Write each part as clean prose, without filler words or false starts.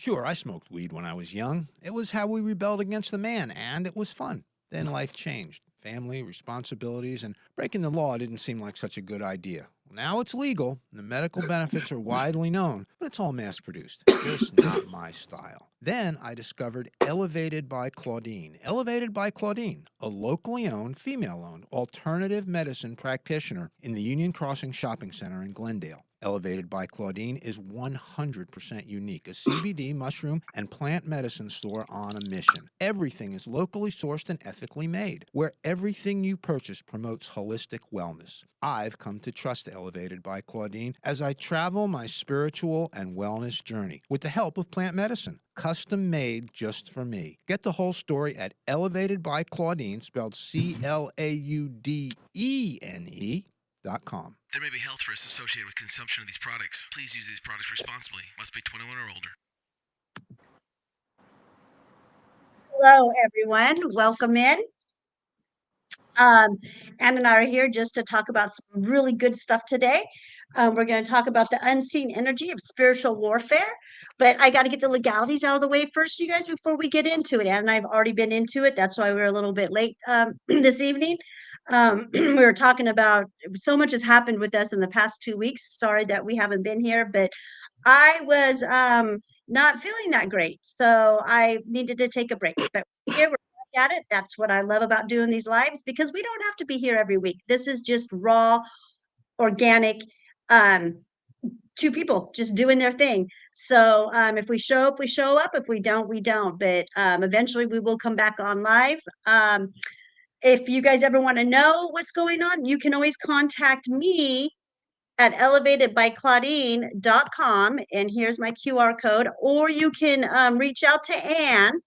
Sure, I smoked weed when I was young. It was how we rebelled against the man, and it was fun. Then life changed. Family, responsibilities, and breaking the law didn't seem like such a good idea. Now it's legal, the medical benefits are widely known, but it's all mass produced. Just not my style. Then I discovered Elevated by Claudine. Elevated by Claudine, a locally owned, female owned alternative medicine practitioner in the Union Crossing Shopping Center in Glendale. Elevated by Claudine is 100% unique, a CBD, mushroom, and plant medicine store on a mission. Everything is locally sourced and ethically made, where everything you purchase promotes holistic wellness. I've come to trust Elevated by Claudine as I travel my spiritual and wellness journey with the help of plant medicine, custom made just for me. Get the whole story at Elevated by Claudine, spelled CLAUDENE.com. There may be health risks associated with consumption of these products. Please use these products responsibly. Must be 21 or older. Hello, everyone. Welcome in. Ann and I are here just to talk about some really good stuff today. We're going to talk about the unseen energy of spiritual warfare, but I got to get the legalities out of the way first, you guys, before we get into it. Ann and I've already been into it. That's why we're a little bit late this evening. We were talking about so much has happened with us in the past 2 weeks. Sorry that we haven't been here, but I was not feeling that great, so I needed to take a break. But here we're back at it. That's what I love about doing these lives, because we don't have to be here every week. This is just raw, organic, two people just doing their thing. So if we show up, we show up. If we don't, we don't. But eventually we will come back on live. If you guys ever want to know what's going on, you can always contact me at elevatedbyclaudine.com, and here's my QR code, or you can reach out to Ann.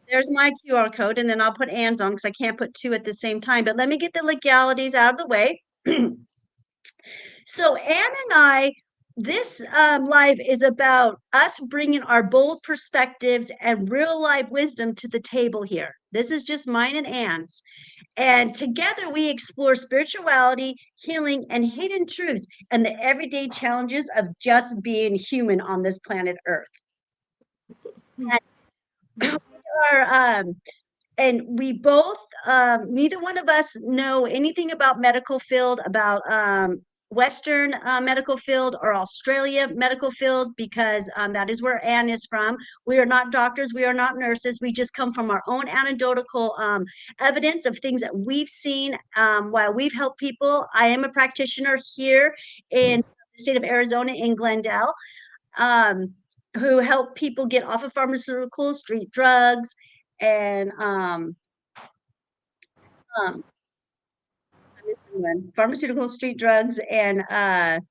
There's my QR code, and then I'll put Ann's on because I can't put two at the same time. But let me get the legalities out of the way. So Ann and I, this live is about us bringing our bold perspectives and real life wisdom to the table here. This is just mine and Ann's. And together we explore spirituality, healing, and hidden truths and the everyday challenges of just being human on this planet Earth. And we both, neither one of us know anything about medical field, about Western medical field or Australia medical field, because that is where Ann is from. We are not doctors. We are not nurses. We just come from our own anecdotal evidence of things that we've seen while we've helped people. I am a practitioner here in the state of Arizona in Glendale, who help people get off of pharmaceuticals, street drugs, and I'm missing one. Pharmaceutical, street drugs, and drugs.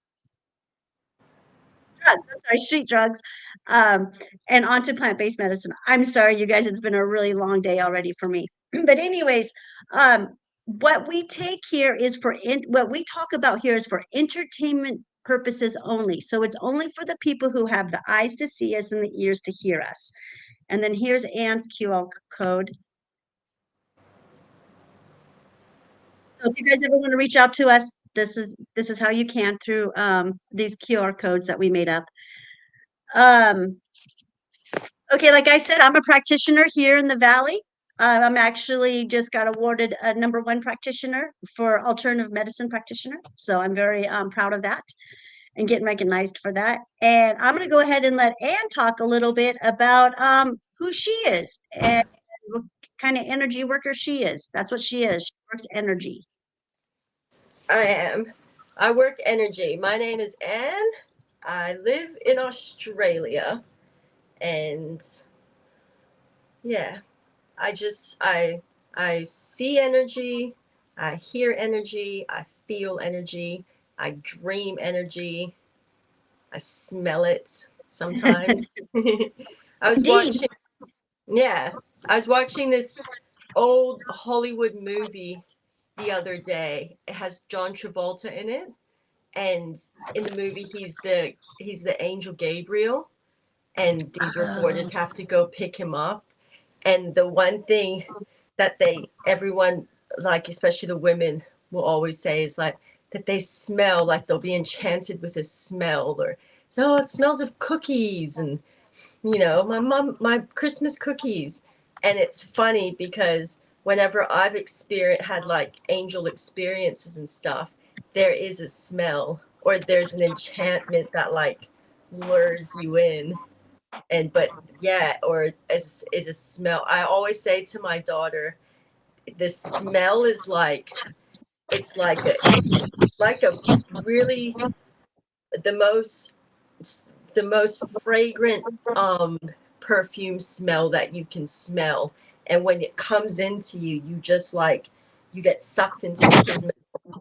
I'm sorry, street drugs, and onto plant-based medicine. I'm sorry, you guys, it's been a really long day already for me. But anyways, what we take here is what we talk about here is for entertainment purposes only. So it's only for the people who have the eyes to see us and the ears to hear us. And then here's Ann's QR code. So if you guys ever want to reach out to us, this is how you can, through these QR codes that we made up. Okay, like I said, I'm a practitioner here in the Valley. I'm actually just got awarded a #1 practitioner for alternative medicine practitioner. So I'm very proud of that and getting recognized for that. And I'm going to go ahead and let Ann talk a little bit about who she is and what kind of energy worker she is. That's what she is. She works energy. I work energy. My name is Ann. I live in Australia. And yeah, I see energy, I hear energy, I feel energy, I dream energy, I smell it sometimes. I was watching this old Hollywood movie the other day. It has John Travolta in it, and in the movie he's the angel Gabriel, and these reporters have to go pick him up. And the one thing that everyone, like especially the women, will always say is like that they smell, like they'll be enchanted with a smell, or so it smells of cookies, and my Christmas cookies. And it's funny because whenever I've had like angel experiences and stuff, there is a smell or there's an enchantment that like lures you in. And but yeah, or is a smell. I always say to my daughter, the smell is like it's like a really the most the most fragrant perfume smell that you can smell. And when it comes into you, you just like you get sucked into the smell.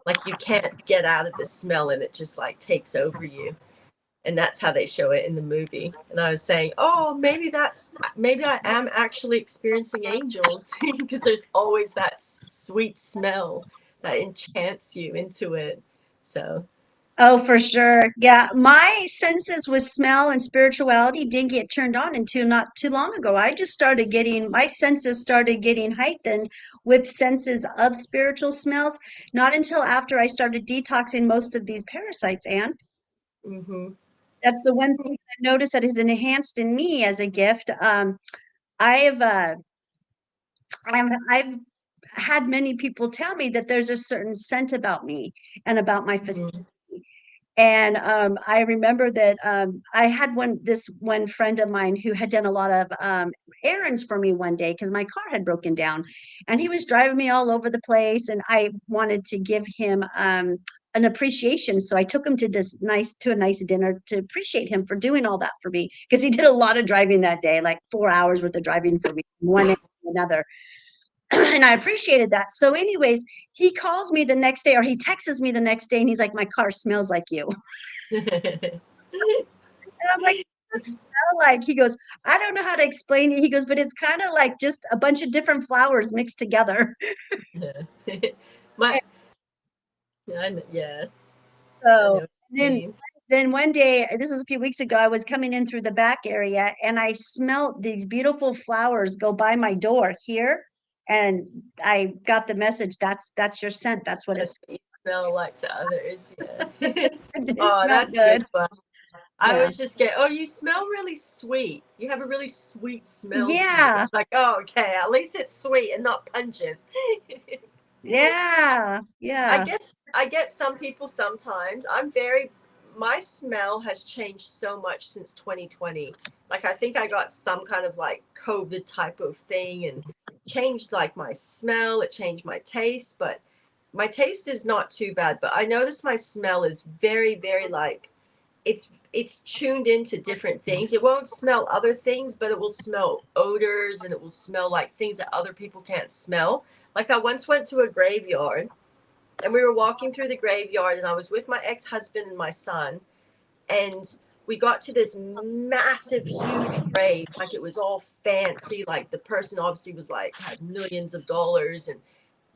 Like you can't get out of the smell, and it just like takes over you. And that's how they show it in the movie. And I was saying, oh, maybe I am actually experiencing angels because there's always that sweet smell that enchants you into it. So Oh, for sure. Yeah, my senses with smell and spirituality didn't get turned on until not too long ago. I just started getting my senses started getting heightened with senses of spiritual smells, not until after I started detoxing most of these parasites, Anne. mhm. That's the one thing I noticed that is enhanced in me as a gift. I've uh, I've had many people tell me that there's a certain scent about me and about my facility. Mhm. And I remember that I had this one friend of mine who had done a lot of errands for me one day because my car had broken down, and he was driving me all over the place, and I wanted to give him an appreciation. So I took him to a nice dinner to appreciate him for doing all that for me because he did a lot of driving that day, like 4 hours worth of driving for me, one end to another. And I appreciated that. So, anyways, he calls me the next day or he texts me the next day and he's like, "My car smells like you." And I'm like, "What does it smell like?" He goes, "I don't know how to explain it." He goes, "But it's kind of like just a bunch of different flowers mixed together." My yeah, I So know what you then mean. then one day, this was a few weeks ago, I was coming in through the back area and I smelled these beautiful flowers go by my door here. And I got the message, that's your scent. That's what That's it's what you smell like to others. Yeah. it Oh, smelled that's good good. fun. I Yeah. always just get, oh, you smell really sweet. You have a really sweet smell to you. Yeah. It's like, oh, okay, at least it's sweet and not pungent. Yeah. I Yeah. get I get some people sometimes. My smell has changed so much since 2020. Like I think I got some kind of like COVID type of thing and changed like my smell, it changed my taste, but my taste is not too bad, but I notice my smell is very, very like it's tuned into different things. It won't smell other things, but it will smell odors and it will smell like things that other people can't smell. Like I once went to a graveyard and we were walking through the graveyard and I was with my ex-husband and my son, and we got to this massive huge grave, like it was all fancy, like the person obviously was like had millions of dollars, and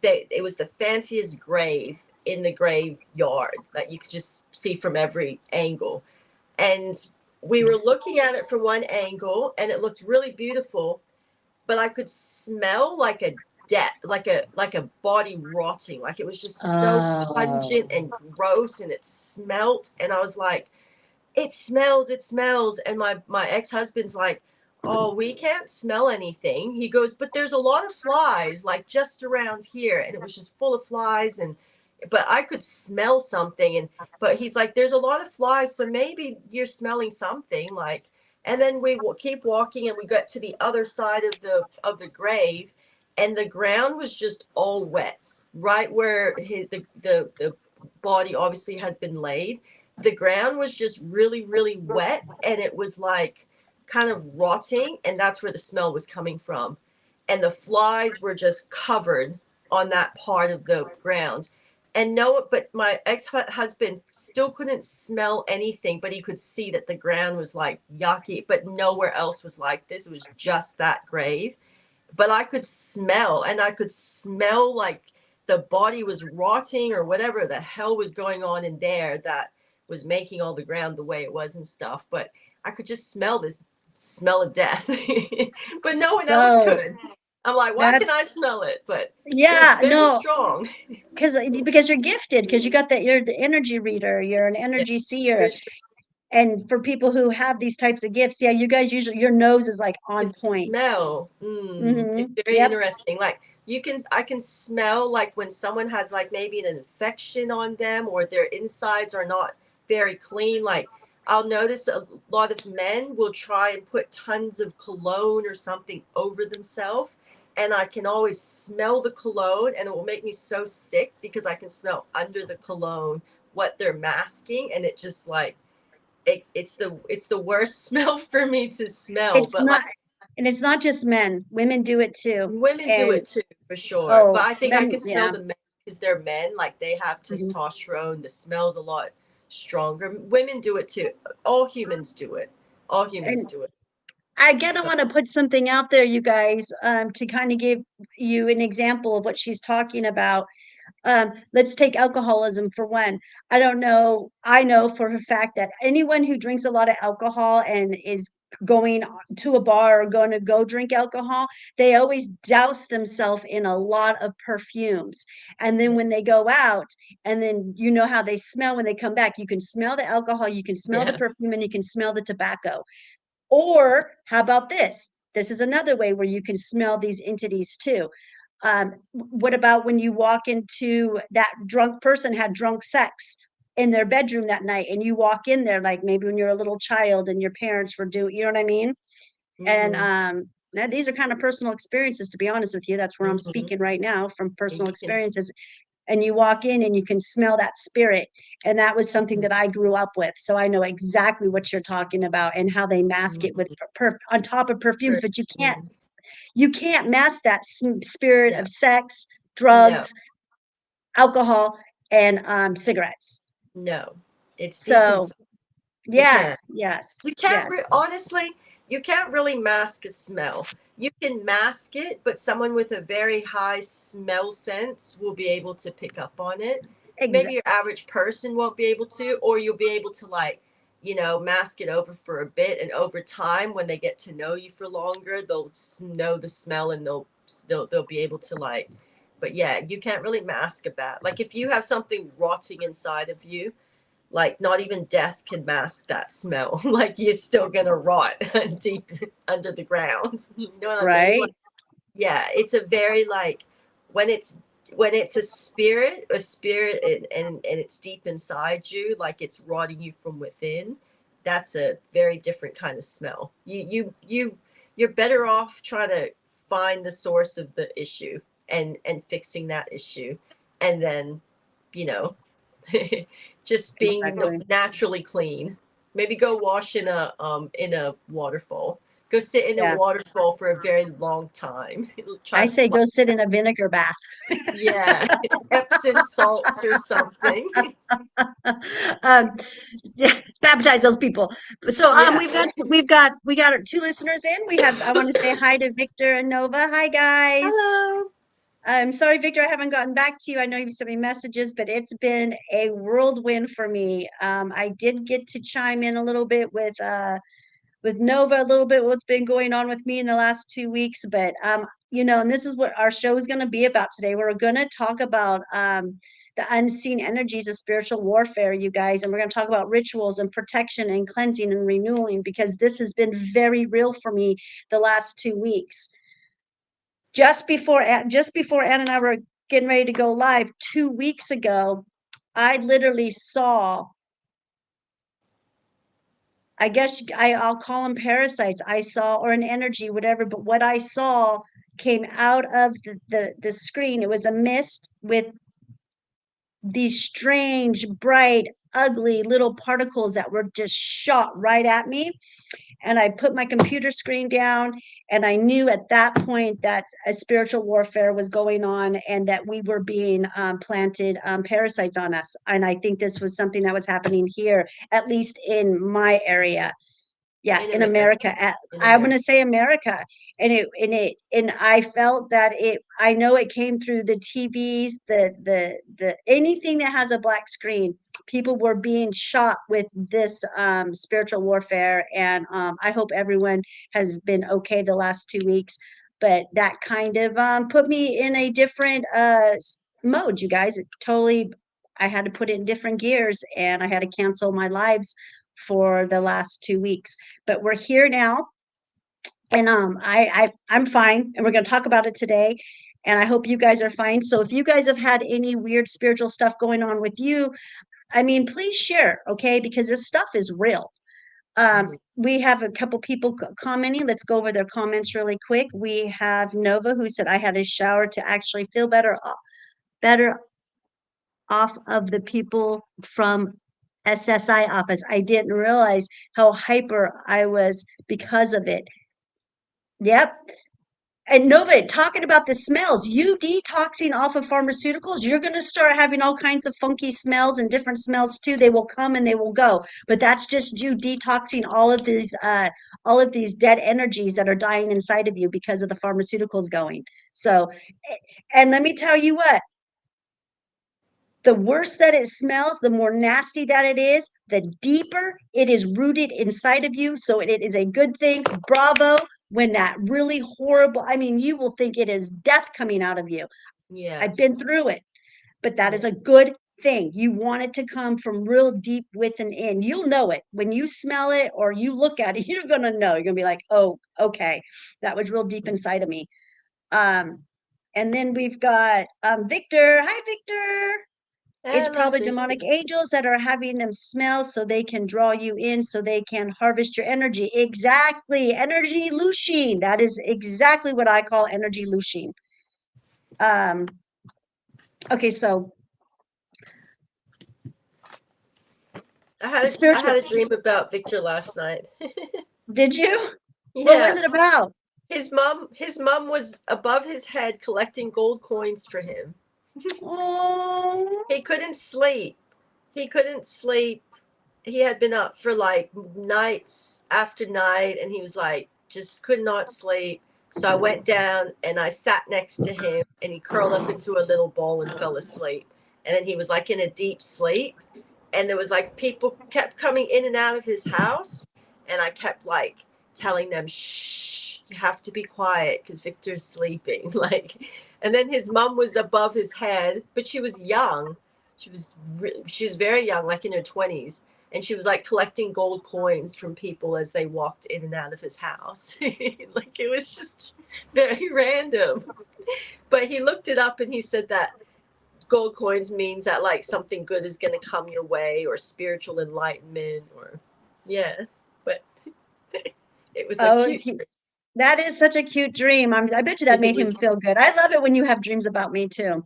it was the fanciest grave in the graveyard that you could just see from every angle. And we were looking at it from one angle and it looked really beautiful, but I could smell like a death, like a body rotting. Like it was just so Oh. pungent and gross, and it smelt. And I was like, it smells. And my ex-husband's like, oh, we can't smell anything. He goes, but there's a lot of flies, like just around here. And it was just full of flies. And but I could smell something. And but he's like, there's a lot of flies, so maybe you're smelling something. Like, and then we will keep walking and we got to the other side of the grave, and the ground was just all wet right where the body obviously had been laid. The ground was just really, really wet, and it was like kind of rotting, and that's where the smell was coming from. And the flies were just covered on that part of the ground. And no, but my ex-husband still couldn't smell anything, but he could see that the ground was like yucky, but nowhere else was like this. It was just that grave. But I could smell, and I could smell like the body was rotting or whatever the hell was going on in there that was making all the ground the way it was and stuff. But I could just smell this smell of death, but no one else So could. I'm like, why That can I smell it? But they're yeah, very no, strong. because you're gifted, because you're the energy reader, you're an Yeah, energy seer. for sure. And for people who have these types of gifts, yeah, you guys usually your nose is like on Can point. smell. It's very Yep. interesting. Like I can smell like when someone has like maybe an infection on them or their insides are not very clean. Like I'll notice a lot of men will try and put tons of cologne or something over themselves. And I can always smell the cologne and it will make me so sick because I can smell under the cologne what they're masking. And it just like, it's the worst smell for me to smell. It's But like, not, and it's not just men. Women do it too. women do And it too, for sure. But oh, I think I them, can smell yeah. the men because they're men. Like they have Mhm. testosterone. The smell's a lot stronger. Women do it too. All humans do it. All humans And do it. I gotta So, want to put something out there, you guys, to kind of give you an example of what she's talking about. Let's take alcoholism for one. I don't know. I know for a fact that anyone who drinks a lot of alcohol and is going to a bar or going to go drink alcohol, they always douse themselves in a lot of perfumes. And then when they go out, and then you know how they smell when they come back, you can smell the alcohol, you can smell the yeah. perfume, and you can smell the tobacco. Or how about this? This is another way where you can smell these entities too. What about when you walk into that drunk person had drunk sex in their bedroom that night and you walk in there like maybe when you're a little child and your parents were doing, you know what I mean? And Mm-hmm. now these are kind of personal experiences, to be honest with you. That's where I'm Mm-hmm. speaking right now from And personal you can. experiences. And you walk in and you can smell that spirit. And that was something that I grew up with. So I know exactly what you're talking about and how they mask it with Mhm. on top of perfumes, but Perfumes. you can't mask that spirit No, of sex, no, drugs, alcohol, and cigarettes. no. It's deep So inside. You yeah, can't. yes, You can't yes, honestly, you can't really mask a smell. You can mask it, but someone with a very high smell sense will be able to pick up on it. Maybe exactly. your average person won't be able to, or you'll be able to like, mask it over for a bit, and over time, when they get to know you for longer, they'll know the smell and they'll be able to like. But yeah, you can't really mask a bat. Like if you have something rotting inside of you, like not even death can mask that smell. Like you're still gonna rot deep under the ground. You know what I mean? Like, Right? yeah, it's a very like when it's when it's a spirit and it's deep inside you, like it's rotting you from within. That's a very different kind of smell. You're better off trying to find the source of the issue and fixing that issue, and then you know just being Exactly. naturally clean. Maybe go wash in a waterfall. Go sit in a Yeah. waterfall for a very long time. Try I to say flush. go sit in a vinegar bath. Yeah, Epsom salts or something. um, yeah, baptize those people. So Yeah. we got our two listeners in. I want to say hi to Victor and Nova. Hi guys. Hello. I'm sorry, Victor, I haven't gotten back to you. I know you've sent me messages, but it's been a whirlwind for me. I did get to chime in a little bit with Nova, a little bit what's been going on with me in the last 2 weeks, but and this is what our show is going to be about today. We're going to talk about the unseen energies of spiritual warfare, you guys, and we're going to talk about rituals and protection and cleansing and renewing because this has been very real for me the last 2 weeks just before Ann and I were getting ready to go live 2 weeks ago, I literally saw, I guess I'll call them parasites. I saw, or an energy, whatever, but what I saw came out of the screen. It was a mist with these strange, bright, ugly little particles that were just shot right at me. And I put my computer screen down, and I knew at that point that a spiritual warfare was going on and that we were being planted parasites on us. And I think this was something that was happening here, at least in my area. Yeah, In in America. America. In I'm going America. to say America. And I felt that I know it came through the TVs, the anything that has a black screen. People were being shot with this spiritual warfare. And I hope everyone has been okay the last 2 weeks. but that kind of put me in a different mode, you guys. It totally, I had to put it in different gears, and I had to cancel my lives for the last 2 weeks. But we're here now, and I'm fine, and we're going to talk about it today. And I hope you guys are fine. So if you guys have had any weird spiritual stuff going on with you, I mean, please share, okay? Because this stuff is real. We have a couple people commenting. Let's go over their comments really quick. We have Nova, who said, I had a shower to actually feel better off of the people from SSI office. I didn't realize how hyper I was because of it. Yep. And Nova, talking about the smells, you detoxing off of pharmaceuticals, you're going to start having all kinds of funky smells and different smells too. They will come and they will go, but that's just you detoxing all of these dead energies that are dying inside of you because of the pharmaceuticals going. So, and let me tell you what, the worse that it smells, the more nasty that it is, the deeper it is rooted inside of you. So it is a good thing. Bravo. When that really horrible, I mean, you will think it is death coming out of you. Yeah. I've been through it, but that is Yeah. a good thing. You want it to come from real deep within in. You'll know it when you smell it or you look at it. You're gonna know. You're gonna be like, oh, okay, that was real deep inside of me. And then we've got Victor. Hi, Victor. It's Hello, probably Victor. demonic angels that are having them smell so they can draw you in so they can harvest your energy. Exactly. Energy looshing. That is exactly what I call energy looshing. Okay, so I spiritual. had a dream about Victor last night. Did you? What was Yeah. it about? His mom was above his head collecting gold coins for him. Oh, He couldn't sleep. He couldn't sleep. He had been up for like nights after night, and he was like just could not sleep. So I went down and I sat next to him, and he curled up into a little ball and fell asleep. And then he was like in a deep sleep, and there was like people kept coming in and out of his house, and I kept like telling them, shh, you have to be quiet because Victor's sleeping. Like, and then his mom was above his head, but she was young. She was very young, like in her 20s, and she was like collecting gold coins from people as they walked in and out of his house. Like, it was just very random. But he looked it up and he said that gold coins means that like something good is going to come your way, or spiritual enlightenment, or yeah. But it was a oh, cute that is such a cute dream. I bet you that it made him was feel good. I love it when you have dreams about me too.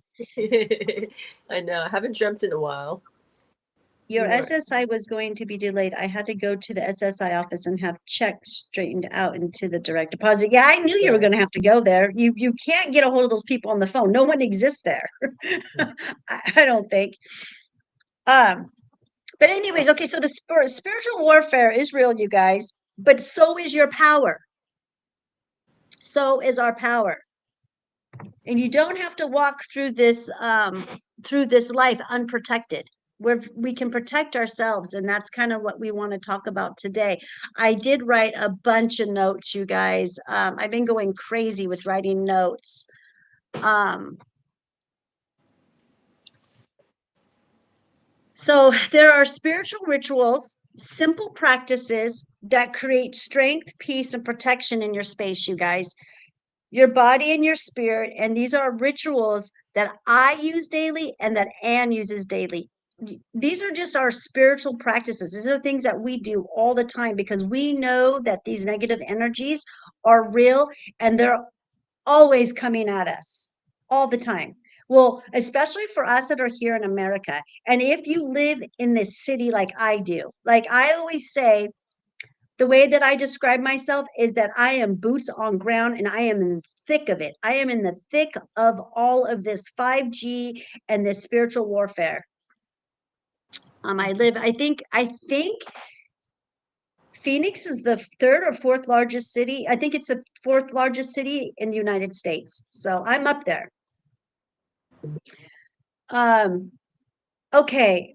I know, I haven't dreamt in a while. Your More. SSI was going to be delayed. I had to go to the SSI office and have checks straightened out into the direct deposit. Yeah, I knew you were Yeah. going to have to go there. You can't get a hold of those people on the phone. No one exists there. I don't think. Um, but anyways, okay, so the spiritual warfare is real, you guys, but so is your power. So is our power. And you don't have to walk through this life unprotected. We can protect ourselves, and that's kind of what we want to talk about today. I did write a bunch of notes, you guys. I've been going crazy with writing notes. So there are spiritual rituals, simple practices that create strength, peace, and protection in your space, you guys. Your body and your spirit. And these are rituals that I use daily and that Anne uses daily. These are just our spiritual practices. These are things that we do all the time because we know that these negative energies are real and they're always coming at us all the time. Well, especially for us that are here in America. And if you live in this city like I do, like I always say, the way that I describe myself is that I am boots on ground and I am in the thick of it. I am in the thick of all of this 5G and this spiritual warfare. I think Phoenix is the third or fourth largest city. I think it's the fourth largest city in the United States. So I'm up there. Um, okay.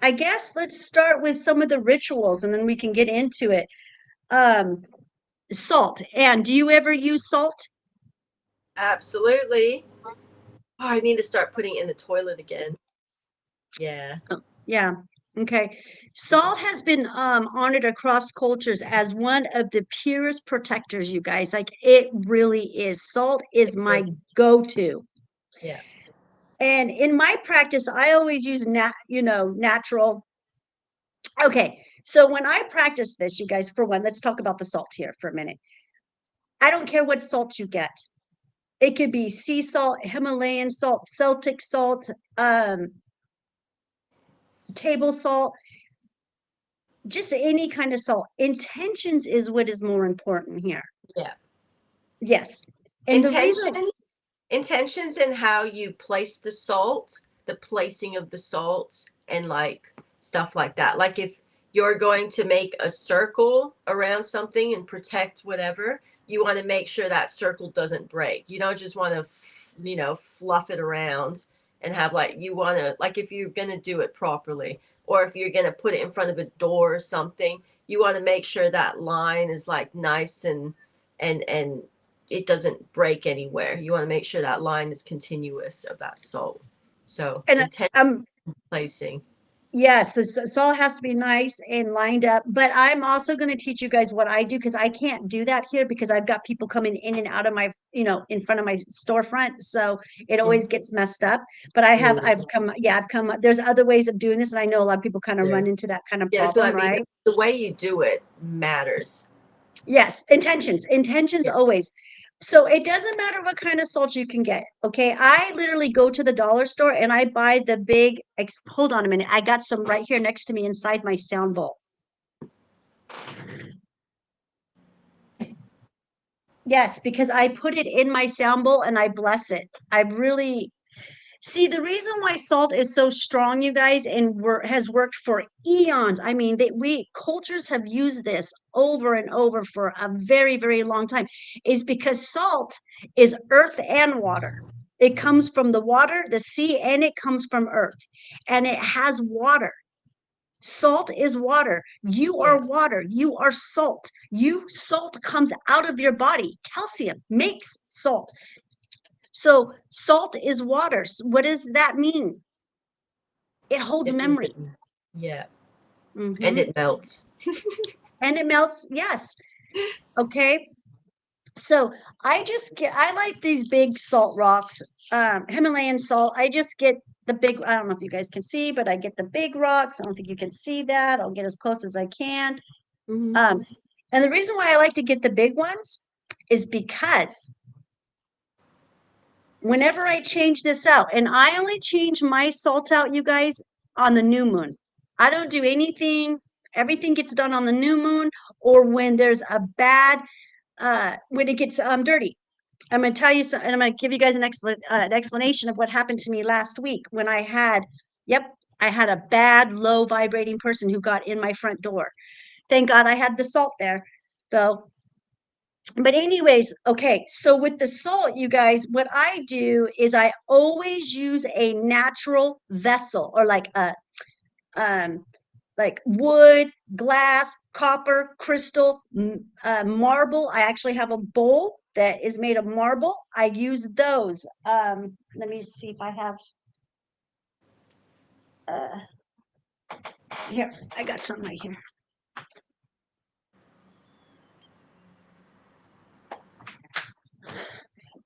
I guess let's start with some of the rituals and then we can get into it. Um, salt. And do you ever use salt? Absolutely. Oh, I need to start putting it in the toilet again. Yeah. Yeah. Okay. Salt has been honored across cultures as one of the purest protectors, you guys. Like it really is. Salt is my go-to. Yeah. And in my practice, I always use natural. Okay. So when I practice this, you guys, for one, let's talk about the salt here for a minute. I don't care what salt you get. It could be sea salt, Himalayan salt, Celtic salt, table salt, just any kind of salt. Intentions is what is more important here. Yeah. Yes. And the reason, Intentions in how you place the salt, the placing of the salt, and like stuff like that. Like if you're going to make a circle around something and protect whatever, you want to make sure that circle doesn't break. You don't just want to, fluff it around and have like, you want to, like if you're going to do it properly, or if you're going to put it in front of a door or something, you want to make sure that line is like nice and it doesn't break anywhere. You want to make sure that line is continuous of that salt. So and intent um, placing. yes, the salt has to be nice and lined up. But I'm also going to teach you guys what I do because I can't do that here because I've got people coming in and out of my, in front of my storefront. So it always gets messed up. But I've come, there's other ways of doing this. And I know a lot of people kind of run into that kind of Yeah, that's what I problem, mean. right? The way you do it matters. Yes, intentions Yeah. always. So it doesn't matter what kind of salt you can get. Okay. I literally go to the dollar store and I buy the big, hold on a minute. I got some right here next to me inside my sound bowl. Yes, because I put it in my sound bowl and I bless it. I really see the reason why salt is so strong, you guys, and has worked for eons. I mean, we cultures have used this over and over for a very, very long time, is because salt is earth and water. It comes from the water, the sea, and it comes from earth, and it has water. Salt is water. You Yeah. are water. You are salt. Salt comes out of your body. Calcium makes salt. So salt is water. What does that mean? It holds It means memory. yeah. And Mhm. it melts. And it melts. Yes. Okay. So I like these big salt rocks, Himalayan salt. I just get the big, I don't know if you guys can see, but I get the big rocks. I don't think you can see that. I'll get as close as I can. Um, and the reason why I like to get the big ones is because whenever I change this out, and I only change my salt out, you guys, on the new moon. I don't do anything. Everything gets done on the new moon or when there's a bad, when it gets dirty. I'm going to tell you something, and I'm going to give you guys an explanation of what happened to me last week when I had a bad, low vibrating person who got in my front door. Thank God I had the salt there, though. But anyways, okay, so with the salt, you guys, what I do is I always use a natural vessel or um like wood, glass, copper, crystal, marble. I actually have a bowl that is made of marble. I use those. Let me see if I have uh here. I got some right here.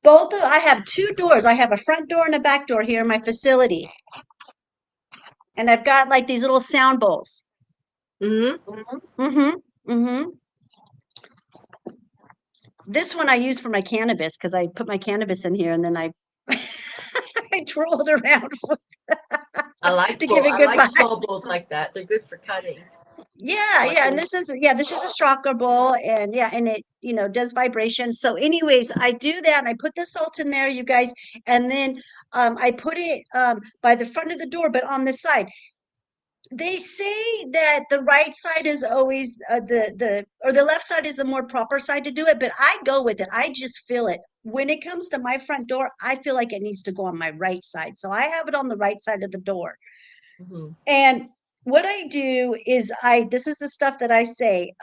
I have two doors. I have a front door and a back door here in my facility. And I've got like these little sound bowls. Mm-hmm. Mm-hmm. This one I use for my cannabis because I put my cannabis in here and then I I twirl it around to give it I good like vibes. small bowls like that. They're good for cutting. Yeah, and this is a stroker bowl, and and it does vibration. So, anyways, I do that, and I put the salt in there, you guys, and then I put it by the front of the door, but on the side. They say that the right side is always the left side is the more proper side to do it, but I go with it. I just feel it. When it comes to my front door, I feel like it needs to go on my right side. So I have it on the right side of the door. And what I do is this is the stuff that I say.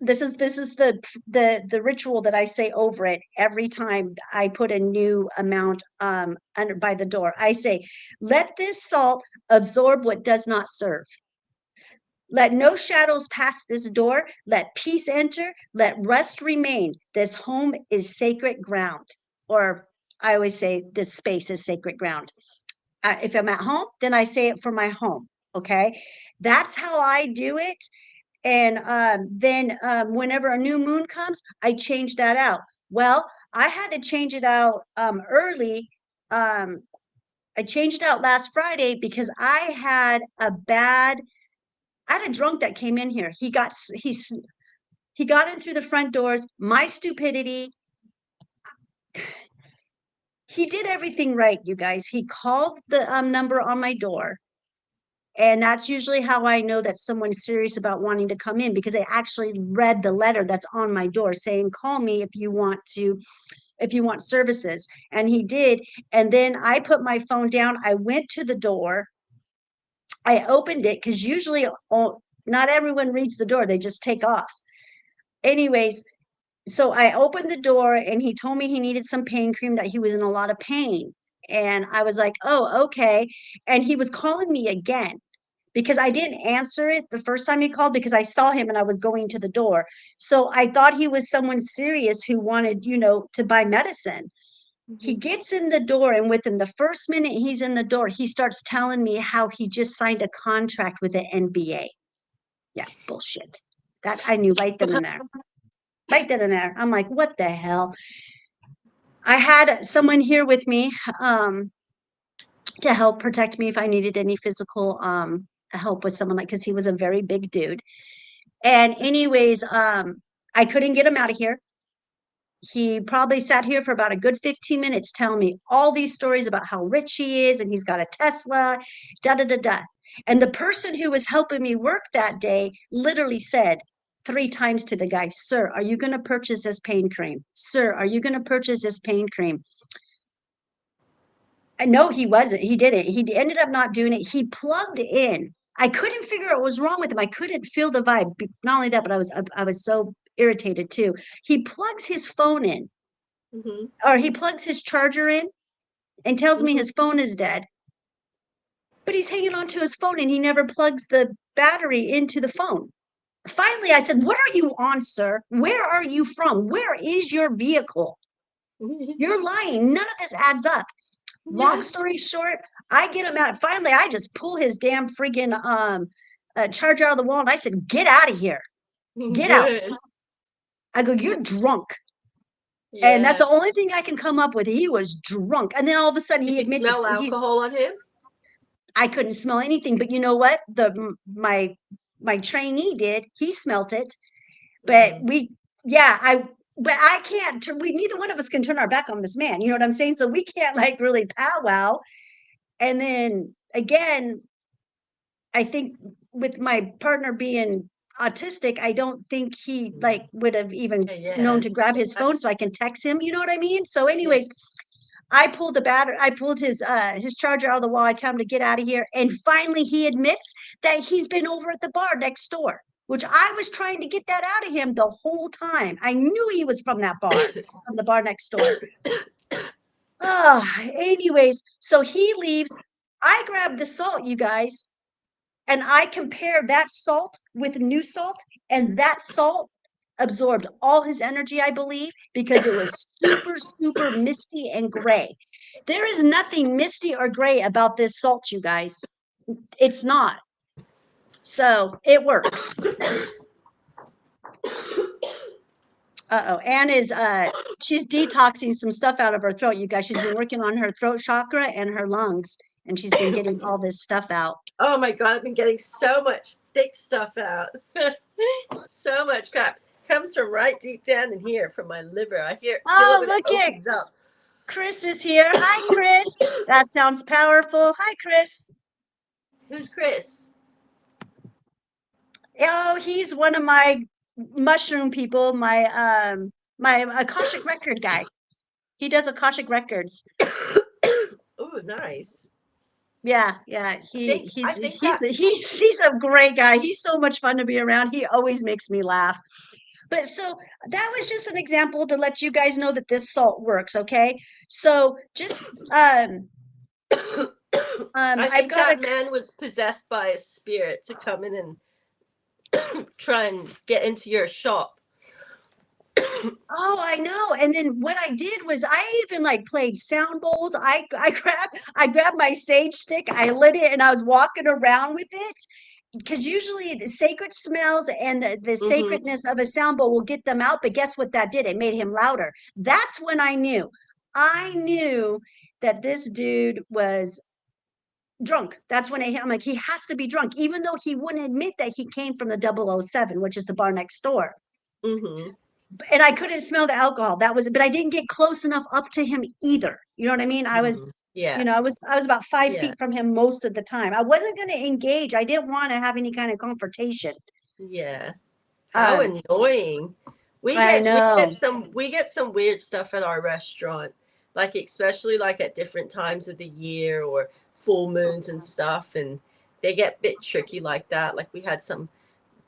This is the ritual that I say over it every time I put a new amount under by the door. I say, let this salt absorb what does not serve. Let no shadows pass this door. Let peace enter. Let rest remain. This home is sacred ground. Or I always say this space is sacred ground. If I'm at home, then I say it for my home. Okay. That's how I do it. And then whenever a new moon comes, I change that out. Well, I had to change it out early. I changed it out last Friday because I had a drunk that came in here. He got in through the front doors. My stupidity. He did everything right, you guys. He called the number on my door. And that's usually how I know that someone's serious about wanting to come in, because I actually read the letter that's on my door saying, call me if you want services. And he did. And then I put my phone down. I went to the door. I opened it because usually not everyone reads the door. They just take off. Anyways, so I opened the door and he told me he needed some pain cream, that he was in a lot of pain. And I was like, oh, okay. And he was calling me again because I didn't answer it the first time he called because I saw him and I was going to the door. So I thought he was someone serious who wanted, to buy medicine. He gets in the door, and within the first minute he's in the door, he starts telling me how he just signed a contract with the NBA. Yeah, bullshit. That I knew right then and there. Right then and there. I'm like, what the hell? I had someone here with me to help protect me if I needed any physical help with someone, like, because he was a very big dude. And anyways, I couldn't get him out of here. He probably sat here for about a good 15 minutes telling me all these stories about how rich he is and he's got a Tesla, da da da da. And the person who was helping me work that day literally said 3 times to the guy, sir, are you going to purchase this pain cream? Sir, are you going to purchase this pain cream? No, he wasn't. He didn't. He ended up not doing it. He plugged in. I couldn't figure out what was wrong with him. I couldn't feel the vibe. Not only that, but I was so irritated too. He plugs his phone in, or he plugs his charger in and tells me his phone is dead. But he's hanging on to his phone and he never plugs the battery into the phone. Finally, I said, what are you on, sir? Where are you from? Where is your vehicle? You're lying. None of this adds up. Long story short, I get him out. Finally, I just pull his damn freaking charger out of the wall and I said, get out of here. Get out. I go, you're drunk. And that's the only thing I can come up with. He was drunk. And then all of a sudden he Did you admits smell alcohol on him? I couldn't smell anything. But you know what? My trainee did. He smelt it. But but I can't, neither one of us can turn our back on this man. You know what I'm saying? So we can't like really powwow. And then again, I think with my partner being autistic, I don't think he like would have even known to grab his phone so I can text him. You know what I mean? So anyways, I pulled his charger out of the wall. I tell him to get out of here. And finally he admits that he's been over at the bar next door, which I was trying to get that out of him the whole time. I knew he was from that bar, from the bar next door. Anyways, so he leaves. I grab the salt, you guys, and I compare that salt with new salt, and that salt absorbed all his energy, I believe, because it was super, super misty and gray. There is nothing misty or gray about this salt, you guys. It's not. So it works. Anne is she's detoxing some stuff out of her throat, you guys. She's been working on her throat chakra and her lungs, and she's been getting all this stuff out. Oh my God, I've been getting so much thick stuff out. So much crap comes from right deep down in here, from my liver. I feel it when it opens up. Chris is here. Hi, Chris. That sounds powerful. Hi, Chris. Who's Chris? Oh, he's one of my mushroom people, my Akashic record guy. He does Akashic records. Oh, nice. Yeah. He's a great guy. He's so much fun to be around. He always makes me laugh. But so that was just an example to let you guys know that this salt works, okay? So just I I've think got a that man was possessed by a spirit to come in and try and get into your shop. Oh, I know. And then what I did was I even like played sound bowls. I grabbed my sage stick, I lit it, and I was walking around with it. Because usually the sacred smells and the Hmm. sacredness of a sound bowl will get them out. But guess what that did? It made him louder. That's when I knew. I knew that this dude was drunk. That's when I'm like, he has to be drunk, even though he wouldn't admit that he came from the 007, which is the bar next door. Hmm. And I couldn't smell the alcohol. That was, but I didn't get close enough up to him either. You know what I mean? I was, Yeah. I was about 5 feet Yeah. from him most of the time. I wasn't going to engage. I didn't want to have any kind of confrontation. Yeah. How Um, annoying. We I get we know. get some we get some weird stuff at our restaurant. Like especially like at different times of the year or full moons and stuff, and they get a bit tricky like that. Like we had some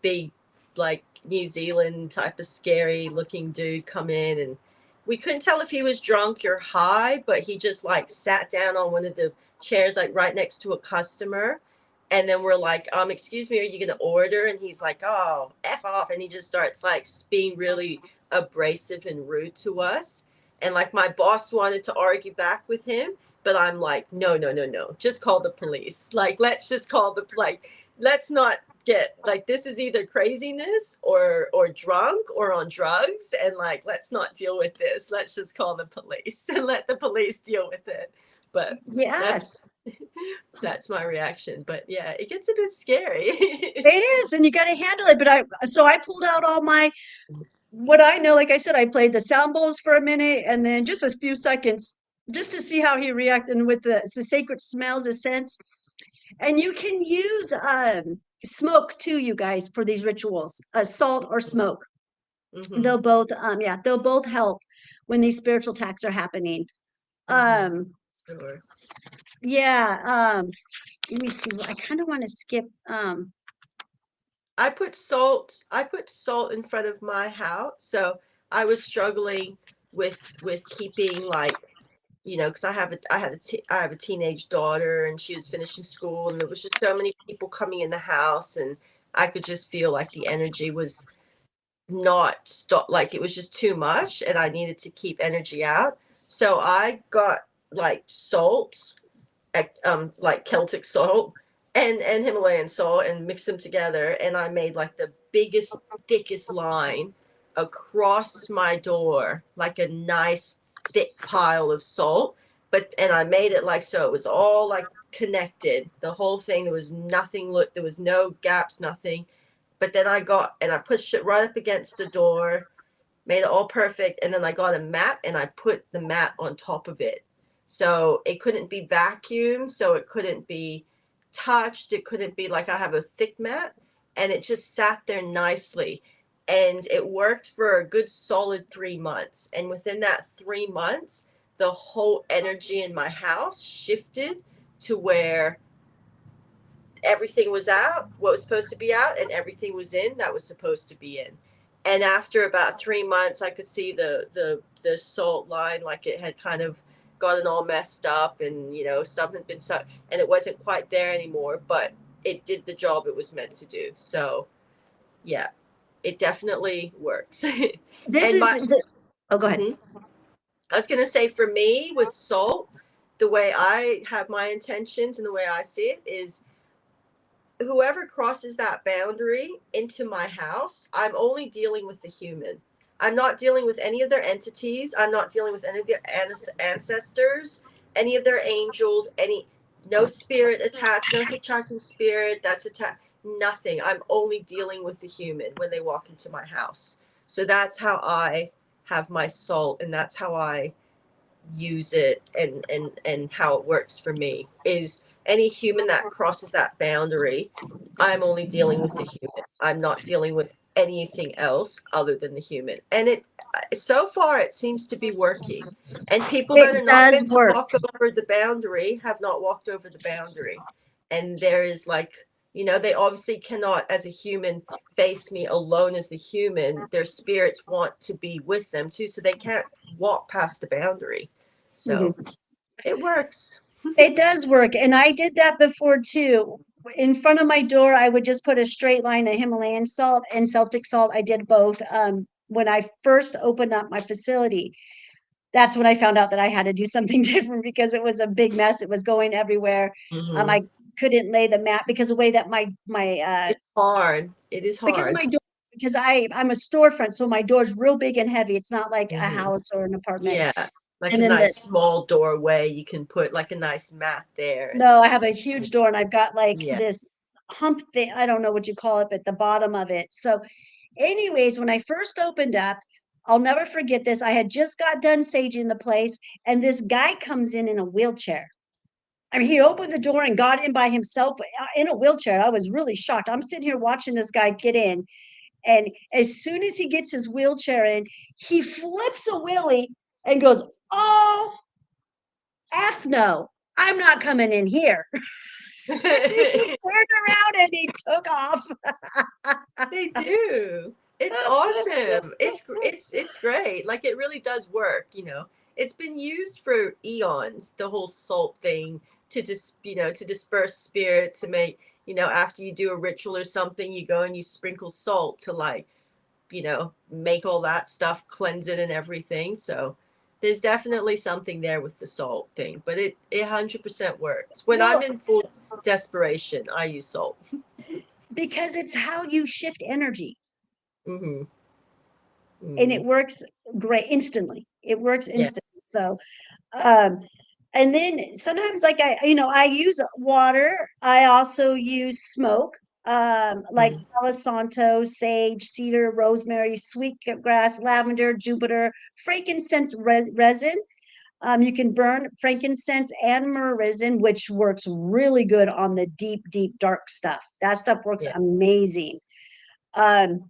big like New Zealand type of scary looking dude come in, and we couldn't tell if he was drunk or high, but he just like sat down on one of the chairs like right next to a customer. And then we're like, excuse me, are you gonna order? And he's like, oh, F off. And he just starts like being really abrasive and rude to us. And like my boss wanted to argue back with him, but I'm like, no, no, no, no. Just call the police. Like, let's just call the like, let's not get like this is either craziness or drunk or on drugs, and like let's not deal with this. Let's just call the police and let the police deal with it. But that's Yes, that's my reaction. But yeah, it gets a bit scary. it is. And you got to handle it. But I pulled out all my, what I know. Like I said, I played the sound bowls for a minute and then just a few seconds just to see how he reacted with the sacred smells, the scents. And you can use smoke too, you guys, for these rituals, salt or smoke. Hmm. They'll both help when these spiritual attacks are happening. Hmm. Um, Sure. yeah. Let me see. I kind of want to skip. I put salt in front of my house, so I was struggling with keeping like, because I have a teenage daughter, and she was finishing school, and there was just so many people coming in the house, and I could just feel like the energy was not stop, like it was just too much, and I needed to keep energy out. So I got like salt, like Celtic salt and Himalayan salt, and mixed them together, and I made like the biggest, thickest line across my door, like a nice thick pile of salt. And I made it like so it was all like connected, the whole thing. There was nothing, look, there was no gaps, nothing. But then I pushed it right up against the door, made it all perfect, and then I got a mat and I put the mat on top of it. So it couldn't be vacuumed, so it couldn't be touched, it couldn't be like I have a thick mat, and it just sat there nicely. And it worked for a good solid 3 months. And within that 3 months, the whole energy in my house shifted to where everything was out, what was supposed to be out, and everything was in that was supposed to be in. And after about 3 months, I could see the salt line, like it had kind of gotten all messed up, and stuff had been stuck, and it wasn't quite there anymore, but it did the job it was meant to do. So yeah, it definitely works. This And is my the. Oh, go ahead. mhm. I was gonna say, for me with salt, the way I have my intentions and the way I see it is, whoever crosses that boundary into my house, I'm only dealing with the human. I'm not dealing with any of their entities. I'm not dealing with any of their ancestors, any of their angels, no spirit attached, no hitchhiking spirit that's attached, nothing. I'm only dealing with the human when they walk into my house. So that's how I have my salt, and that's how I use it, and how it works for me is, any human that crosses that boundary, I'm only dealing with the human. I'm not dealing with anything else other than the human. And it so far it seems to be working. And people that It are not does meant to work. walk over the boundary have not walked over the boundary. And there is like They obviously cannot, as a human, face me alone as the human. Their spirits want to be with them too, so they can't walk past the boundary. So Mhm. it works. It does work. And I did that before too. In front of my door, I would just put a straight line of Himalayan salt and Celtic salt. I did both. When I first opened up my facility, that's when I found out that I had to do something different because it was a big mess. It was going everywhere. Hmm. I couldn't lay the mat because the way that my It's hard. It is because of hard. my door, because I'm a storefront, so my door's real big and heavy. It's not like a Hmm. house or an apartment. Yeah, like And a then nice small doorway. You can put like a nice mat there, and no, I have a huge door and I've got like yeah. this hump thing. I don't know what you call it, but the bottom of it. So, anyways, when I first opened up, I'll never forget this. I had just got done saging the place, and this guy comes in a wheelchair. I mean, he opened the door and got in by himself in a wheelchair. I was really shocked. I'm sitting here watching this guy get in, and as soon as he gets his wheelchair in, he flips a wheelie and goes, "Oh, F no, I'm not coming in here." He turned around and he took off. They do. It's awesome. It's great. Like it really does work. It's been used for eons, the whole salt thing to disperse spirit, to make, after you do a ritual or something, you go and you sprinkle salt to like, make all that stuff, cleanse it and everything. So there's definitely something there with the salt thing, but it 100% works. When I'm Well, in full desperation, I use salt. because it's how you shift energy Hmm. and Hmm. it works great instantly. It works Yeah. instantly. So, um, and then sometimes like I use water. I also use smoke, like Mm. Palo Santo, sage, cedar, rosemary, sweetgrass, lavender, juniper, frankincense resin. You can burn frankincense and myrrh resin, which works really good on the deep, deep, dark stuff. That stuff works Yeah. amazing. Um,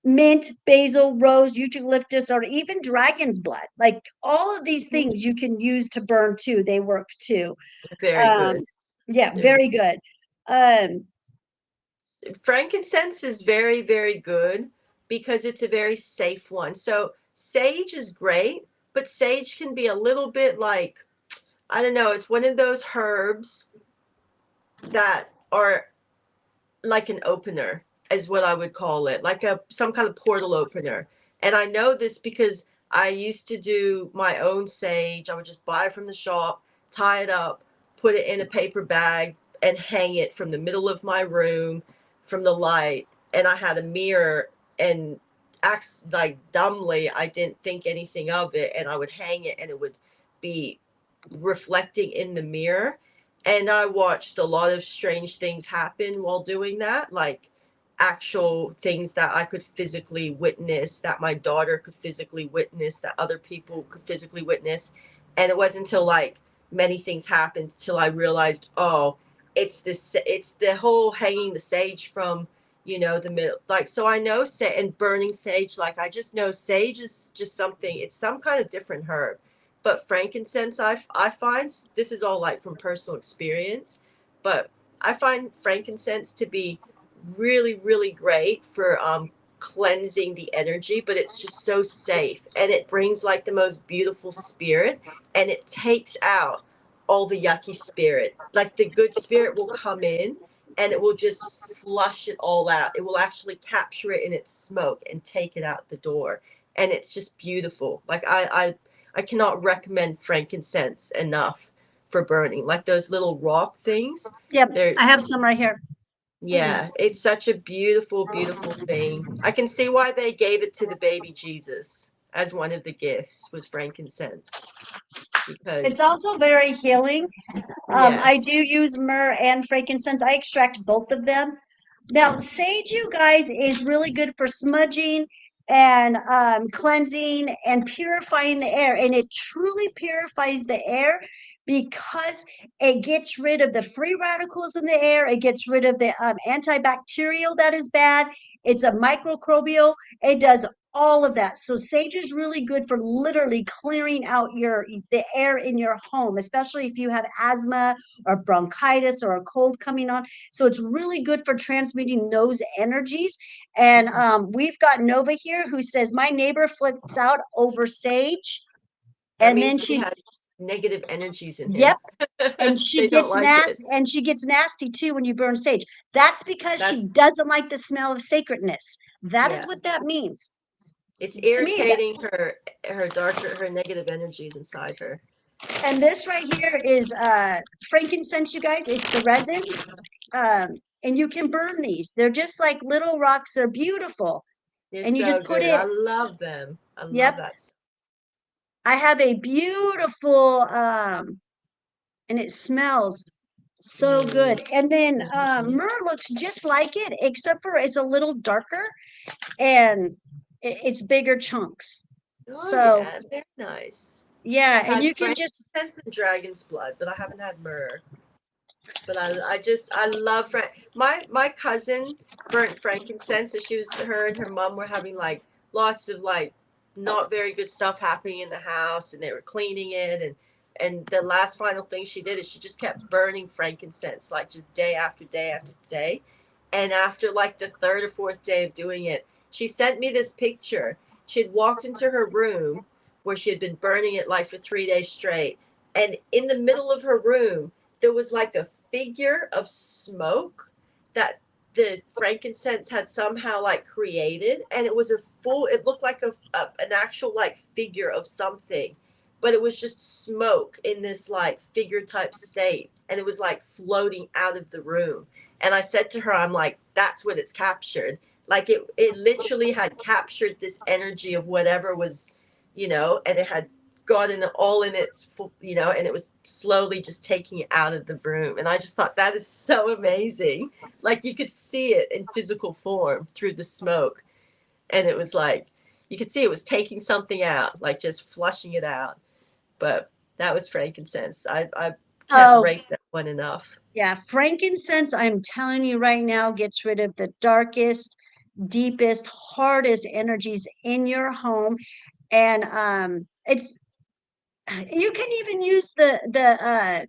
Mint, basil, rose, eucalyptus, or even dragon's blood. Like all of these Mm. things you can use to burn too. They work too. Very Um, good. yeah, They're very good. Um, Frankincense is very, very good because it's a very safe one. So sage is great, but sage can be a little bit like, I don't know, it's one of those herbs that are like an opener, is what I would call it, like a some kind of portal opener. And I know this because I used to do my own sage. I would just buy it from the shop, tie it up, put it in a paper bag, and hang it from the middle of my room from the light. And I had a mirror, and acts like dumbly, I didn't think anything of it, and I would hang it, and it would be reflecting in the mirror. And I watched a lot of strange things happen while doing that, like actual things that I could physically witness, that my daughter could physically witness, that other people could physically witness. And it wasn't until like many things happened till I realized, oh, it's the whole hanging the sage from, the middle. Like, so I know and burning sage, like I just know sage is just something, it's some kind of different herb. But frankincense, I find, this is all like from personal experience, but I find frankincense to be really, really great for cleansing the energy, but it's just so safe, and it brings like the most beautiful spirit, and it takes out all the yucky spirit. Like the good spirit will come in and it will just flush it all out. It will actually capture it in its smoke and take it out the door. And it's just beautiful. Like I cannot recommend frankincense enough for burning. Like those little rock things. yep, They're I have some right here. Yeah, it's such a beautiful, beautiful thing. I can see why they gave it to the baby Jesus as one of the gifts, was frankincense. It's Because also very healing. I yes. do use myrrh and frankincense. I extract both of them. Now, sage, you guys, is really good for smudging and cleansing and purifying the air. And it truly purifies the air because it gets rid of the free radicals in the air. It gets rid of the antibacterial that is bad. It's a microbial. It does all of that. So sage is really good for literally clearing out the air in your home, especially if you have asthma or bronchitis or a cold coming on. So it's really good for transmuting those energies. And we've got Nova here who says my neighbor flips out over sage, That and then means he she's has negative energies in him. yep, and she They don't gets like it. nasty, and she gets nasty too when you burn sage. That's because she That's doesn't like the smell of sacredness. That is yeah. what that means. It's To me, that, irritating her negative energies inside her. and this right here is frankincense, you guys. It's the resin. And you can burn these. They're just like little rocks. They're beautiful. They're And you so just put good. it, I love them. I love yep. that stuff. I have a beautiful and it smells so good. And then myrrh looks just like it, except for it's a little darker and it's bigger chunks. Oh So yeah, very nice. yeah, I've and had you can just frankincense and dragon's blood, but I haven't had myrrh. But I love my cousin burnt frankincense. So her and her mom were having like lots of like not very good stuff happening in the house, and they were cleaning it, and the last final thing she did is she just kept burning frankincense like just day after day after day, and after like the third or fourth day of doing it, she sent me this picture. She had walked into her room where she had been burning it like for 3 days straight, and in the middle of her room there was like a figure of smoke that the frankincense had somehow like created, and it was it looked like an actual like figure of something, but it was just smoke in this like figure type state, and it was like floating out of the room. And I said to her, I'm like, that's what it's captured. Like it literally had captured this energy of whatever was, and it had gotten all in its and it was slowly just taking it out of the room. And I just thought that is so amazing. Like you could see it in physical form through the smoke, and it was like you could see it was taking something out, like just flushing it out. But that was frankincense. I can't oh rate that one enough. yeah, frankincense, I'm telling you right now, gets rid of the darkest, deepest, hardest energies in your home. And it's you can even use the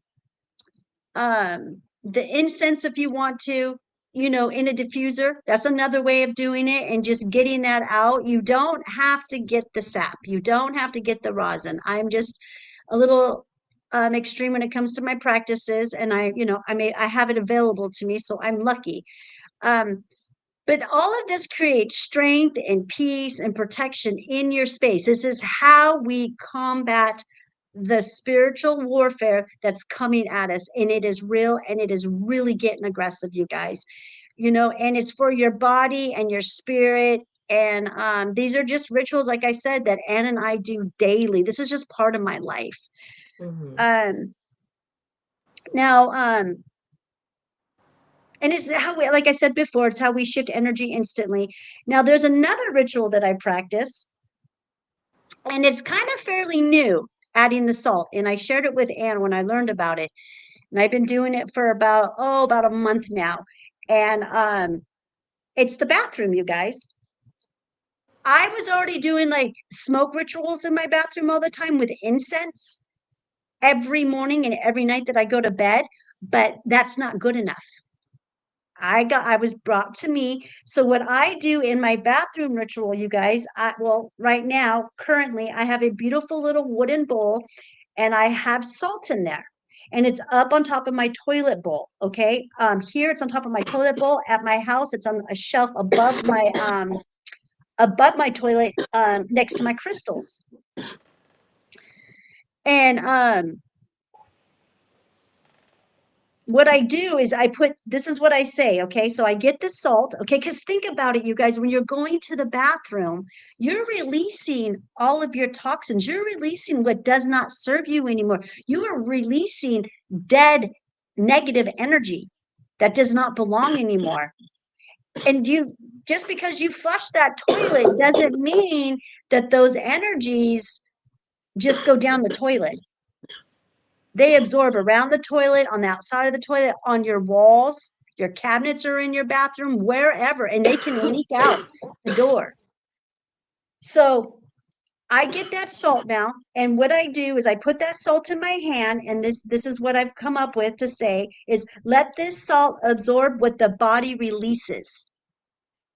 incense if you want to, in a diffuser. That's another way of doing it and just getting that out. You don't have to get the sap. You don't have to get the rosin. I'm just a little extreme when it comes to my practices, and I have it available to me, so I'm lucky. Um, but all of this creates strength and peace and protection in your space. This is how we combat the spiritual warfare that's coming at us. And it is real, and it is really getting aggressive, you guys. And it's for your body and your spirit. And these are just rituals, like I said, that Ann and I do daily. This is just part of my life. Mm-hmm. Now, and it's how we, like I said before, it's how we shift energy instantly. Now, there's another ritual that I practice, and it's kind of fairly new, adding the salt. And I shared it with Anne when I learned about it. And I've been doing it for about a month now. And it's the bathroom, you guys. I was already doing like smoke rituals in my bathroom all the time with incense every morning and every night that I go to bed, but that's not good enough. I was brought to me. So what I do in my bathroom ritual, you guys, right now, currently, I have a beautiful little wooden bowl, and I have salt in there. And it's up on top of my toilet bowl. Okay. Here it's on top of my toilet bowl. At my house, it's on a shelf above my toilet, next to my crystals. And what I do is this is what I say, okay? So I get the salt, okay? Because think about it, you guys, when you're going to the bathroom, you're releasing all of your toxins. You're releasing what does not serve you anymore. You are releasing dead, negative energy that does not belong anymore. And just because you flush that toilet doesn't mean that those energies just go down the toilet. They absorb around the toilet, on the outside of the toilet, on your walls. Your cabinets are in your bathroom, wherever, and they can leak out the door. So I get that salt now, and what I do is I put that salt in my hand, and this is what I've come up with to say is let this salt absorb what the body releases.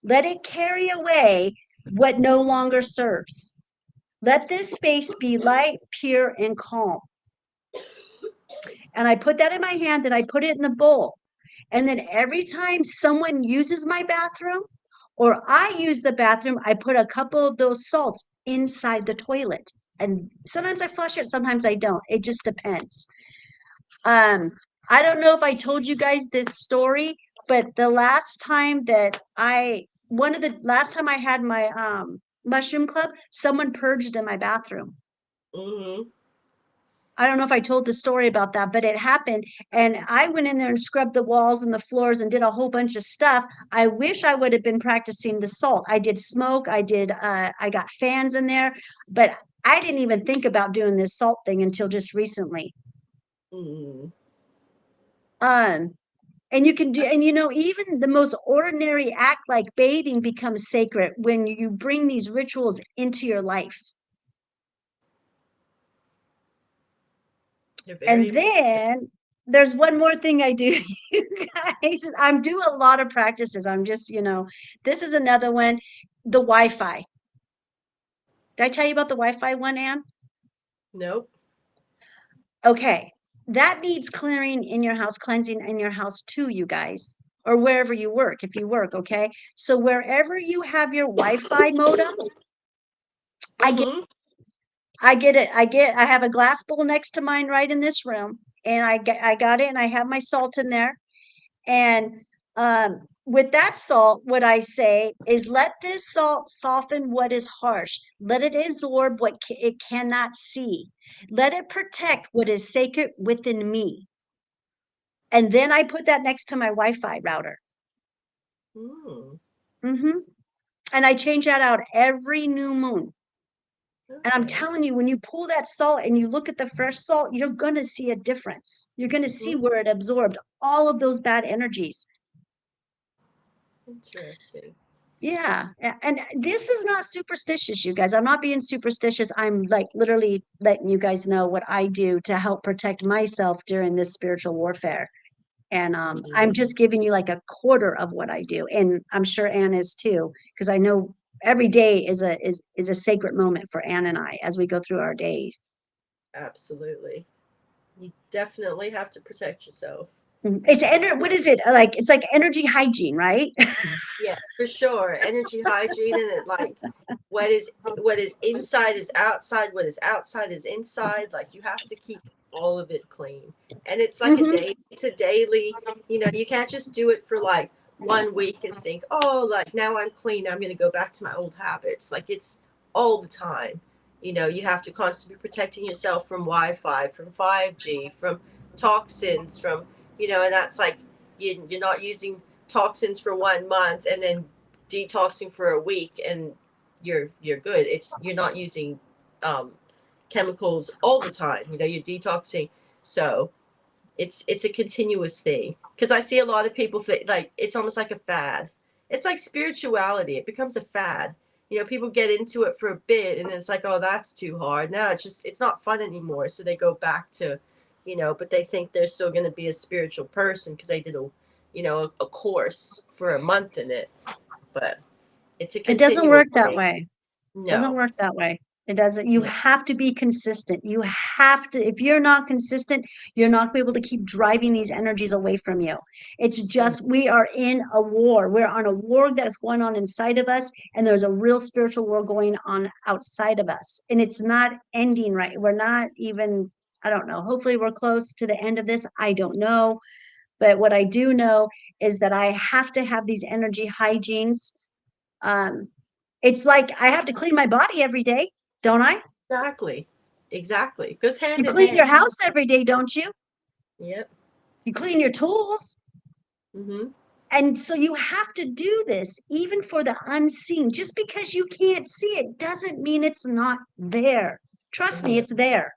Let it carry away what no longer serves. Let this space be light, pure, and calm. And I put that in my hand and I put it in the bowl. And then every time someone uses my bathroom or I use the bathroom, I put a couple of those salts inside the toilet. And sometimes I flush it, sometimes I don't. It just depends. Um, I don't know if I told you guys this story, but the last time that one of the last time I had my mushroom club, someone purged in my bathroom. Mm-hmm. I don't know if I told the story about that, but it happened. And I went in there and scrubbed the walls and the floors and did a whole bunch of stuff. I wish I would have been practicing the salt. I did smoke. I got fans in there, but I didn't even think about doing this salt thing until just recently. Mm-hmm. And you can do, and even the most ordinary act like bathing becomes sacred when you bring these rituals into your life. They're And very important. then there's one more thing I do, you guys. I'm do a lot of practices. I'm just, this is another one, the Wi-Fi. Did I tell you about the Wi-Fi one, Ann? Nope. Okay. That needs clearing in your house, cleansing in your house too, you guys, or wherever you work, if you work, okay? So wherever you have your Wi-Fi modem, I get Mm-hmm. I have a glass bowl next to mine right in this room, and I got it, and I have my salt in there. And with that salt, what I say is let this salt soften what is harsh. Let it absorb what it cannot see. Let it protect what is sacred within me. And then I put that next to my Wi-Fi router. Mm. hmm And I change that out every new moon. And I'm Okay. telling you, when you pull that salt and you look at the fresh salt, you're going to see a difference. You're going to see Mm. where it absorbed all of those bad energies. Interesting. Yeah. And this is not superstitious, you guys. I'm not being superstitious. I'm like literally letting you guys know what I do to help protect myself during this spiritual warfare. And I'm Mm-hmm. just giving you like a quarter of what I do. And I'm sure Anne is too, because I know every day is a sacred moment for Anne and I as we go through our days. Absolutely. You definitely have to protect yourself. What is it? Like it's like energy hygiene, right? Yeah, for sure. Energy hygiene and it like what is inside is outside, what is outside is inside. Like you have to keep all of it clean. And it's like a hmm day it's a daily, you can't just do it for like 1 week and think, oh, like now I'm clean, I'm gonna go back to my old habits. Like it's all the time. You have to constantly be protecting yourself from Wi-Fi, from 5G, from toxins, and that's like you're not using toxins for 1 month and then detoxing for a week and you're good. You're not using um, chemicals all the time. You're detoxing. So it's a continuous thing because I see a lot of people think like it's almost like a fad. It's like spirituality. It becomes a fad. People get into it for a bit and then it's like, oh, that's too hard. Now it's not fun anymore. So they go back to, but they think they're still going to be a spiritual person because they did a course for a month in it. But it's a It doesn't continual work that thing. way. Doesn't No, work that way. It doesn't. You no. have to be consistent. You have to, if you're not consistent, you're not be able to keep driving these energies away from you. It's Mm, just, we are in a war. We're on a war that's going on inside of us, and there's a real spiritual war going on outside of us. And it's not ending right. We're not even, I don't know. Hopefully, we're close to the end of this. I don't know. But what I do know is that I have to have these energy hygienes. Um, it's like I have to clean my body every day, don't I? exactly. Exactly. Goes You hand in clean your hand. house every day, don't you? Yep. You clean your tools. Mm-hmm. And so you have to do this even for the unseen. Just because you can't see it doesn't mean it's not there. Trust me, Mm-hmm. it's there.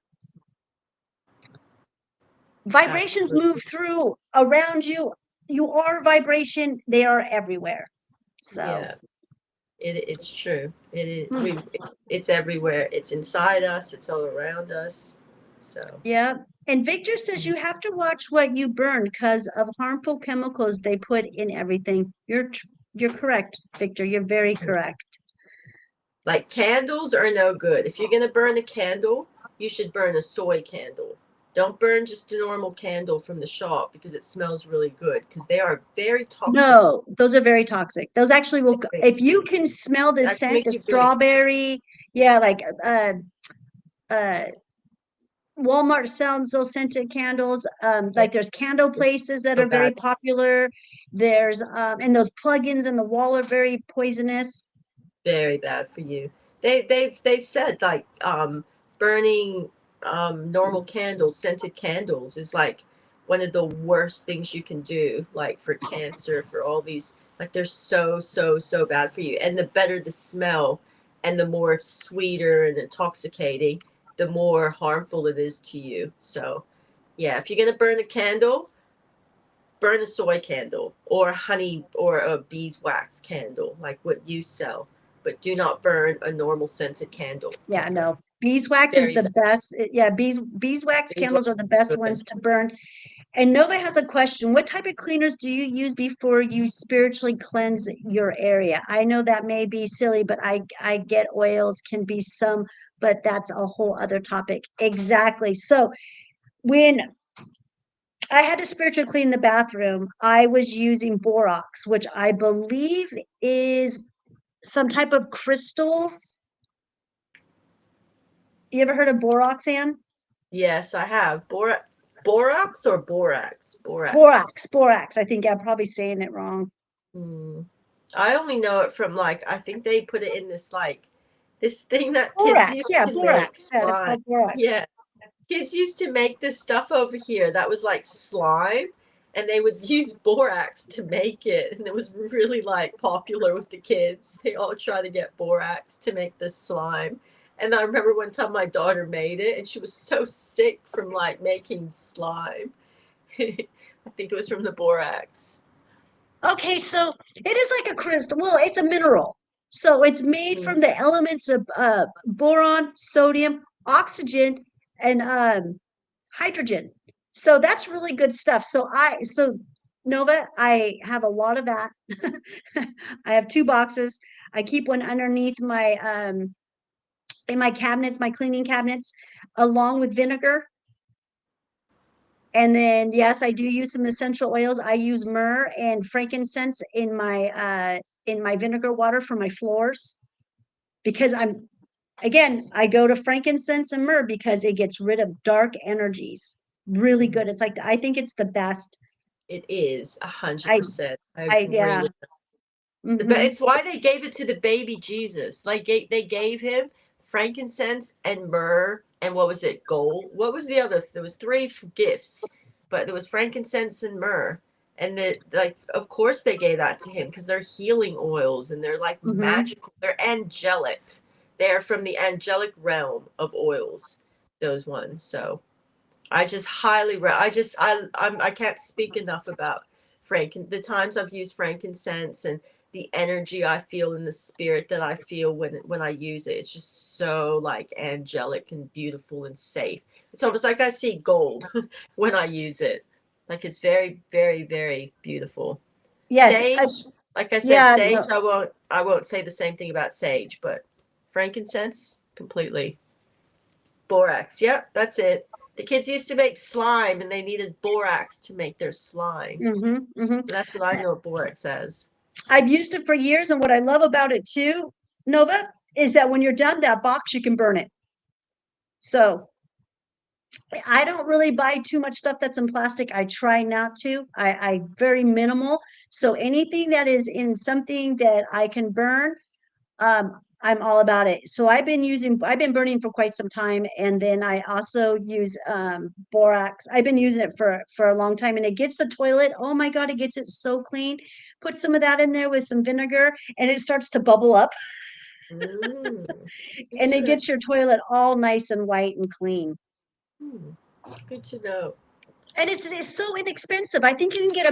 Vibrations move Absolutely. through around you. You are vibration, they are everywhere. So Yeah. It's true. It is. Hmm. It's everywhere. It's inside us. It's all around us. So Yeah. And Victor says you have to watch what you burn because of harmful chemicals they put in everything. You're correct, Victor. You're very correct. like candles are no good. If you're gonna burn a candle, you should burn a soy candle. Don't burn just a normal candle from the shop because it smells really good because they are very toxic. No, those are very toxic. Those actually will, if you can smell the That can scent, make the you very sick. strawberry, yeah, like uh Walmart sells those scented candles. Yeah, Like there's candle it's places that so are very bad. popular. There's and those plugins in the wall are very poisonous. Very bad for you. They've said like burning normal candles, scented candles is like one of the worst things you can do, like for cancer, for all these, like they're so bad for you. And the better the smell and the more sweeter and intoxicating, the more harmful it is to you. So yeah, if you're gonna burn a candle, burn a soy candle or honey or a beeswax candle, like what you sell, but do not burn a normal scented candle Yeah, ever. no. Beeswax is Very the bad. best. Yeah, beeswax Beeswax candles are the is best good. ones to burn. And Nova has a question. What type of cleaners do you use before you spiritually cleanse your area? I know that may be silly, but I get oils can be some, but that's a whole other topic. Exactly. So when I had to spiritually clean the bathroom, I was using borax, which I believe is some type of crystals. You ever heard of borax, Ann? Yes, I have. Borax or borax? Borax. Borax. I think I'm probably saying it wrong. Hmm. I only know it from like I think they put it in this like this thing that kids Borax. used Yeah, to make borax. Yeah, it's slime. called borax. Yeah, kids used to make this stuff over here that was like slime, and they would use borax to make it, and it was really like popular with the kids. They all try to get borax to make this slime. And I remember one time my daughter made it and she was so sick from like making slime. I think it was from the borax. Okay, so it is like a crystal. Well, it's a mineral. So it's made Mm. from the elements of boron, sodium, oxygen, and hydrogen. So that's really good stuff. So Nova, I have a lot of that. I have 2 boxes. I keep one underneath my in my cabinets, my cleaning cabinets, along with vinegar. And then, yes, I do use some essential oils. I use myrrh and frankincense in my vinegar water for my floors because I go to frankincense and myrrh because it gets rid of dark energies. Really good. It's like I think it's the best. It is a hundred I percent. I agree yeah. with but Hmm. it's why they gave it to the baby Jesus. Like they gave him frankincense and myrrh and what was it? Gold. What was the other? There was three gifts, but there was frankincense and myrrh. And that, like, of course they gave that to him because they're healing oils and they're like Hmm. magical. They're angelic. They're from the angelic realm of oils. Those ones. So I just I can't speak enough about the times I've used frankincense and the energy I feel in the spirit that I feel when I use it. It's just so like angelic and beautiful and safe. It's almost like I see gold when I use it. Like it's very beautiful. Yes. Sage, like I said, Yeah. sage. No. I won't say the same thing about sage, but frankincense completely. Borax. Yep, that's it. The kids used to make slime and they needed borax to make their slime. Hmm. Hmm. That's what I know borax as. I've used it for years, and what I love about it too, Nova, is that when you're done that box, you can burn it. So I don't really buy too much stuff that's in plastic. I try not to. I very minimal. So anything that is in something that I can burn, I'm all about it. So I've been burning for quite some time, and then I also use borax. I've been using it for a long time, and it gets the toilet. Oh my God, it gets it so clean. Put some of that in there with some vinegar, and it starts to bubble up, Mm, and it gets interesting. your toilet all nice and white and clean. Hmm, good to know. And it's so inexpensive. I think you can get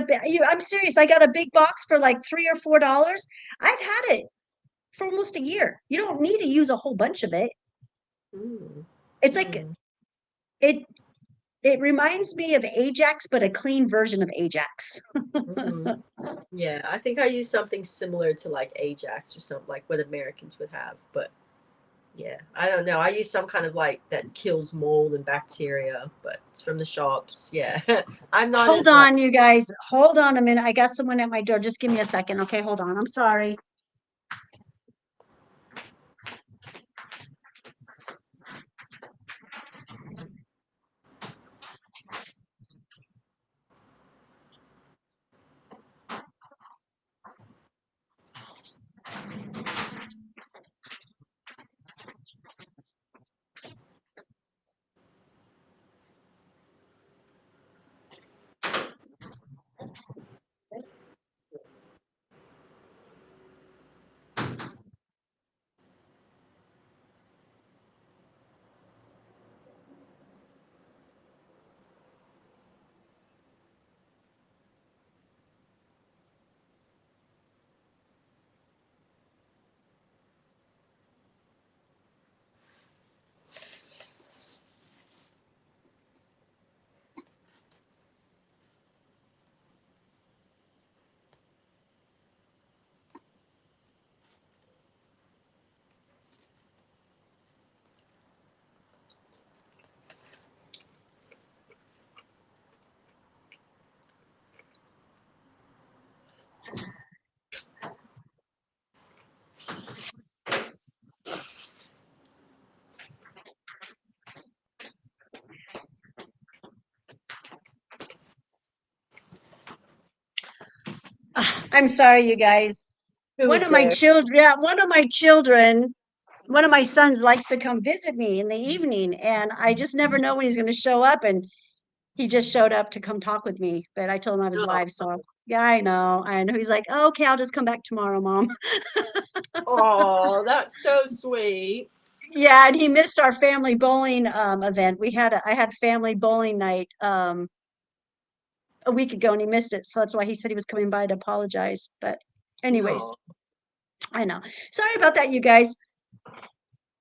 I'm serious. I got a big box for like $3 or $4. I've had it for almost a year. You don't need to use a whole bunch of it. Mm. It's like it reminds me of Ajax, but a clean version of Ajax. Mhm. Yeah, I think I use something similar to like Ajax or something like what Americans would have, but yeah, I don't know. I use some kind of like that kills mold and bacteria, but it's from the shops. Yeah, I'm not Hold as like. on, you guys. Hold on a minute. I got someone at my door. Just give me a second. Okay, hold on. I'm sorry. I'm sorry, you guys. Who One was of my there? children, yeah, one of my sons likes to come visit me in the evening, and I just never know when he's going to show up. And he just showed up to come talk with me, but I told him I was Oh, live. So yeah, I know. I know. He's like, oh, okay, I'll just come back tomorrow, Mom. oh, that's so sweet. Yeah, and he missed our family bowling event. I had family bowling night a week ago, and he missed it. So that's why he said he was coming by to apologize. But anyways, No, I know. Sorry about that, you guys.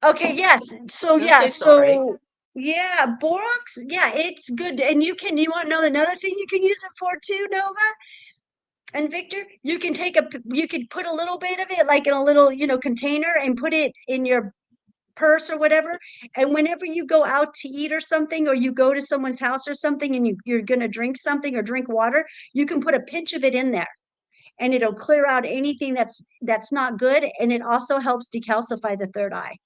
Okay, yes. So don't yeah, say sorry. so yeah, borax, yeah, it's good. And you want to know another thing you can use it for too, Nova and Victor? You can put a little bit of it like in a little, container and put it in your purse or whatever. And whenever you go out to eat or something, or you go to someone's house or something and you're gonna drink something or drink water, you can put a pinch of it in there and it'll clear out anything that's not good. And it also helps decalcify the third eye.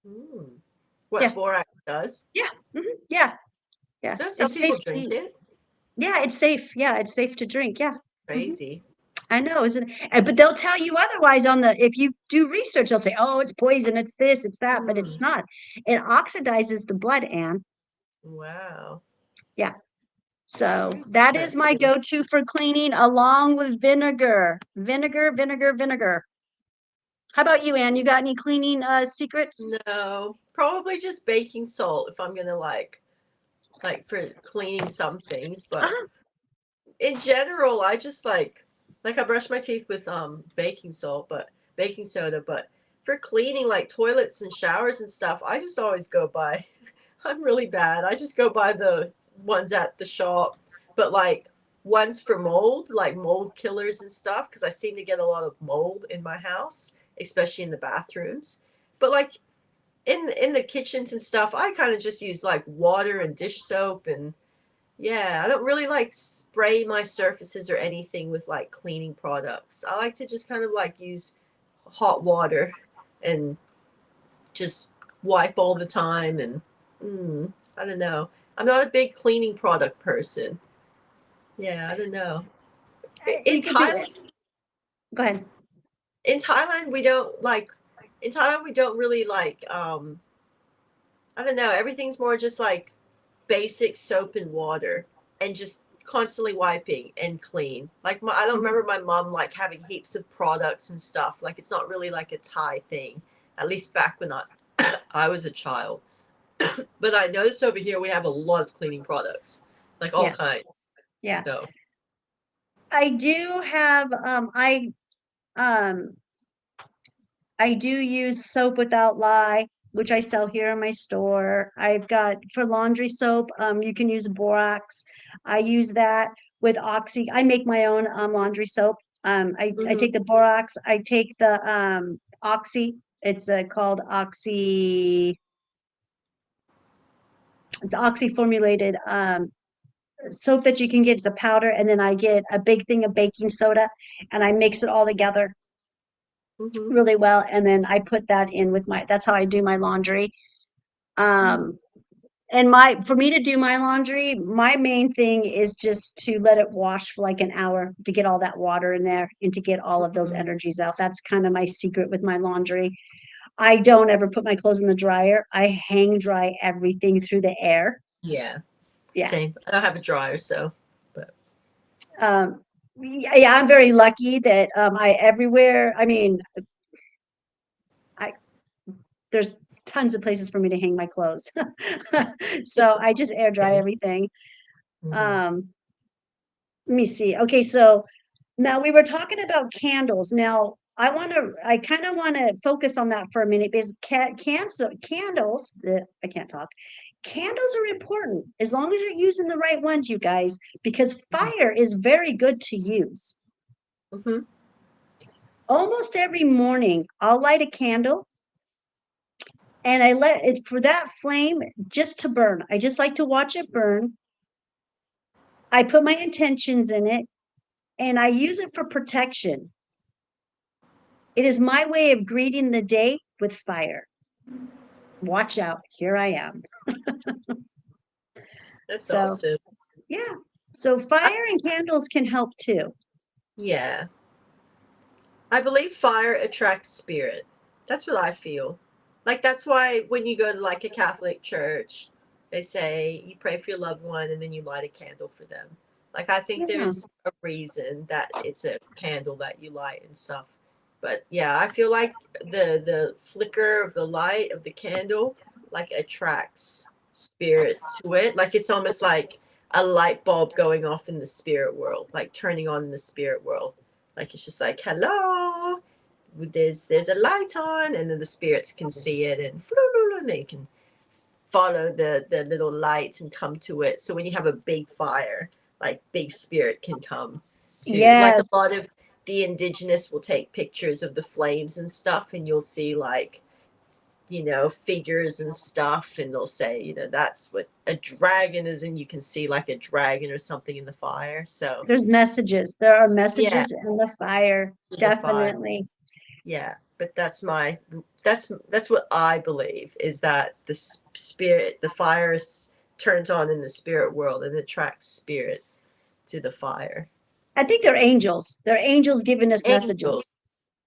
Mm. What Yeah. borax does? Yeah. Yeah. Yeah. No, some It's safe people to drink eat. it. Yeah, it's safe. Yeah, it's safe to drink. Yeah. Crazy. I know, isn't it? But they'll tell you otherwise if you do research, they'll say, oh, it's poison, it's this, it's that, but it's Mm. not. It oxidizes the blood, Anne. Wow. Yeah. So that is my Interesting. go-to for cleaning along with vinegar. Vinegar, vinegar, vinegar. How about you, Anne? You got any cleaning secrets? No, probably just baking salt if I'm gonna like for cleaning some things, but Uh-huh. in general, I just like I brush my teeth with baking soda, but for cleaning like toilets and showers and stuff, I just always go by I'm really bad. I just go by the ones at the shop, but like ones for mold, like mold killers and stuff, because I seem to get a lot of mold in my house, especially in the bathrooms. But like in the kitchens and stuff, I kind of just use like water and dish soap and yeah, I don't really like spray my surfaces or anything with like cleaning products. I like to just kind of like use hot water and just wipe all the time and I don't know. I'm not a big cleaning product person. Yeah, I don't know. In You could do it. Thailand, Go ahead. in Thailand we don't like in Thailand we don't really like I don't know, everything's more just like basic soap and water and just constantly wiping and clean. Like I don't remember my mom like having heaps of products and stuff. Like it's not really like a Thai thing. At least back when I was a child. But I noticed over here we have a lot of cleaning products, like all Yes. kinds. Yeah. So I do have um I do use soap without lye, which I sell here in my store. I've got for laundry soap, you can use borax. I use that with oxy. I make my own laundry soap. I Mhm. take the borax, I take the oxy. It's called oxy. It's oxy formulated soap that you can get. It's a powder, and then I get a big thing of baking soda, and I mix it all together Mhm. really well, and then I put that in with my. That's how I do my laundry. Um, and for me to do my laundry, my main thing is just to let it wash for like an hour to get all that water in there and to get all of those Mhm. energies out. That's kind of my secret with my laundry. I don't ever put my clothes in the dryer. I hang dry everything through the air. Yeah. Yeah. Same. I don't have a dryer, so. But Yeah, I'm very lucky that I everywhere. I mean, I there's tons of places for me to hang my clothes. So I just air dry okay. everything. Mhm. Um, let me see. Okay, so now we were talking about candles. Now I kind of want to focus on that for a minute because candles, I can't talk. Candles are important as long as you're using the right ones, you guys, because Mhm. fire is very good to use. Mhm. Almost every morning, I'll light a candle and I let it for that flame just to burn. I just like to watch it burn. I put my intentions in it and I use it for protection. It is my way of greeting the day with fire. Watch out, here I am. That's So, awesome. yeah. So I, fire and candles can help too. yeah. I believe fire attracts spirit. That's what I feel. Like that's why when you go to like a Catholic church, they say you pray for your loved one and then you light a candle for them. Like I think Yeah. there's a reason that it's a candle that you light and stuff. But yeah, I feel like the flicker of the light of the candle like attracts spirit to it. Like it's almost like a light bulb going off in the spirit world, like turning on in the spirit world. Like it's just like, hello, there's a light on, and then the spirits can see it, and they can follow the little lights and come to it. So when you have a big fire, like big spirit can come to, like a Yes. lot of the indigenous will take pictures of the flames and stuff, and you'll see like figures and stuff, and they'll say, that's what a dragon is, and you can see like a dragon or something in the fire. So There's messages. There are yeah, messages in the fire. the fire. Definitely. Yeah, but that's what I believe is that the spirit, the fire turns on in the spirit world and attracts spirit to the fire. I think they're angels. They're angels giving us Angels. messages.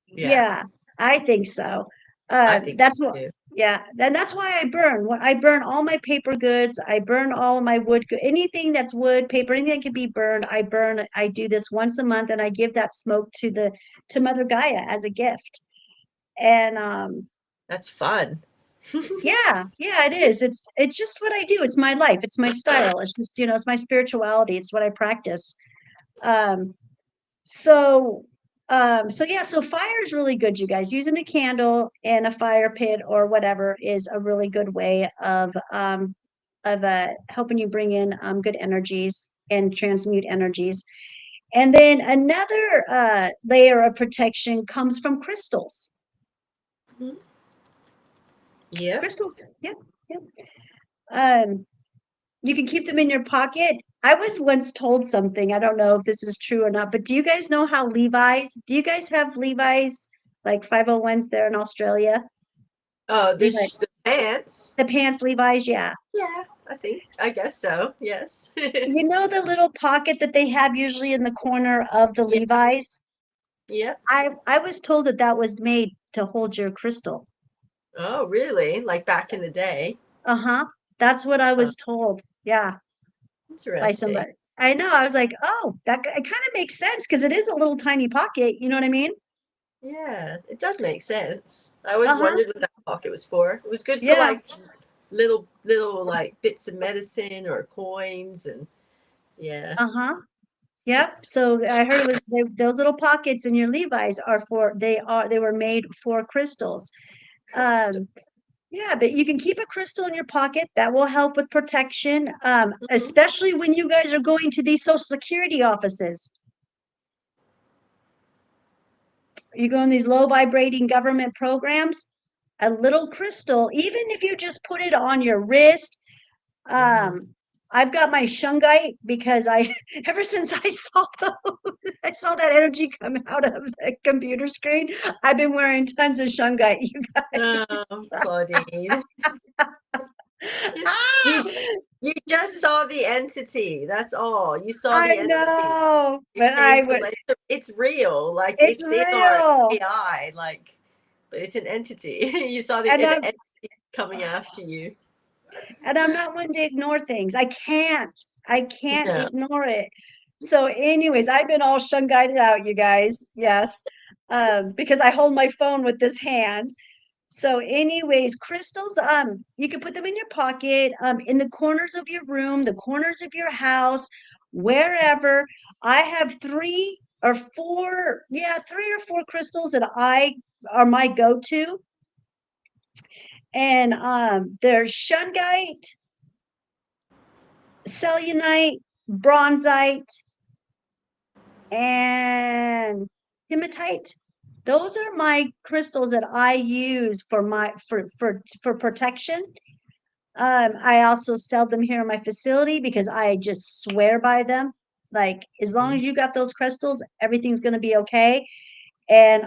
Yeah, Yeah, I think so. I think so That's what, too. yeah, then that's why I burn. When I burn all my paper goods, I burn all my anything that's wood, paper, anything that can be burned, I burn. I do this once a month, and I give that smoke to Mother Gaia as a gift. And That's fun. yeah, yeah, it is. It's just what I do. It's my life. It's my style. It's just it's my spirituality. It's what I practice. Um, So, so yeah, so fire is really good, you guys. Using a candle in a fire pit or whatever is a really good way of helping you bring in good energies and transmute energies. And then another layer of protection comes from crystals. Mhm. Yep. Crystals, yep, yep. Um, you can keep them in your pocket. I was once told something. I don't know if this is true or not, but do you guys know how do you guys have Levi's like 501s there in Australia? Oh, Levi, the pants. the pants Levi's, yeah. Yeah, I guess so. Yes. You know the little pocket that they have usually in the corner of the Yeah. Levi's? Yep. I was told that that was made to hold your crystal. Oh, really? Like back in the day? Uh-huh. That's what I Huh. was told. Yeah, by Interesting. somebody. I know. I was like, oh, it kind of makes sense because it is a little tiny pocket. You know what I mean? Yeah, it does make sense. I always Uh-huh. wondered what that pocket was for. It was good for Yeah. like little like bits of medicine or coins and yeah. Uh-huh. Yep. So I heard it was those little pockets in your Levi's they were made for crystals. Um, yeah, but you can keep a crystal in your pocket. That will help with protection, Mhm. especially when you guys are going to these social security offices. You go in these low vibrating government programs, a little crystal, even if you just put it on your wrist. Um, I've got my shungite because I ever since I saw I saw that energy come out of the computer screen, I've been wearing tons of shungite, you guys. Oh, Claudine. Ah, You you just saw the entity. That's all. You saw I the entity. know, It but came to life. It's real. Like it's it's in our real. AI. Like, but it's an entity. You saw And the I'm entity coming after you. and I'm not one to ignore things. I can't Yeah. ignore it. So, anyways, I've been all shungited out, you guys. Yes. Because I hold my phone with this hand. So, anyways, crystals, you can put them in your pocket, in the corners of your room, the corners of your house, wherever. I have three or four crystals that I are my go-to. And there's shungite, cellulite, bronzite, and hematite. Those are my crystals that I use for protection. I also sell them here in my facility because I just swear by them. Like as long as you got those crystals, everything's gonna be okay. And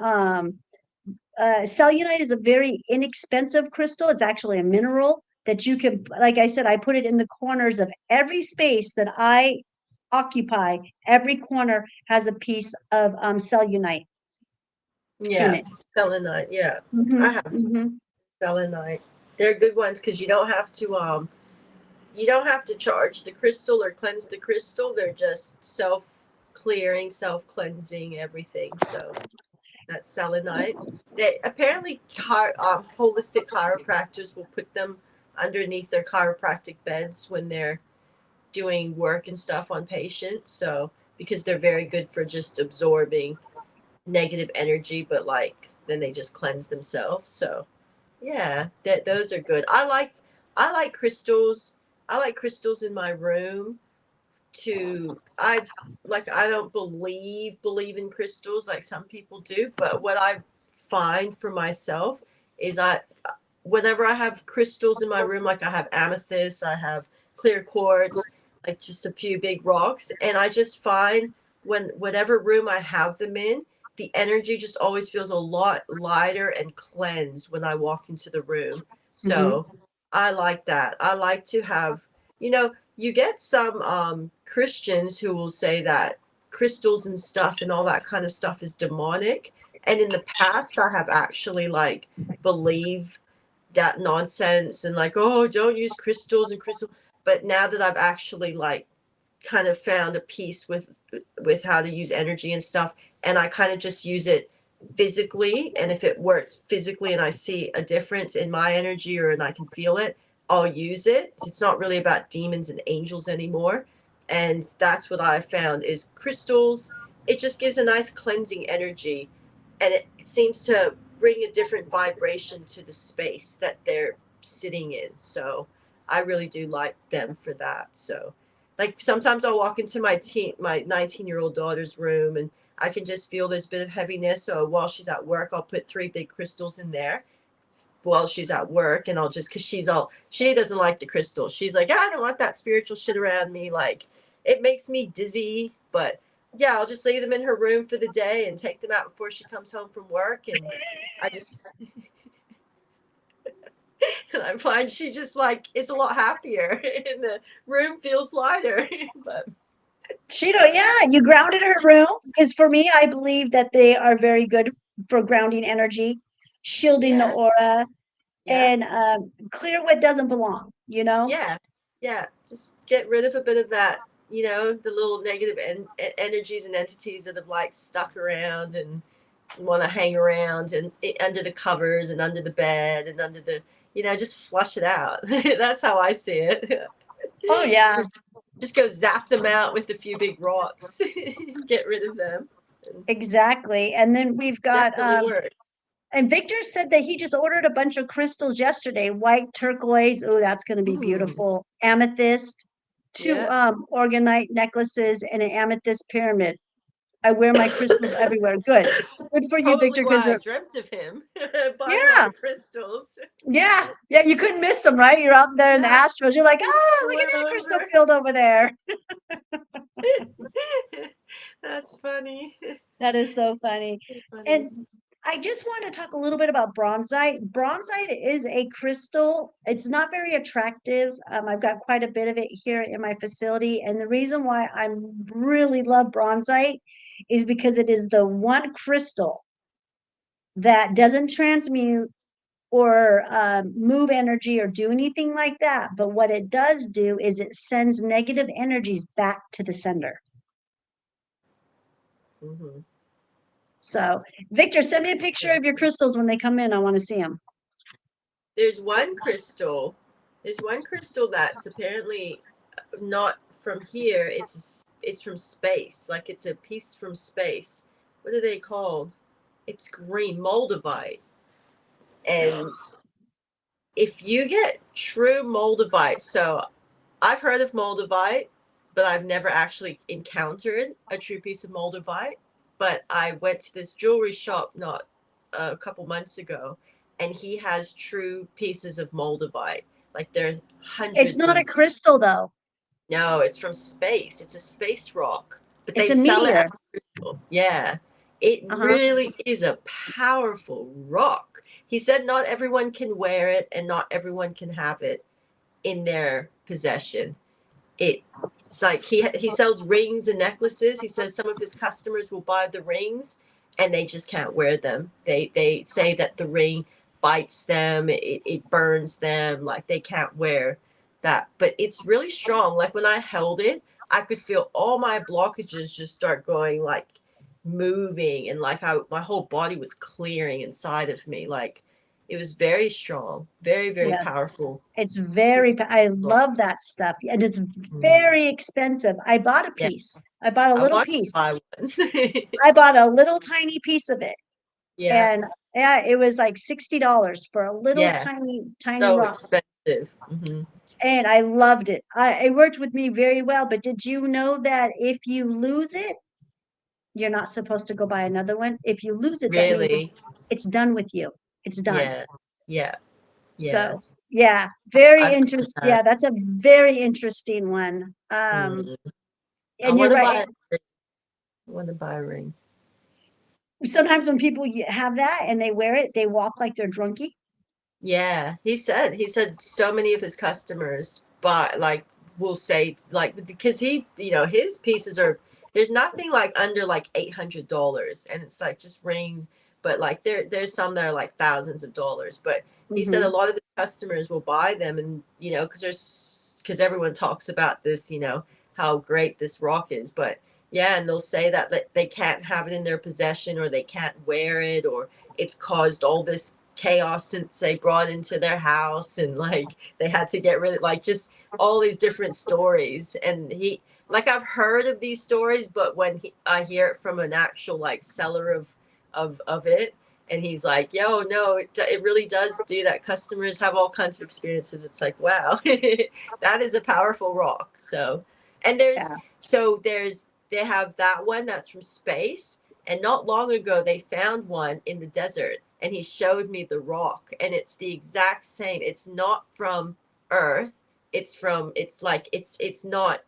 cellulite is a very inexpensive crystal. It's actually a mineral that you can, like I said, I put it in the corners of every space that I occupy. Every corner has a piece of cellulite in Yeah. it. Selenite. Yeah. I Hmm. have Hmm. selenite. They're good ones because you don't have to charge the crystal or cleanse the crystal. They're just self clearing, self cleansing everything. So that's selenite. That apparently holistic chiropractors will put them underneath their chiropractic beds when they're doing work and stuff on patients. So because they're very good for just absorbing negative energy, but like then they just cleanse themselves. So yeah, that those are good. I like crystals. I like crystals in my room to I don't believe in crystals like some people do, but what I find for myself is I whenever I have crystals in my room, like I have amethyst, I have clear quartz, like just a few big rocks, and I just find when whatever room I have them in, the energy just always feels a lot lighter and cleansed when I walk into the room. Hmm. So I like that. I like to have, you get some Christians who will say that crystals and stuff and all that kind of stuff is demonic. And in the past, I have actually like believed that nonsense and like, oh, don't use crystals and crystal. But now that I've actually like kind of found a peace with how to use energy and stuff, and I kind of just use it physically, and if it works physically and I see a difference in my energy or and I can feel it, I'll use it. It's not really about demons and angels anymore. And that's what I found is crystals, it just gives a nice cleansing energy, and it seems to bring a different vibration to the space that they're sitting in. So I really do like them for that. So like sometimes I'll walk into my 19-year-old daughter's room and I can just feel this bit of heaviness. So while she's at work, I'll put three big crystals in there while she's at work, and I'll just because she doesn't like the crystals. She's like, I don't want that spiritual shit around me. Like it makes me dizzy. But yeah, I'll just leave them in her room for the day and take them out before she comes home from work. And I just and I find she just like is a lot happier and the room feels lighter. But Yeah, you grounded her room because for me, I believe that they are very good for grounding energy, shielding the yeah, aura, yeah. and clear what doesn't belong, you know? Yeah, yeah. Just get rid of a bit of that, the little negative energies and entities that have like stuck around and want to hang around and under the covers and under the bed and just flush it out. That's how I see it. Oh, yeah. Just go zap them out with a few big rocks. Get rid of them. And Exactly. And then we've got definitely works. and Victor said that he just ordered a bunch of crystals yesterday, white turquoise. Oh, that's going to be beautiful. Amethyst, two Yeah. organite necklaces, and an amethyst pyramid. I wear my crystals everywhere. Good. Good for you, Probably Victor, because why I dreamt of him buying all yeah, the crystals. yeah, you couldn't miss them, right? You're out there in the Yeah. Astros. You're like, Just oh, look at went that crystal over. field over there. That's funny. That is so funny. Funny. And I just want to talk a little bit about bronzite. Bronzite is a crystal. It's not very attractive. I've got quite a bit of it here in my facility. And the reason why I really love bronzite is because it is the one crystal that doesn't transmute or move energy or do anything like that. But what it does do is it sends negative energies back to the sender. Mm-hmm. So, Victor, send me a picture of your crystals when they come in. I want to see them. There's one crystal. There's one crystal that's apparently not from here. It's from space. Like it's a piece from space. What are they called? It's green moldavite. And if you get true moldavite, so I've heard of moldavite, but I've never actually encountered a true piece of moldavite. But I went to this jewelry shop not a couple months ago, and he has true pieces of moldavite. Like there are It's hundreds not a of. crystal, though. No, it's from space. It's a space rock, but It's they a sell it meteor. as a crystal. Yeah, it Uh-huh. really is a powerful rock. He said not everyone can wear it, and not everyone can have it in their possession. It's like he sells rings and necklaces. He says some of his customers will buy the rings and they just can't wear them. They say that the ring bites them, it burns them, like they can't wear that. But it's really strong. Like when I held it, I could feel all my blockages just start going like moving and like my whole body was clearing inside of me. Like it was very strong, very, very Yes. powerful. It's very, I love that stuff. And it's very expensive. I bought a Yeah. piece. I bought a I little want to piece. buy one. I bought a little tiny piece of it. Yeah, And yeah, it was like $60 for a little yeah, tiny, tiny so rock. expensive. Hmm. And I loved it. It worked with me very well. But did you know that if you lose it, you're not supposed to go buy another one? If you lose it, that means Really? it's done with you. It's done. Yeah, yeah, yeah. So yeah, very I've heard interesting. that. Yeah, that's a very interesting one. Mm. I And you're want to right. buy. I want to buy a ring. Sometimes when people have that and they wear it, they walk like they're drunky. Yeah, he said so many of his customers, but like will say like because his pieces are there's nothing like under like $800, and it's like just rings, but like there's some that are like thousands of dollars. But he said a Mm-hmm. lot of his customers will buy them, and because everyone talks about this, how great this rock is, but yeah, and they'll say that they can't have it in their possession or they can't wear it or it's caused all this chaos since they brought into their house and like they had to get rid of like just all these different stories. And he like I've heard of these stories, but when I hear it from an actual like seller of it, and he's like, yo, no, it really does do that. Customers have all kinds of experiences. It's like, wow. That is a powerful rock. So and Yeah. they have that one that's from space, and not long ago, they found one in the desert, and he showed me the rock, and it's the exact same. It's not from Earth. It's not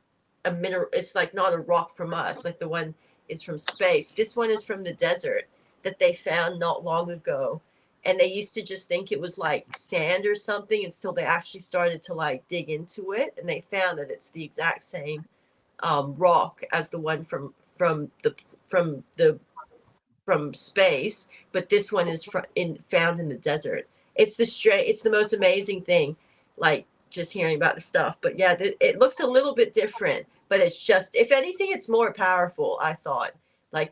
a mineral. It's like not a rock from us. Like the one is from space. This one is from the desert that they found not long ago, and they used to just think it was like sand or something until they actually started to like dig into it, and they found that it's the exact same rock as the one from the from space, but this one is found in the desert. It's the most amazing thing, like just hearing about the stuff. But yeah, it looks a little bit different, but it's just if anything, it's more powerful. I thought, like,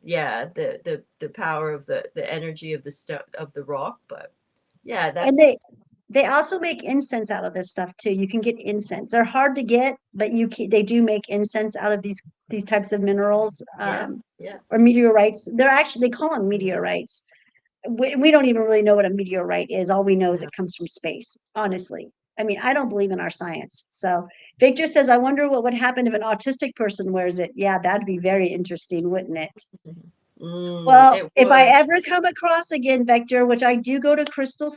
yeah, the power of the energy of the rock. But yeah, And that's They also make incense out of this stuff too. You can get incense. They're hard to get, but they do make incense out of these types of minerals, Yeah, yeah. or meteorites. They call them meteorites. We don't even really know what a meteorite is. All we know is Yeah. it comes from space, honestly. I mean, I don't believe in our science. So Victor says, I wonder what would happen if an autistic person wears it. Yeah, that'd be very interesting, wouldn't it? Well, It if I would. ever come across again, Vector, which I do go to crystal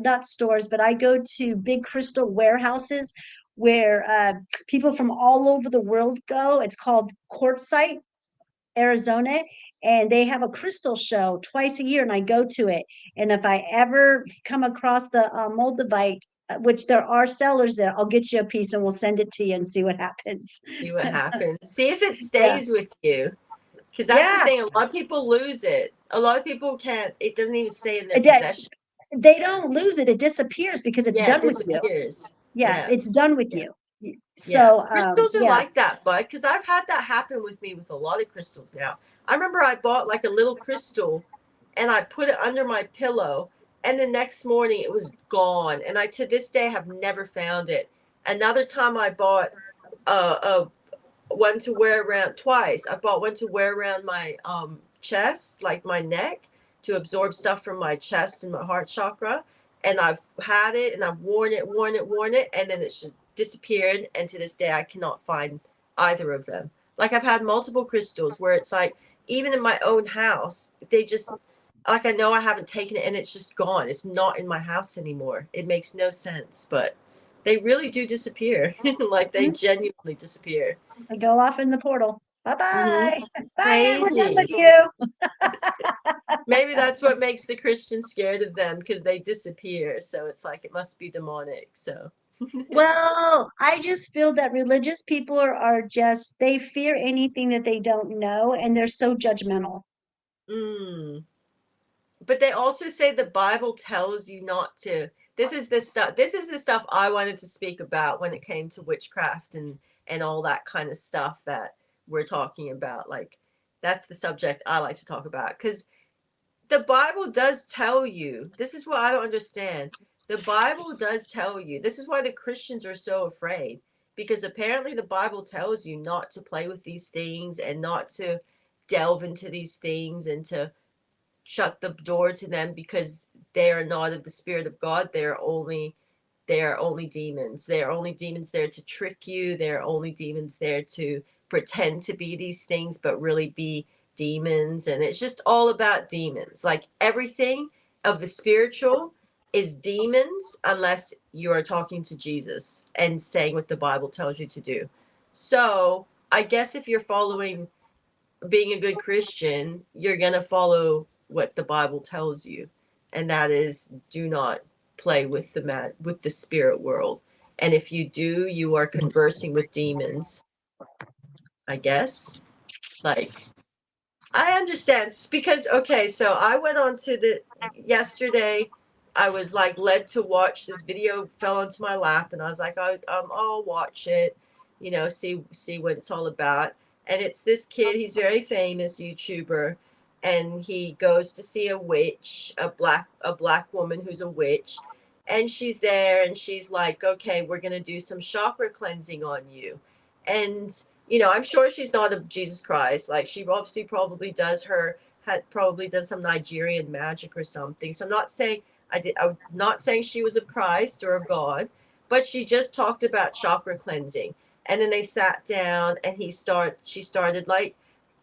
not stores, but I go to big crystal warehouses where people from all over the world go. It's called Quartzsite, Arizona, and they have a crystal show twice a year, and I go to it. And if I ever come across the moldavite, which there are sellers there, I'll get you a piece and we'll send it to you and see what happens. See what happens. See if it Yeah. stays with you. Because that's the Yeah. thing. A lot of people lose it. A lot of people can't. It doesn't even stay in their It, possession. they don't lose it. It disappears because it's Yeah, it done with you. disappears. Yeah, Yeah, it's done with yeah, you. yeah. So, Crystals are yeah. like that, bud. Because I've had that happen with me with a lot of crystals now. I remember I bought like a little crystal, and I put it under my pillow, and the next morning it was gone. And I to this day have never found it. Another time I bought a one to wear around twice. I bought one to wear around my chest, like my neck, to absorb stuff from my chest and my heart chakra. And I've had it and I've worn it, and then it's just disappeared. And to this day, I cannot find either of them. Like I've had multiple crystals where it's like, even in my own house, they just, like I know I haven't taken it and it's just gone. It's not in my house anymore. It makes no sense, but they really do disappear. Like they Mhm. genuinely disappear. I go off in the portal. Bye Hmm. bye. Bye, Ann. We're done Crazy. with you. Maybe that's what makes the Christians scared of them because they disappear. So it's like it must be demonic. So, Well, I just feel that religious people are just, they fear anything that they don't know, and they're so judgmental. mm. But they also say the Bible tells you not to. This is the stuff. This is the stuff I wanted to speak about when it came to witchcraft and all that kind of stuff that we're talking about. Like that's the subject I like to talk about because the Bible does tell you. This is what I don't understand. The Bible does tell you. This is why the Christians are so afraid because apparently the Bible tells you not to play with these things and not to delve into these things and to shut the door to them because they are not of the spirit of God. They are only demons. They are only demons there to trick you. They are only demons there to pretend to be these things but really be demons, and it's just all about demons. Like everything of the spiritual is demons unless you are talking to Jesus and saying what the Bible tells you to do. So, I guess if you're following being a good Christian, you're going to follow what the Bible tells you. And that is do not play with the spirit world. And if you do, you are conversing with demons, I guess. Like I understand because okay, so I went on to the yesterday. I was like led to watch this video fell onto my lap, and I was like, I'll watch it, see what it's all about. And it's this kid. He's very famous YouTuber, and he goes to see a witch, a black woman who's a witch, and she's there, and she's like, okay, we're gonna do some chakra cleansing on you, and I'm sure she's not of Jesus Christ. Like she obviously probably had probably done some Nigerian magic or something. So I'm not saying she was of Christ or of God, but she just talked about chakra cleansing. And then they sat down and she started like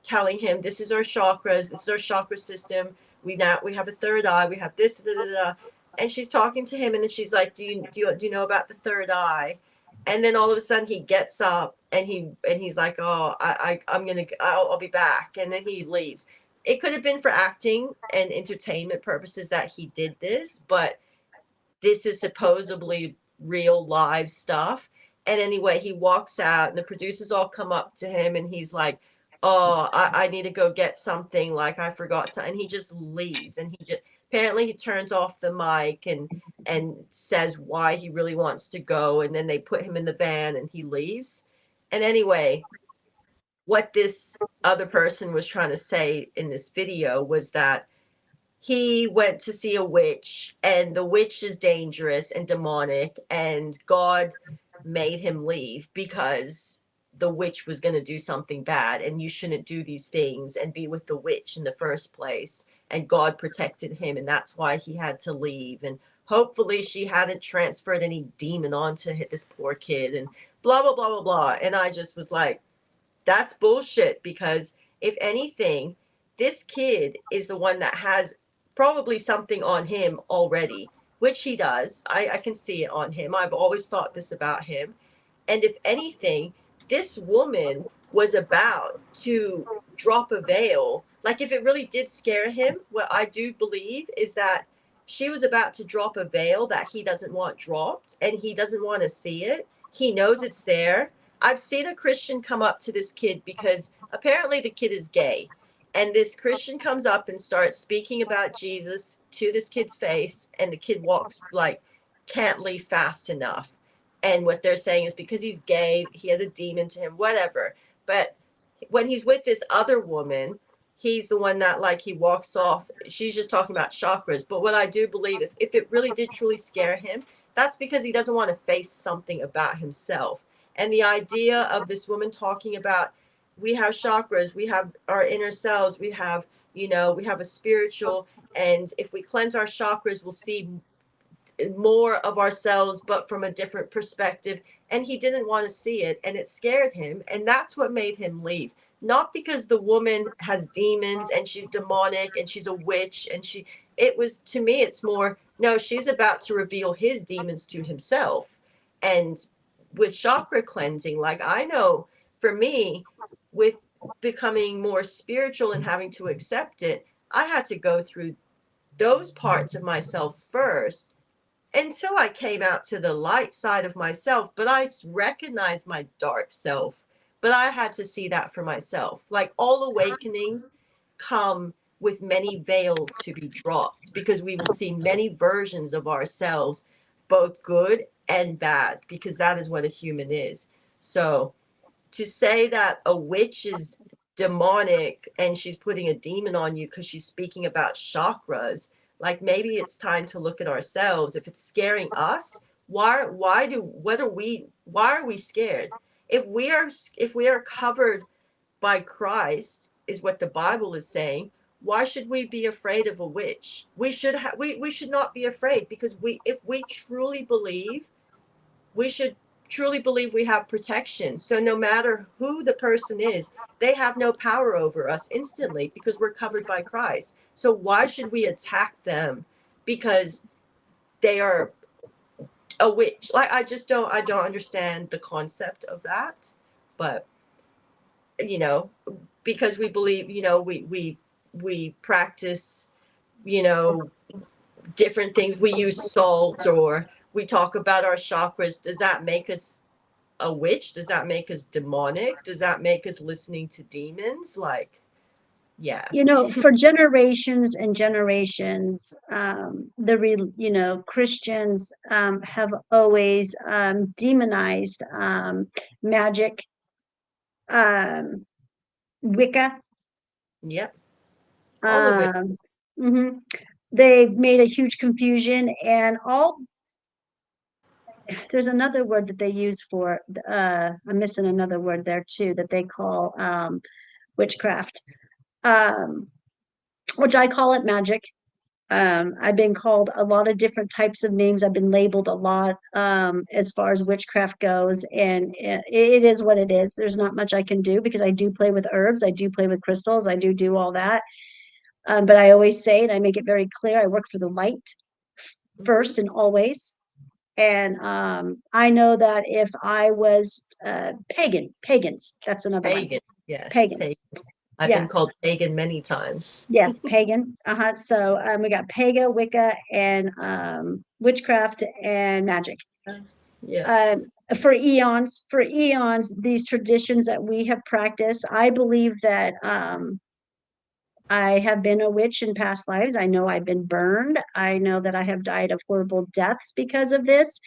telling him, this is our chakras, this is our chakra system. We have a third eye, we have this, da, da, da. And she's talking to him, and then she's like, do you know about the third eye? And then all of a sudden he gets up and he's like, oh, I'll be back, and then he leaves. It could have been for acting and entertainment purposes that he did this, but this is supposedly real live stuff. And anyway, he walks out, and the producers all come up to him, and he's like, oh, I need to go get something, like I forgot something. And he just leaves, and he just apparently he turns off the mic and says why he really wants to go, and then they put him in the van and he leaves. And anyway, what this other person was trying to say in this video was that he went to see a witch, and the witch is dangerous and demonic, and God made him leave because the witch was going to do something bad, and you shouldn't do these things and be with the witch in the first place. And God protected him, and that's why he had to leave. And hopefully she hadn't transferred any demon onto this poor kid, and blah blah blah blah blah. And I just was like, that's bullshit, because if anything, this kid is the one that has probably something on him already, which he does. I can see it on him. I've always thought this about him. And if anything, this woman was about to drop a veil. Like, if it really did scare him, what I do believe is that she was about to drop a veil that he doesn't want dropped, and he doesn't want to see it. He knows it's there. I've seen a Christian come up to this kid because apparently the kid is gay. And this Christian comes up and starts speaking about Jesus to this kid's face, and the kid walks like, can't leave fast enough. And what they're saying is because he's gay, he has a demon to him, whatever. But when he's with this other woman, he's the one that, like, he walks off. She's just talking about chakras. But what I do believe, if it really did truly scare him, that's because he doesn't want to face something about himself. And the idea of this woman talking about, we have chakras, we have our inner selves, we have, we have a spiritual, and if we cleanse our chakras, we'll see more of ourselves, but from a different perspective. And he didn't want to see it, and it scared him. And that's what made him leave. Not because the woman has demons and she's demonic and she's a witch, and it was, to me, it's more, no, she's about to reveal his demons to himself. And with chakra cleansing, like, I know for me, with becoming more spiritual and having to accept it, I had to go through those parts of myself first until I came out to the light side of myself. But I recognized my dark self, but I had to see that for myself. Like, all awakenings come with many veils to be dropped, because we will see many versions of ourselves, both good and bad, because that is what a human is. So to say that a witch is demonic and she's putting a demon on you because she's speaking about chakras, like, maybe it's time to look at ourselves. If it's scaring us, why are we scared? If we are covered by Christ, is what the Bible is saying, why should we be afraid of a witch? We should not be afraid, because if we truly believe, we should truly believe we have protection. So no matter who the person is, they have no power over us instantly, because we're covered by Christ. So why should we attack them because they are a witch? Like, I don't understand the concept of that. But because we believe, we practice, different things. We use salt, or we talk about our chakras. Does that make us a witch? Does that make us demonic? Does that make us listening to demons? Like, yeah. For generations and generations, Christians have always demonized magic, Wicca. Yep. All of it. Mhm. They've made a huge confusion, and there's another word that they use for I'm missing another word there too, that they call witchcraft, which I call it magic. I've been called a lot of different types of names. I've been labeled a lot as far as witchcraft goes, and it is what it is. There's not much I can do, because I do play with herbs, I do play with crystals, I do all that. But I always say, and I make it very clear, I work for the light first and always. And I know that if I was pagans, that's another one. Pagan. Yes. Pagans. Pagan. I've Yeah. been called pagan many times. Yes, pagan. So we got paga, Wicca, and witchcraft and magic. Yeah. For eons, these traditions that we have practiced, I believe that I have been a witch in past lives. I know I've been burned. I know that I have died of horrible deaths because of this.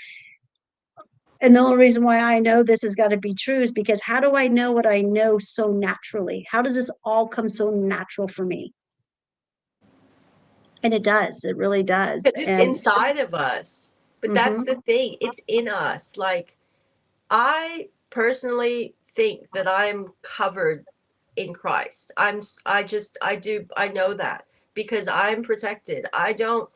And the only reason why I know this has got to be true is because, how do I know what I know so naturally? How does this all come so natural for me? And it does. It really does. Because it's And inside of us. But that's mhm. the thing. It's in us. Like, I personally think that I'm covered in Christ. I know that because I'm protected. I do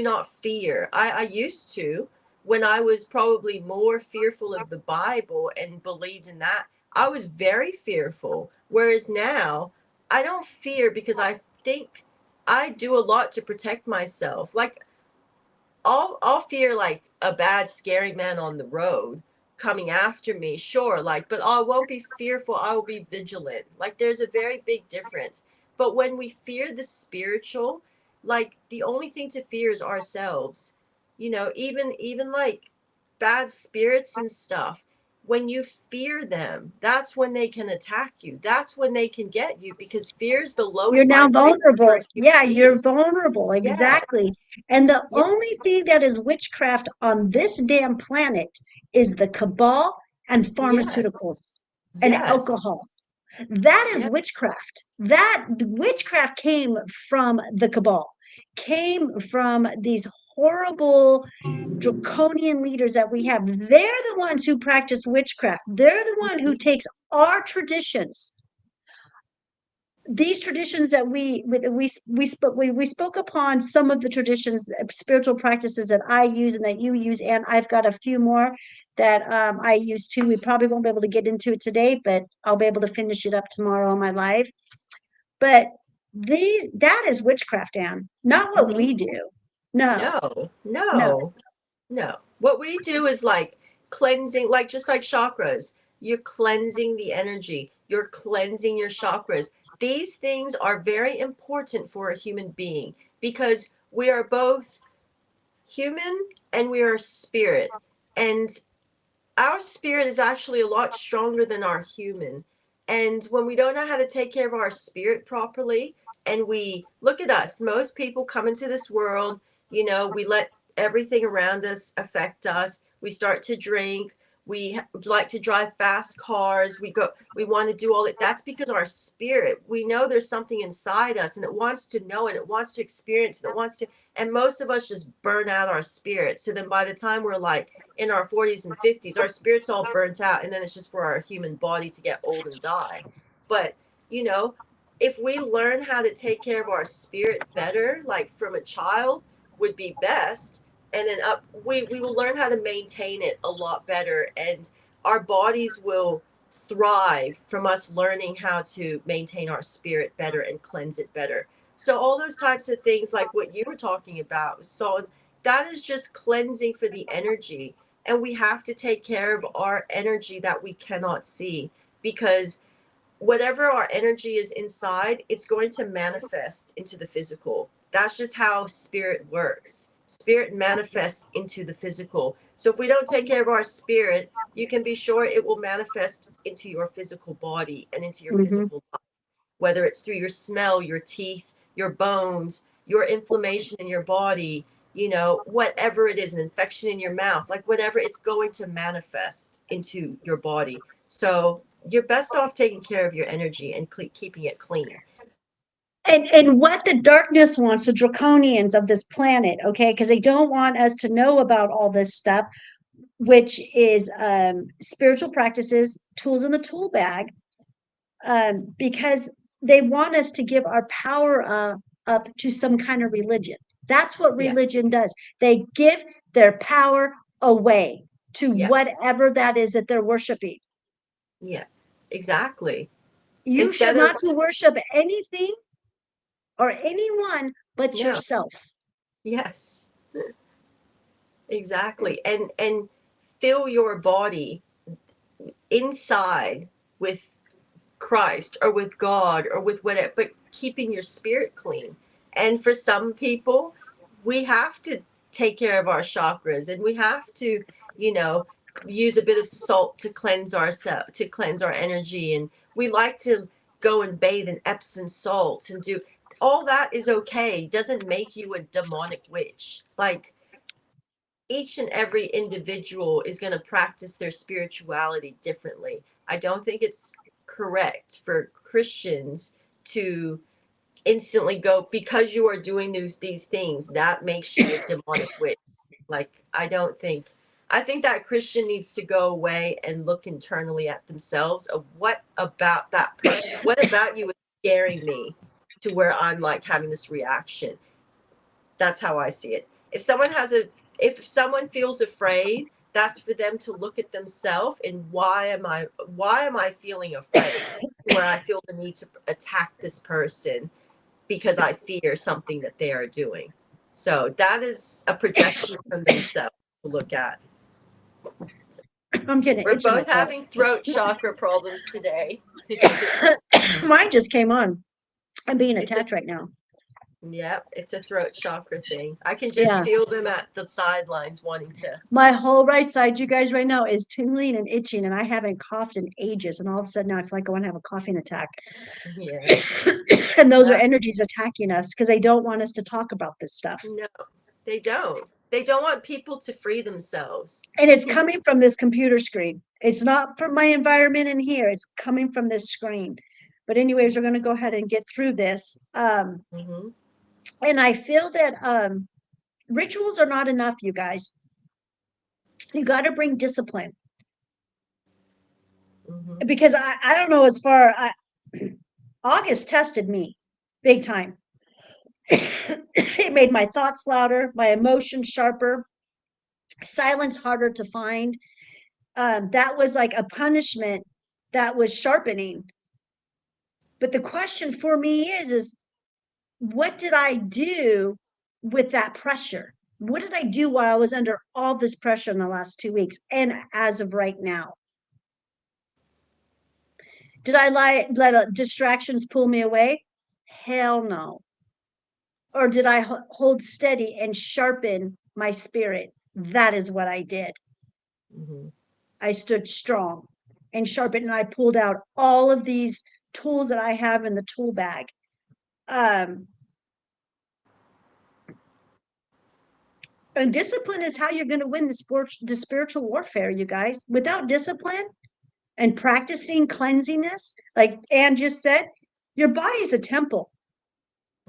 not fear. I used to when I was probably more fearful of the Bible and believed in that. I was very fearful. Whereas now I don't fear because I think I do a lot to protect myself. Like, I'll fear like a bad scary man on the road coming after me, sure, like, but I won't be fearful. I will be vigilant. Like, there's a very big difference. But when we fear the spiritual, like, the only thing to fear is ourselves. Even like bad spirits and stuff. When you fear them, that's when they can attack you. That's when they can get you, because fear is the You're lowest now vibration for vulnerable. a human Yeah, being. you're vulnerable. Yeah, Exactly. And the yeah, only thing that is witchcraft on this damn planet is the cabal and yes, pharmaceuticals and yes. alcohol. That is Yeah, witchcraft. That witchcraft came from the cabal, came from these horrible draconian leaders that we have. They're the ones who practice witchcraft. They're the one who takes our traditions, these traditions that we spoke upon some of the traditions, spiritual practices that I use and that you use, and I've got a few more that I use too. We probably won't be able to get into it today, but I'll be able to finish it up tomorrow on my live. But that is witchcraft, Anne, not what mhm. we do. No, No, no. no, no. What we do is like cleansing, like just like chakras. You're cleansing the energy. You're cleansing your chakras. These things are very important for a human being because we are both human and we are spirit. And our spirit is actually a lot stronger than our human. And when we don't know how to take care of our spirit properly, and we look at us, most people come into this world, we let everything around us affect us. We start to drink. We like to drive fast cars. We want to do all that. That's because our spirit, we know there's something inside us and it wants to know and it wants to experience and it wants to, and most of us just burn out our spirit. So then by the time we're like, in our 40s and 50s, our spirit's all burnt out, and then it's just for our human body to get old and die. But, you know, if we learn how to take care of our spirit better, like from a child would be best, and then we will learn how to maintain it a lot better, and our bodies will thrive from us learning how to maintain our spirit better and cleanse it better. So all those types of things like what you were talking about, so that is just cleansing for the energy, and we have to take care of our energy that we cannot see, because whatever our energy is inside, it's going to manifest into the physical. That's just how spirit works. Spirit manifests into the physical. So if we don't take care of our spirit, you can be sure it will manifest into your physical body and into your Hmm. physical life, whether it's through your smell, your teeth, your bones, your inflammation in your body, whatever it is, an infection in your mouth, like whatever, it's going to manifest into your body. So you're best off taking care of your energy and keeping it clean. And what the darkness wants, the draconians of this planet, okay, because they don't want us to know about all this stuff, which is spiritual practices, tools in the tool bag, because they want us to give our power up to some kind of religion. That's what Yeah, religion does. They give their power away to yeah, whatever that is that they're worshiping. yeah, exactly. You should Instead of, not to worship anything or anyone but no, yourself. yes, exactly. And fill your body inside with Christ or with God or with whatever, but keeping your spirit clean. And for some people, we have to take care of our chakras, and we have to, you know, use a bit of salt to cleanse ourselves, to cleanse our energy. And we like to go and bathe in Epsom salts and do all that is okay. Doesn't make you a demonic witch. Like, each and every individual is going to practice their spirituality differently. I don't think it's correct for Christians to instantly go, because you are doing these things, that makes you a demonic witch. Like, I think that Christian needs to go away and look internally at themselves of what about that person, what about you is scaring me to where I'm like having this reaction. That's how I see it. If someone feels afraid, that's for them to look at themselves and why am I feeling afraid, where I feel the need to attack this person because I fear something that they are doing. So that is a projection from themselves to look at. I'm getting We're itch in my both throat. having throat chakra problems today. Mine just came on. I'm being It's attacked right now. Yep, it's a throat chakra thing. I can just Yeah. feel them at the sidelines wanting to. My whole right side, you guys, right now is tingling and itching, and I haven't coughed in ages. And all of a sudden, now I feel like I want to have a coughing attack. Yeah. And those are Yeah. energies attacking us because they don't want us to talk about this stuff. No, they don't. They don't want people to free themselves. And it's coming from this computer screen. It's not from my environment in here. It's coming from this screen. But anyways, we're going to go ahead and get through this. Mm-hmm. And I feel that rituals are not enough, you guys. You got to bring discipline. Mm-hmm. Because I don't know, as far August tested me big time. It made my thoughts louder, my emotions sharper, silence harder to find. That was like a punishment that was sharpening. But the question for me is what did I do with that pressure? What did I do while I was under all this pressure in the last 2 weeks and as of right now? Did I let distractions pull me away? Hell no. Or did I hold steady and sharpen my spirit? That is what I did. Mm-hmm. I stood strong and sharpened, and I pulled out all of these tools that I have in the tool bag. And discipline is how you're going to win the spiritual warfare, you guys. Without discipline and practicing cleansiness, like Anne just said, your body is a temple.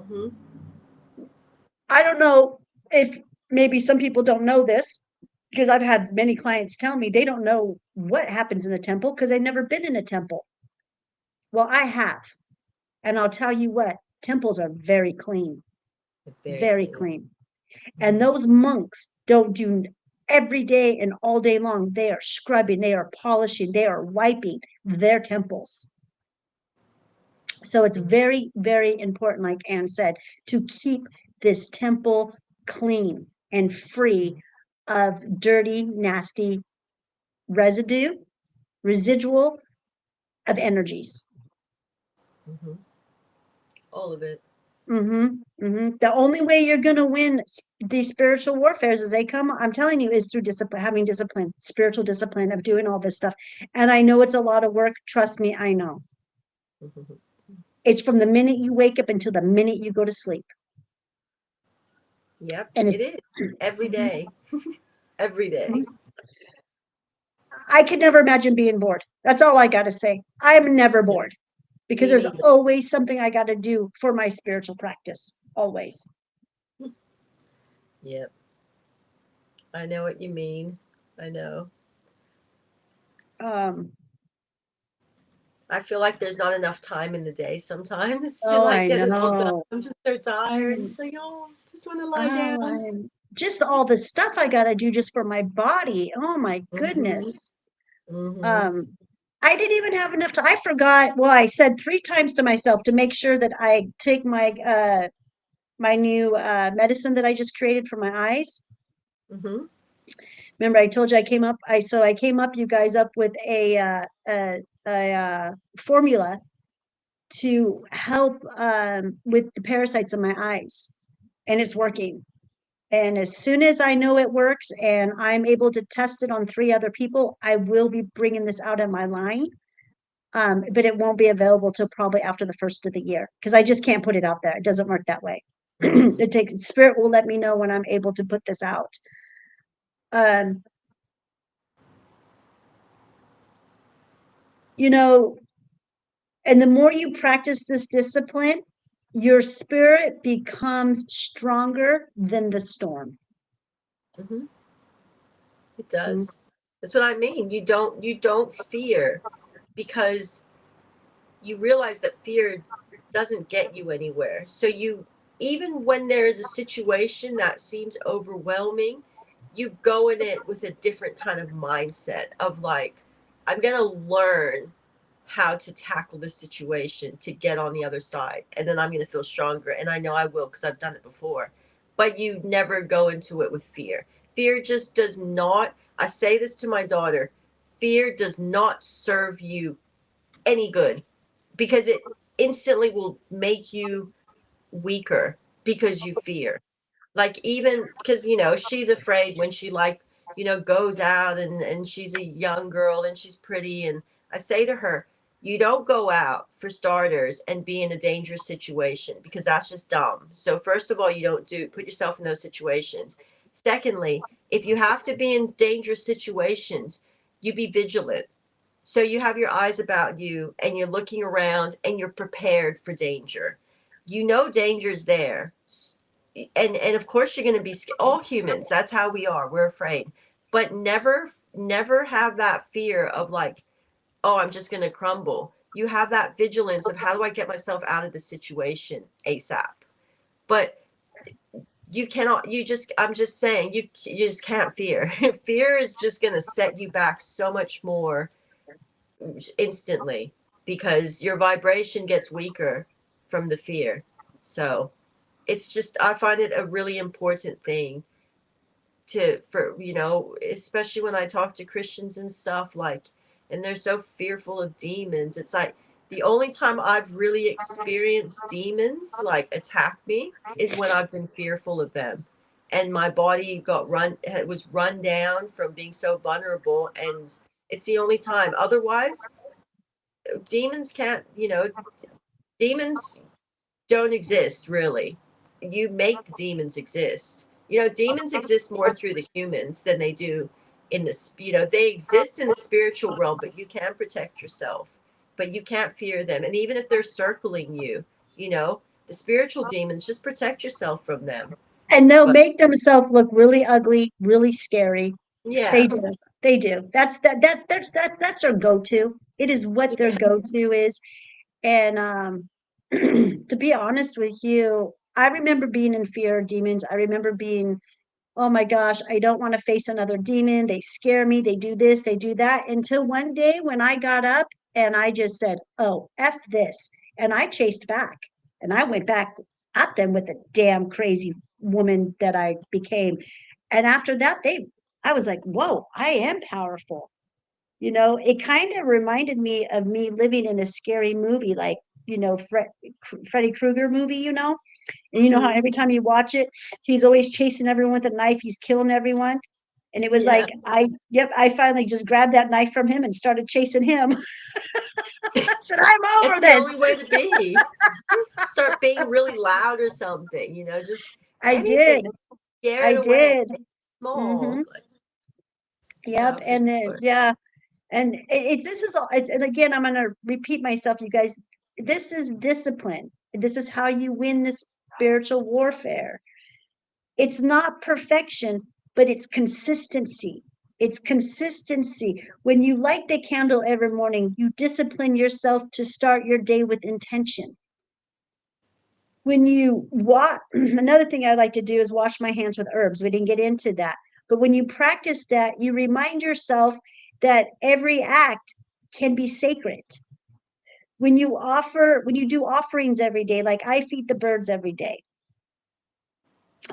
Mm-hmm. I don't know if maybe some people don't know this, because I've had many clients tell me they don't know what happens in a temple because they've never been in a temple. Well, I have. And I'll tell you what, temples are very clean, very clean. And those monks don't do every day and all day long. They are scrubbing, they are polishing, they are wiping their temples. So it's very, very important, like Anne said, to keep this temple clean and free of dirty, nasty residual of energies. Mm-hmm. All of it. The only way you're going to win these spiritual warfares as they come, I'm telling you, is through discipline, having discipline, spiritual discipline of doing all this stuff. And I know it's a lot of work. Trust me, I know. Mm-hmm. It's from the minute you wake up until the minute you go to sleep. Yep, And it is every day. Every day. I could never imagine being bored. That's all I got to say. I'm never bored because Me there's neither. always something I got to do for my spiritual practice. Always. Yep. I know what you mean. I know. Um, I feel like there's not enough time in the day sometimes to oh, like I get it all done. know. I'm just so tired. It's like, oh, just want to lie down. Just all the stuff I got to do just for my body. Oh my Mm-hmm. goodness. Mm-hmm. I didn't even have enough time. I forgot. Well, I said 3 times to myself to make sure that I take my new medicine that I just created for my eyes. Mm-hmm. Remember, I told you I came up. I came up, you guys, up with a formula to help with the parasites in my eyes, and it's working. And as soon as I know it works and I'm able to test it on 3 other people, I will be bringing this out in my line. But it won't be available till probably after the first of the year because I just can't put it out there. It doesn't work that way. Mm-hmm. It takes spirit will let me know when I'm able to put this out. You know, and the more you practice this discipline, your spirit becomes stronger than the storm. Hmm. It Mm. does. That's what I mean. You don't fear because you realize that fear doesn't get you anywhere. So you, even when there is a situation that seems overwhelming, you go in it with a different kind of mindset of like, I'm going to learn how to tackle the situation to get on the other side. And then I'm going to feel stronger. And I know I will because I've done it before. But you never go into it with fear. Fear just does not, I say this to my daughter, fear does not serve you any good because it instantly will make you weaker because you fear. Like even because she's afraid when she like goes out and she's a young girl and she's pretty, and I say to her, you don't go out for starters and be in a dangerous situation because that's just dumb. So first of all, you don't do put yourself in those situations. Secondly, if you have to be in dangerous situations, you be vigilant, so you have your eyes about you and you're looking around and you're prepared for danger. You know danger's there. And of course you're going to be all humans. That's how we are. We're afraid. But never have that fear of like, oh, I'm just going to crumble. You have that vigilance of how do I get myself out of the situation ASAP. But you cannot you just I'm just saying you just can't fear. Fear is just going to set you back so much more instantly because your vibration gets weaker from the fear. So it's just, I find it a really important thing to, for, especially when I talk to Christians and stuff, like, and they're so fearful of demons. It's like the only time I've really experienced demons like attack me is when I've been fearful of them. And my body was run down from being so vulnerable. And it's the only time. Otherwise, demons can't, demons don't exist really. You make demons exist. Demons exist more through the humans than they do in this, they exist in the spiritual realm, but you can protect yourself, but you can't fear them. And even if they're circling you, the spiritual demons, just protect yourself from them. And they'll But make themselves look really ugly, really scary. They yeah, do. They do. That's their go-to. It is what their yeah, go-to is. And to be honest with you, I remember being in fear of demons. I remember being, oh my gosh, I don't want to face another demon. They scare me. They do this, they do that. Until one day when I got up and I just said, oh, F this. And I chased back and I went back at them with the damn crazy woman that I became. And after that, I was like, whoa, I am powerful. It kind of reminded me of me living in a scary movie, like, Freddy Krueger movie, and you know how hmm, every time you watch it, he's always chasing everyone with a knife, he's killing everyone. And it was yeah. like, I finally just grabbed that knife from him and started chasing him. I said, I'm over It's the this. only way to be. Start being really loud or something, just I anything, did. scare I it away. did. Small. Hmm. Like, Yep. yeah, for And then, sure. yeah. And this is all, and again, I'm going to repeat myself, you guys. This is discipline. This is how you win this spiritual warfare. It's not perfection, but it's consistency. It's consistency. When you light the candle every morning, you discipline yourself to start your day with intention. When you wash, another thing I like to do is wash my hands with herbs. We didn't get into that. But when you practice that, you remind yourself that every act can be sacred. When you do offerings every day, like I feed the birds every day,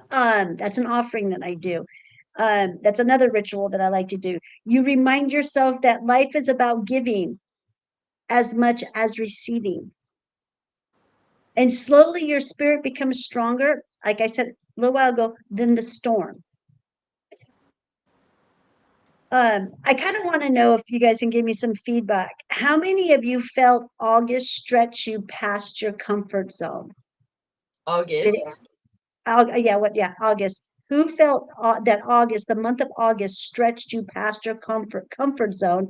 that's an offering that I do. That's another ritual that I like to do. You remind yourself that life is about giving as much as receiving. And slowly your spirit becomes stronger, like I said a little while ago, than the storm. I kind of want to know if you guys can give me some feedback. How many of you felt August stretch you past your comfort zone? Did it? August. Yeah, yeah, August. Who felt that August, the month of August, stretched you past your comfort zone?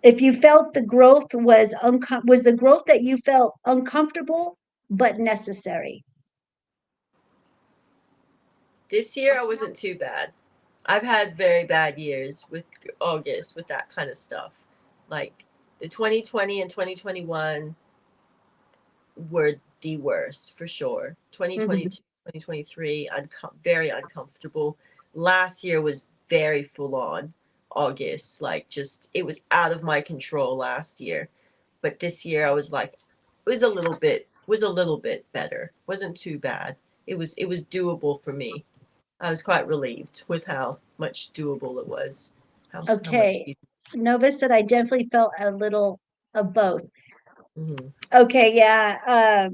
If you felt the growth was the growth that you felt uncomfortable but necessary. This year I wasn't too bad. I've had very bad years with August with that kind of stuff. Like the 2020 and 2021 were the worst for sure. Mhm. 2022, 2023, very uncomfortable. Last year was very full on. August, like just it was out of my control last year. But this year I was like, it was a little bit better. Wasn't too bad. It was doable for me. I was quite relieved with how much doable it was. How much Okay. Nova said I definitely felt a little of both. mm-hmm. Okay, yeah.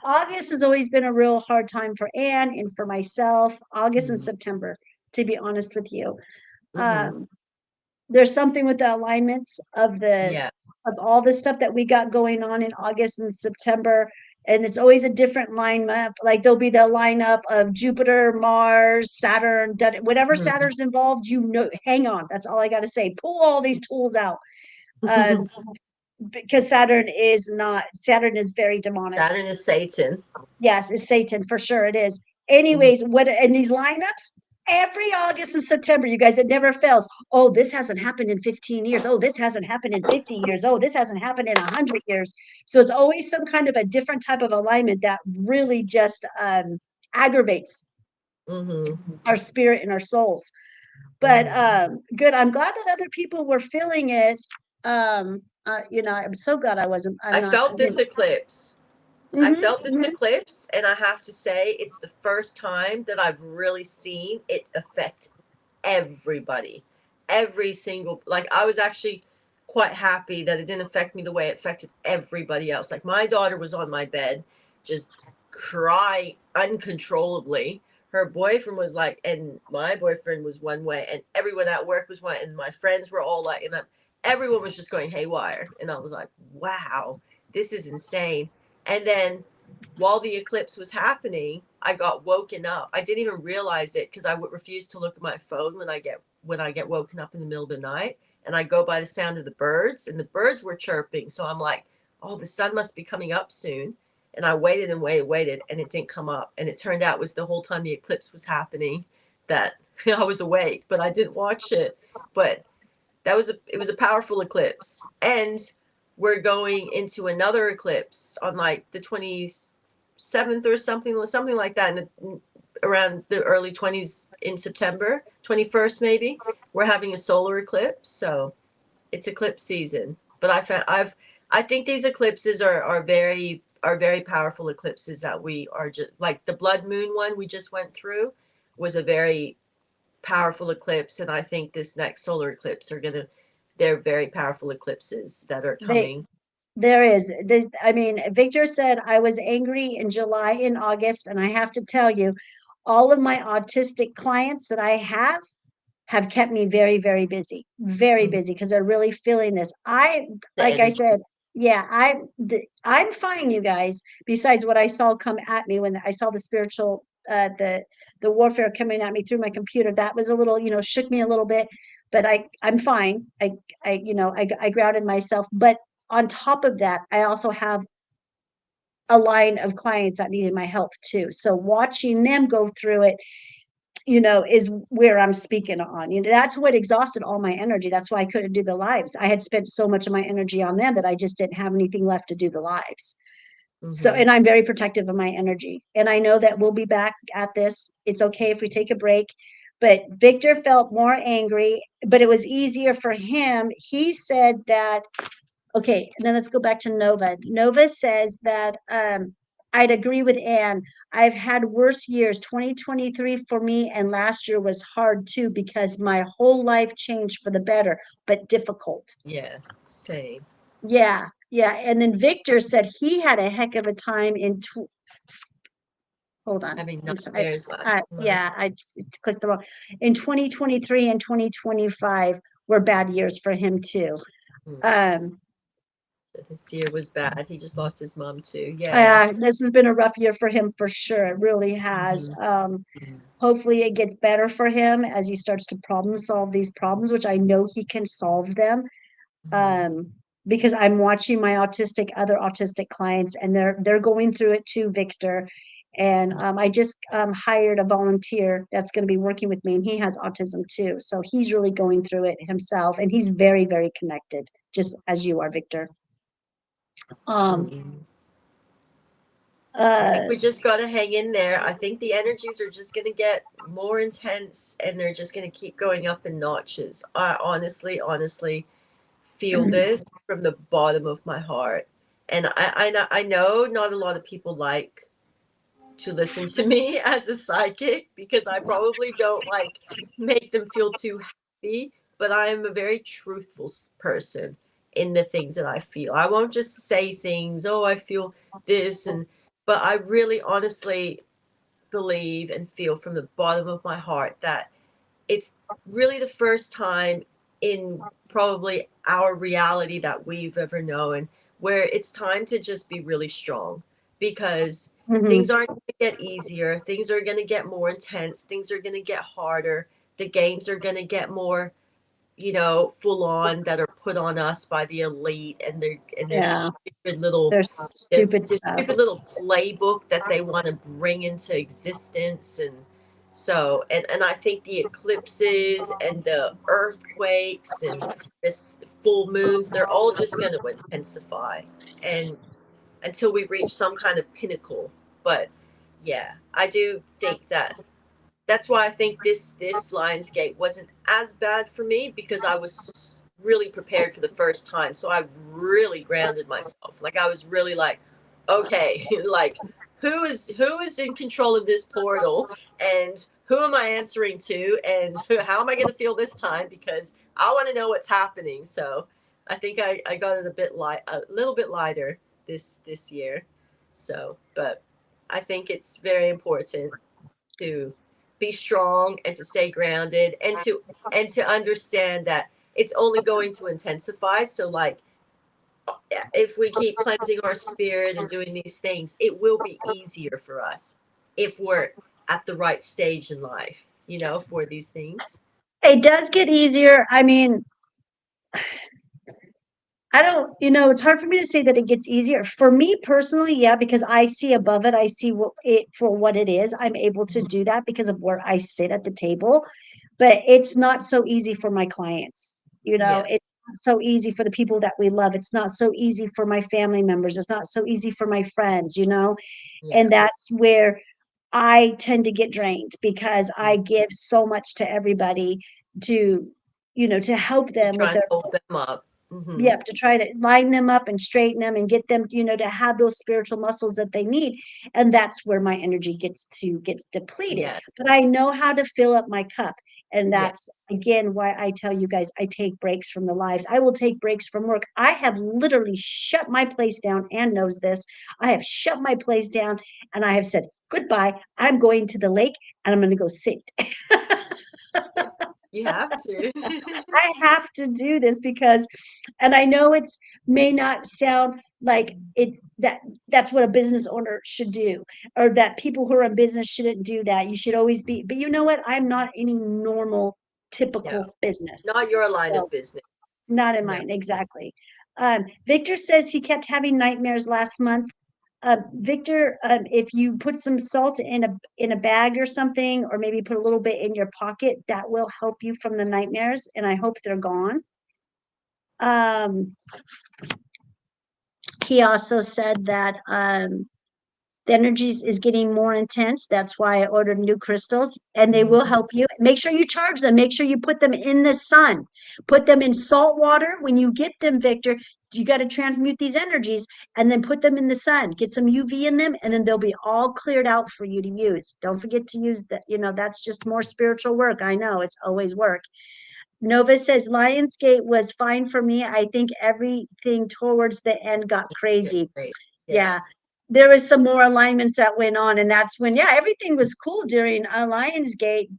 August has always been a real hard time for Anne and for myself. August and Mm-hmm. September, to be honest with you. Mm-hmm. Um, there's something with the alignments Yeah. of all the stuff that we got going on in August and September. And it's always a different lineup. Like there'll be the lineup of Jupiter, Mars, Saturn, whatever Mm-hmm. Saturn's involved, hang on. That's all I got to say. Pull all these tools out. Um, because Saturn is very demonic. Saturn is Satan. Yes, it's Satan for sure. It is. Mm-hmm. Anyways, what in these lineups? Every August and September, you guys, it never fails. Oh, this hasn't happened in 15 years. Oh, this hasn't happened in 50 years. Oh, this hasn't happened in 100 years. So it's always some kind of a different type of alignment that really just aggravates Mm-hmm. our spirit and our souls. But Mm-hmm. good. I'm glad that other people were feeling it. I'm so glad I'm I not, felt this eclipse. I mhm, felt this mhm. eclipse, and I have to say, it's the first time that I've really seen it affect everybody. Every single, like, I was actually quite happy that it didn't affect me the way it affected everybody else. Like, my daughter was on my bed, just crying uncontrollably. Her boyfriend was like, and my boyfriend was one way, and everyone at work was one, and my friends were all like, everyone was just going haywire. And I was like, wow, this is insane. And then while the eclipse was happening, I got woken up. I didn't even realize it because I would refuse to look at my phone when I get woken up in the middle of the night, and I go by the sound of the birds, and the birds were chirping. So I'm like, oh, the sun must be coming up soon. And I waited and waited, and it didn't come up. And it turned out it was the whole time the eclipse was happening that I was awake, but I didn't watch it. But it was a powerful eclipse. And we're going into another eclipse on like the 27th or something like that, around the early 20s in September, 21st maybe. We're having a solar eclipse, so it's eclipse season. But I think these eclipses are very powerful eclipses that we are just like the blood moon one we just went through was a very powerful eclipse, and I think this next solar eclipse they're very powerful eclipses that are They coming. There is this. I mean, Victor said I was angry in July and August, and I have to tell you, all of my autistic clients that I have kept me very, very Mhm. busy because they're really feeling this. The Like I energy. said, yeah, I'm fine, you guys. Besides what I saw come at me when I saw the spiritual, the warfare coming at me through my computer, that was a little, shook me a little bit. But I'm fine. I grounded myself. But on top of that, I also have a line of clients that needed my help too. So watching them go through it, is where I'm speaking on. That's what exhausted all my energy. That's why I couldn't do the lives. I had spent so much of my energy on them that I just didn't have anything left to do the lives. So, Hmm. and I'm very protective of my energy. And I know that we'll be back at this. It's okay if we take a break. But Victor felt more angry, but it was easier for him. He said that, okay, and then let's go back to Nova. Nova says that I'd agree with Anne. I've had worse years. 2023 for me and last year was hard too because my whole life changed for the better, but difficult. Yeah, same. Yeah, yeah. And then Victor said he had a heck of a time hold on. Having I'm sorry. nightmares last month. Yeah, I clicked the wrong. In 2023 and 2025 were bad years for him too. Mm. Um, So this year was bad. He just lost his mom too. Yeah. This has been a rough year for him for sure. It really has. Hmm. Hopefully it gets better for him as he starts to problem solve these problems, which I know he can solve them. um, because I'm watching my other autistic clients, and they're going through it too, Victor. And I just hired a volunteer that's going to be working with me, and he has autism too. So he's really going through it himself, and he's very, very connected, just as you are, Victor. Um, Mm. I think uh, we just got to hang in there. I think the energies are just going to get more intense and they're just going to keep going up in notches. I honestly feel this from the bottom of my heart. And I know not a lot of people like to listen to me as a psychic because I probably don't like make them feel too happy, but I am a very truthful person in the things that I feel. I won't just say things, oh, I feel this and but I really honestly believe and feel from the bottom of my heart that it's really the first time in probably our reality that we've ever known where it's time to just be really strong because things mhm, aren't going to get easier, things are going to get more intense, things are going to get harder, the games are going to get more, full on that are put on us by the elite and their yeah, stupid little there's their, stupid their stuff. stupid little playbook that they want to bring into existence. And so and I think the eclipses and the earthquakes and this full moons, they're all just going to intensify and until we reach some kind of pinnacle. But yeah, I do think that's why I think this Lionsgate wasn't as bad for me because I was really prepared for the first time. So I really grounded myself. Like I was really like, okay, like who is in control of this portal and who am I answering to and how am I going to feel this time because I want to know what's happening. So I think I got it a little bit lighter this year. So, but I think it's very important to be strong and to stay grounded and to understand that it's only going to intensify. So like if we keep cleansing our spirit and doing these things, it will be easier for us if we're at the right stage in life, for these things. It does get easier. I mean, I don't, it's hard for me to say that it gets easier. For me personally, yeah, because I see above it, I see what it for what it is. I'm able to do that because of where I sit at the table, but it's not so easy for my clients. Yeah, It's not so easy for the people that we love. It's not so easy for my family members. It's not so easy for my friends. yeah. And that's where I tend to get drained because I give so much to everybody to, to help To them with try and their. hold them up. Hmm. Yep, to try to line them up and straighten them and get them, to have those spiritual muscles that they need. And that's where my energy gets depleted. Yeah, But I know how to fill up my cup. And yeah, that's again why I tell you guys I take breaks from the lives. I will take breaks from work. I have literally shut my place down. Ann knows this. I have shut my place down and I have said, goodbye. I'm going to the lake and I'm going to go sit. yeah. You have to. I have to do this because, and I know it's may not sound like that's what a business owner should do, or that people who are in business shouldn't do that. You should always be, but you know what? I'm not any normal, No, typical business. not your line of So business. not in No. mine, exactly. Victor says he kept having nightmares last month. Victor, if you put some salt in a bag or something, or maybe put a little bit in your pocket, that will help you from the nightmares, and I hope they're gone. Um, he also said that the energies is getting more intense. That's why I ordered new crystals, and they will help you. Make sure you charge them. Make sure you put them in the sun. Put them in salt water when you get them, Victor. You got to transmute these energies and then put them in the sun. Get some UV in them, and then they'll be all cleared out for you to use. Don't forget to use that. That's just more spiritual work. I know it's always work. Nova says Lionsgate was fine for me. I think everything towards the end got Good, crazy. great. Yeah. Yeah. There was some more alignments that went on, and that's when, yeah, everything was cool during Lionsgate.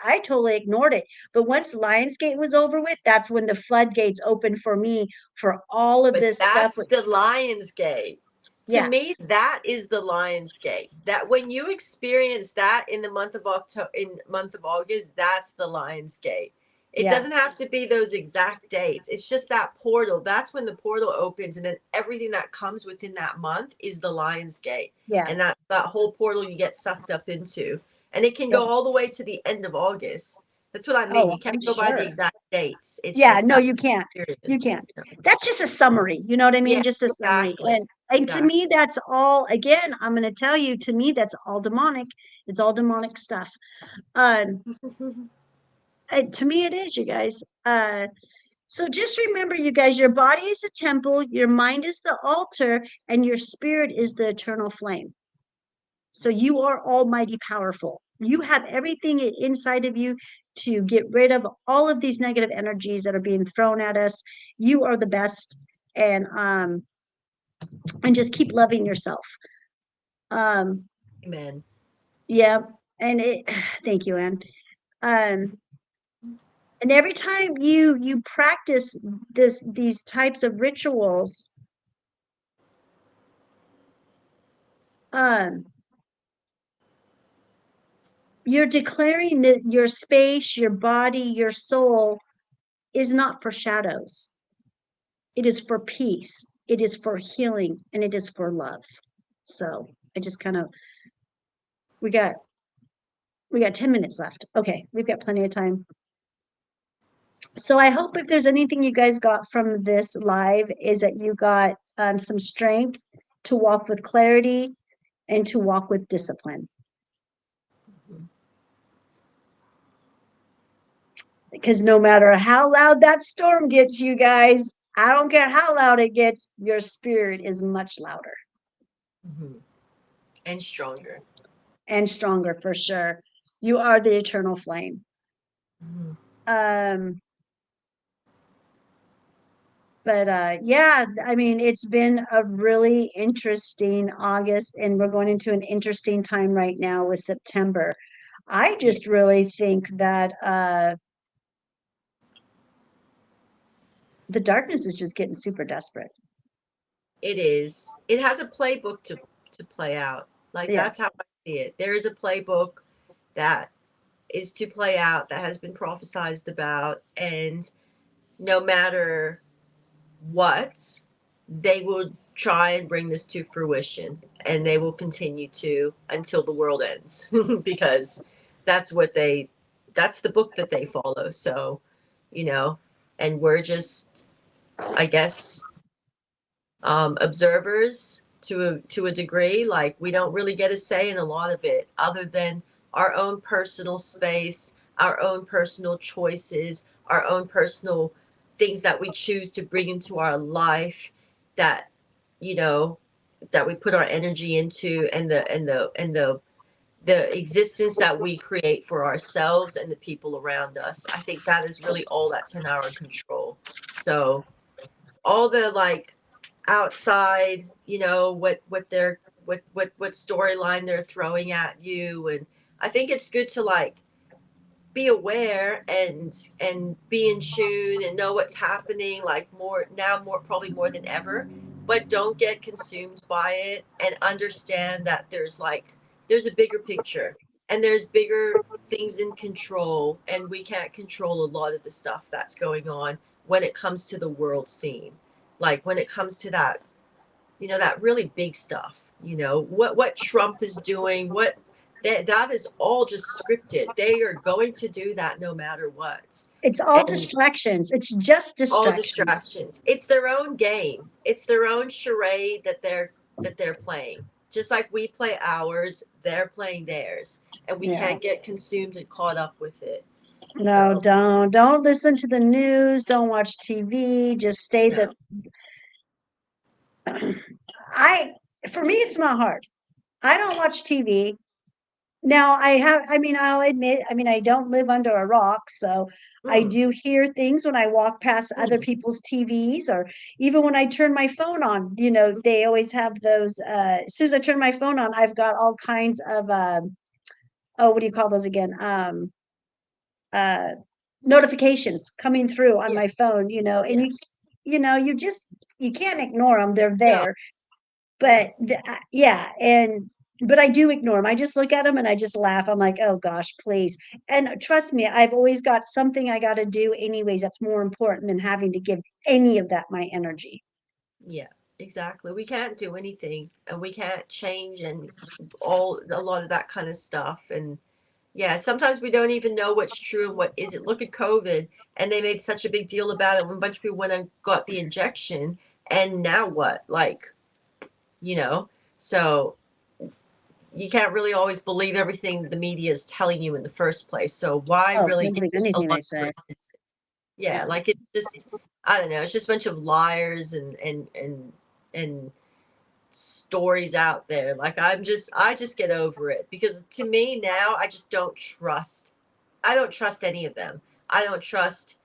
I totally ignored it. But once Lionsgate was over with, that's when the floodgates opened for me for all of But this stuff. that's the Lion's Gate. To Yeah. me, that is the Lion's Gate. That when you experience that in the month of October, in month of August, that's the Lion's Gate. It Yeah. doesn't have to be those exact dates. It's just that portal. That's when the portal opens, and then everything that comes within that month is the Lion's Gate. Yeah. And that whole portal you get sucked up into. And it can Yep. go all the way to the end of August. That's what I mean. Oh, You can't I'm go by the sure. exact dates. It's Yeah, just no, that you can't. period. You can't. Yeah. That's just a summary. You know what I mean? Yeah, Just a summary. exactly. And to me, that's all, again, I'm going to tell you, to me, that's all demonic. It's all demonic stuff. To me, it is, you guys. So just remember, you guys, your body is a temple, your mind is the altar, and your spirit is the eternal flame. So you are almighty powerful. You have everything inside of you to get rid of all of these negative energies that are being thrown at us. You are the best, and just keep loving yourself. Amen. Yeah, and thank you, Anne. And every time you practice these types of rituals, you're declaring that your space, your body, your soul is not for shadows. It is for peace. It is for healing, and it is for love. So I just kind of we got 10 minutes left. Okay, we've got plenty of time. So I hope if there's anything you guys got from this live is that you got some strength to walk with clarity and to walk with discipline. Because no matter how loud that storm gets, you guys, I don't care how loud it gets, your spirit is much louder And stronger. and stronger for sure. You are the eternal flame. But yeah, I mean, it's been a really interesting August, and we're going into an interesting time right now with September. I just really think that the darkness is just getting super desperate. It is. It has a playbook to play out. Like Yeah. that's how I see it. There is a playbook that is to play out that has been prophesized about, and no matter what, they will try and bring this to fruition, and they will continue to until the world ends because that's that's the book that they follow. So, and we're just, I guess, observers to a degree. Like we don't really get a say in a lot of it, other than our own personal space, our own personal choices, our own personal things that we choose to bring into our life, that you know that we put our energy into, and the existence that we create for ourselves and the people around us. I think that is really all that's in our control. So all the like outside, what storyline they're throwing at you, and I think it's good to like be aware and be in tune and know what's happening, like more now, more probably more than ever, but don't get consumed by it, and understand that there's a bigger picture, and there's bigger things in control, and we can't control a lot of the stuff that's going on when it comes to the world scene, like when it comes to that, that really big stuff, what Trump is doing, that is all just scripted. They are going to do that no matter what. It's all And distractions. It's just all distractions. distractions. It's their own game. It's their own charade that they're playing. Just like we play ours, they're playing theirs, and we Yeah. can't get consumed and caught up with it. No, So, don't listen to the news. Don't watch TV. Just stay no. for me, it's not hard. I don't watch TV. Now I'll admit, I don't live under a rock, so I Mm, do hear things when I walk past other people's TVs, or even when I turn my phone on, they always have those, as soon as I turn my phone on, I've got all kinds of, what do you call those again? Uh, Notifications coming through on yeah, my phone, and yeah. you just, you can't ignore them. They're No, there. But yeah, and but I do ignore them. I just look at them and I just laugh. I'm like, oh gosh, please. And trust me, I've always got something I got to do anyways. That's more important than having to give any of that my energy. Yeah, exactly. We can't do anything, and we can't change, and a lot of that kind of stuff. And yeah, sometimes we don't even know what's true and what isn't. Look at COVID, and they made such a big deal about it when a bunch of people went and got the injection, and now what? Like, you know, so you can't really always believe everything the media is telling you in the first place. So why Oh, really don't give believe a anything lot they of say. it? Yeah, Yeah. like it's just, I don't know, it's just a bunch of liars and stories out there. Like I just get over it, because to me now I don't trust any of them. I don't trust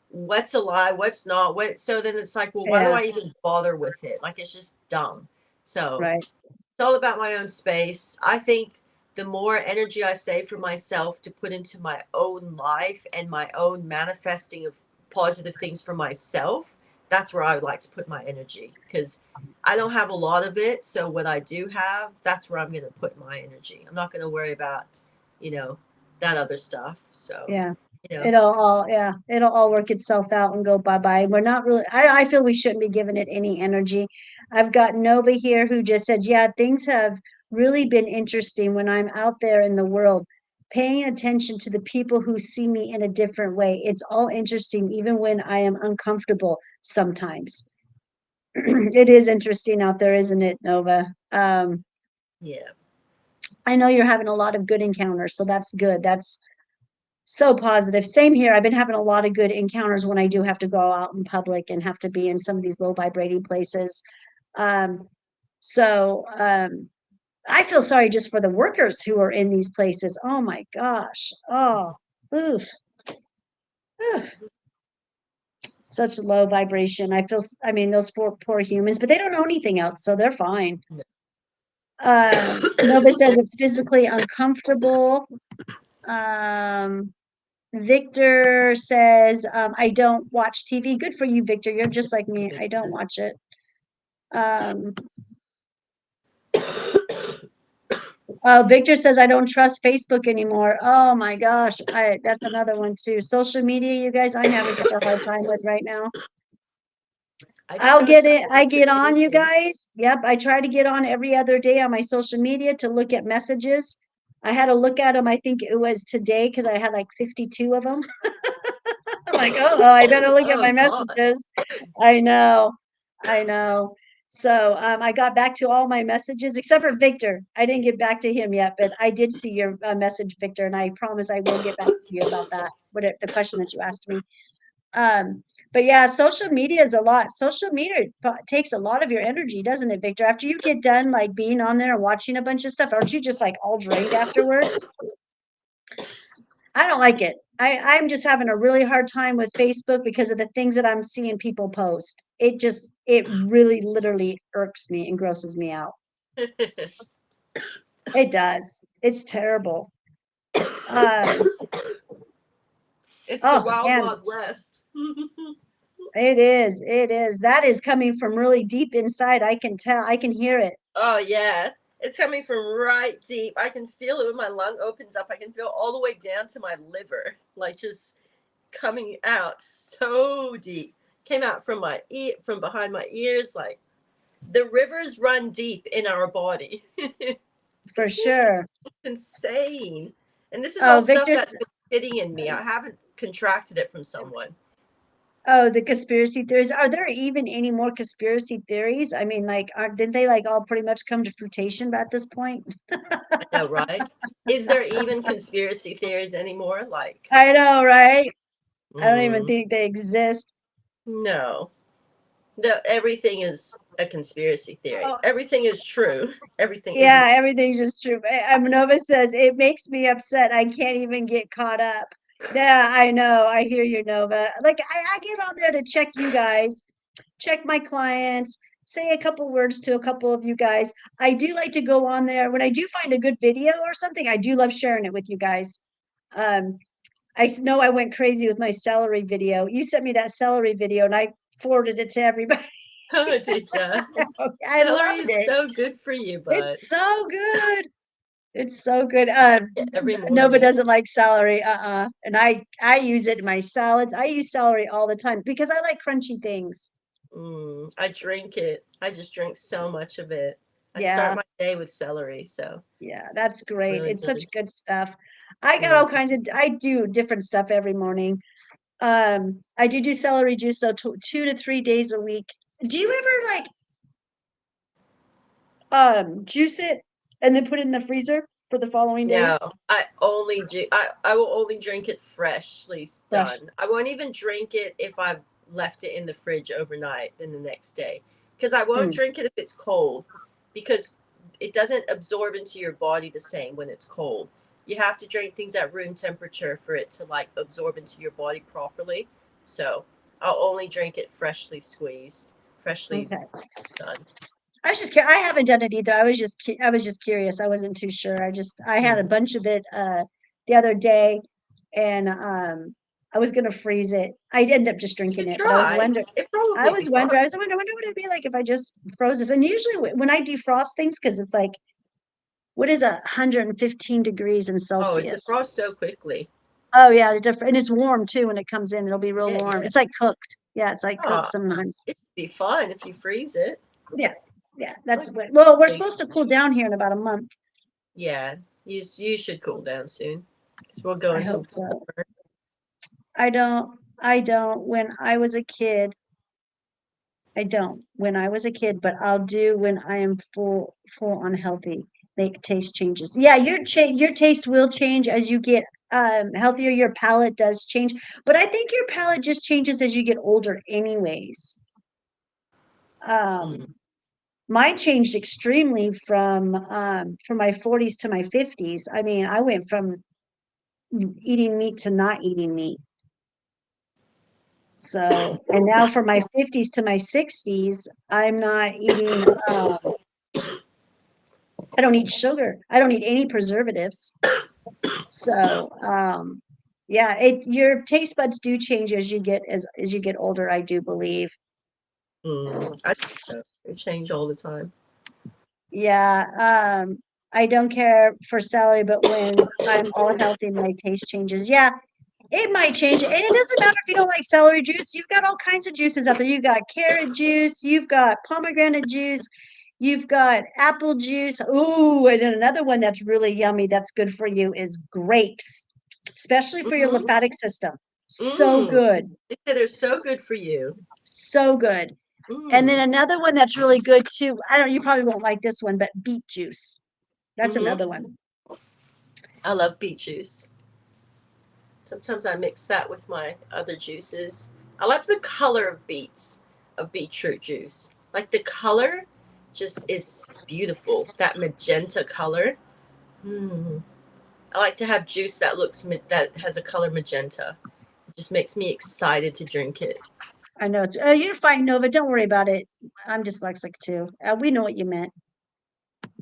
what's a lie, what's not. What So then it's like, well, why do Yeah. I even bother with it? Like it's just dumb. So Right. it's all about my own space. I think the more energy I save for myself to put into my own life and my own manifesting of positive things for myself, that's where I would like to put my energy, because I don't have a lot of it. So what I do have, that's where I'm going to put my energy. I'm not going to worry about, you know, that other stuff. So, Yeah. you know, It'll all work itself out and go bye-bye. We're not really, I feel we shouldn't be giving it any energy. I've got Nova here who just said, yeah, things have really been interesting when I'm out there in the world, paying attention to the people who see me in a different way. It's all interesting, even when I am uncomfortable sometimes. It is interesting out there, isn't it, Nova? yeah. I know you're having a lot of good encounters, so that's good. That's so positive. Same here. I've been having a lot of good encounters when I do have to go out in public and have to be in some of these low vibrating places. Um, so I feel sorry just for the workers who are in these places. Oh my gosh. Oh, oof, oof. Such low vibration. I mean, those poor humans, but they don't know anything else, so they're fine. No. Nova says it's physically uncomfortable. Um, Victor says, I don't watch TV. Good for you, Victor. You're just like me. I don't watch it. Um, Victor says, I don't trust Facebook anymore. Oh my gosh. That's another one too. Social media, you guys, I'm having such a hard time with right now. I just I'll don't get trust it. I much of get on, you anything. guys. Yep. I try to get on every other day on my social media to look at messages. I had to look at them. I think it was today because I had like 52 of them. I'm like, oh, I better look at Oh my God. messages. I know. I know. So I got back to all my messages except for Victor. I didn't get back to him yet, but I did see your message, Victor, and I promise I will get back to you about that. The question that you asked me. But yeah, social media is a lot. Social media takes a lot of your energy, doesn't it, Victor? After you get done like being on there and watching a bunch of stuff, aren't you just like all drained afterwards? I don't like it. I'm just having a really hard time with Facebook because of the things that I'm seeing people post. It really literally irks me and grosses me out. It does. It's terrible. Um, It's the oh, wild, and wild west. it is. It is. That is coming from really deep inside. I can tell. I can hear it. Oh yeah, it's coming from right deep. I can feel it when my lung opens up. I can feel all the way down to my liver, like just coming out so deep. Came out from my ear, from behind my ears. Like the rivers run deep in our body. It's For sure. insane. And this is all Oh, stuff Victor's that's been sitting in me. I haven't contracted it from someone. Oh, the conspiracy theories. Are there even any more conspiracy theories? I mean, like, didn't they like all pretty much come to fruition at this point? I know, right? Is there even conspiracy theories anymore? Like, I know, right? I don't even mm, think they exist. no. Everything is a conspiracy theory. Oh, Everything is true. Everything yeah, isn't true. everything's just true. Nova says it makes me upset. I can't even get caught up. Yeah, I know. I hear you, Nova. Like I get on there to check you guys, check my clients, say a couple words to a couple of you guys. I do like to go on there when I do find a good video or something. I do love sharing it with you guys. Um, know I went crazy with my celery video. You sent me that celery video, and I forwarded it to everybody. Oh, did ya? I Celery loved is it. so good for you, but It's so good. It's so good. every Nova morning. doesn't like celery. And I use it in my salads. I use celery all the time because I like crunchy things. I drink it. I just drink so much of it. I start Yeah. my day with celery, so Yeah, that's great. really It's such good. good stuff. I got Mm. all kinds of I do different stuff every morning. I do celery juice, so 2 to 3 days a week. Do you ever like juice it and then put it in the freezer for the following No, days? I will only drink it freshly Fresh. done. I won't even drink it if I've left it in the fridge overnight then the next day. Because I won't Mm, drink it if it's cold because it doesn't absorb into your body the same when it's cold. You have to drink things at room temperature for it to like absorb into your body properly. So I'll only drink it freshly squeezed, freshly okay. done. I was just I haven't done it either. I was just curious. I wasn't too sure. I had a Mm. bunch of it the other day and I was gonna freeze it. I'd end up just You drinking could it, but I was try. wondering It probably be fine. I wonder what it'd be like if I just froze this. And usually when I defrost things, because it's like, what is 115 degrees in Oh, it Celsius? defrosts so quickly. Oh yeah, and it's warm too when it comes in. It'll be real Yeah, warm. yeah. It's like cooked. Yeah, it's like cooked Ah, sometimes. it'd be fun if you freeze it. Yeah, yeah. Like, That's what. Well, we're big- supposed to cool down here in about a month. yeah, you should cool down soon because we'll go I into hope so. summer. I don't. When I was a kid, I don't. When I was a kid, but I'll do when I am full on healthy. Make taste changes. Yeah, your taste will change as you get healthier. Your palate does change, but I think your palate just changes as you get older, anyways. Mm. Mine changed extremely from my 40s to my 50s. I mean, I went from eating meat to not eating meat. So, and now from my 50s to my 60s, I'm not eating, I don't eat sugar. I don't eat any preservatives. So, yeah, your taste buds do change as you get older, I do believe. I think so. They change all the time. Yeah, I don't care for celery, but when I'm all healthy, my taste changes. Yeah, it might change. And it doesn't matter if you don't like celery juice. You've got all kinds of juices out there. You've got carrot juice, you've got pomegranate juice, you've got apple juice. Ooh, and then another one that's really yummy that's good for you is grapes, especially for your Mm-hmm. lymphatic system. So Mm. good. They say they're so S- good for you. So good. And then Mm. another one that's really good too. I don't, you probably won't like this one, but beet juice. That's Mm-hmm. another one. I love beet juice. Sometimes I mix that with my other juices. I like the color of beets, of beetroot juice. Like the color just is beautiful. That magenta color. Mm. I like to have juice that that has a color magenta. It just makes me excited to drink it. I know it's, you're fine, Nova. Don't worry about it. I'm dyslexic too. We know what you meant.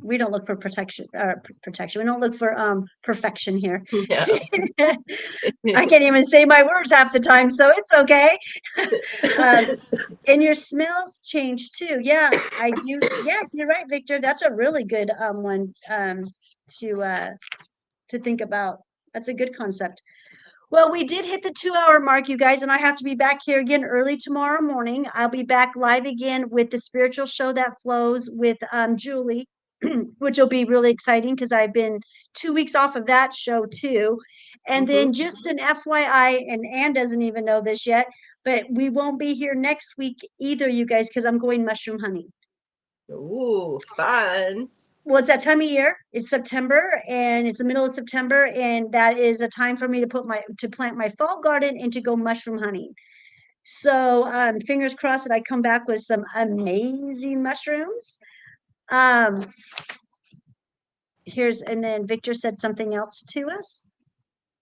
We don't look for protection. We don't look for perfection here. Yeah. I can't even say my words half the time, so it's okay. Um, and your smells change too. Yeah, I do. Yeah, you're right, Victor. That's a really good one to to think about. That's a good concept. Well, we did hit the 2 hour mark, you guys, and I have to be back here again early tomorrow morning. I'll be back live again with the spiritual show that flows with Julie, which will be really exciting because I've been 2 weeks off of that show too. And Hmm. then just an FYI, and Anne doesn't even know this yet, but we won't be here next week either, you guys, because I'm going mushroom hunting. Ooh, fun. Well, it's that time of year. It's September and it's the middle of September, and that is a time for me to plant my fall garden and to go mushroom hunting. So fingers crossed that I come back with some amazing mushrooms. Um, and then Victor said something else to us.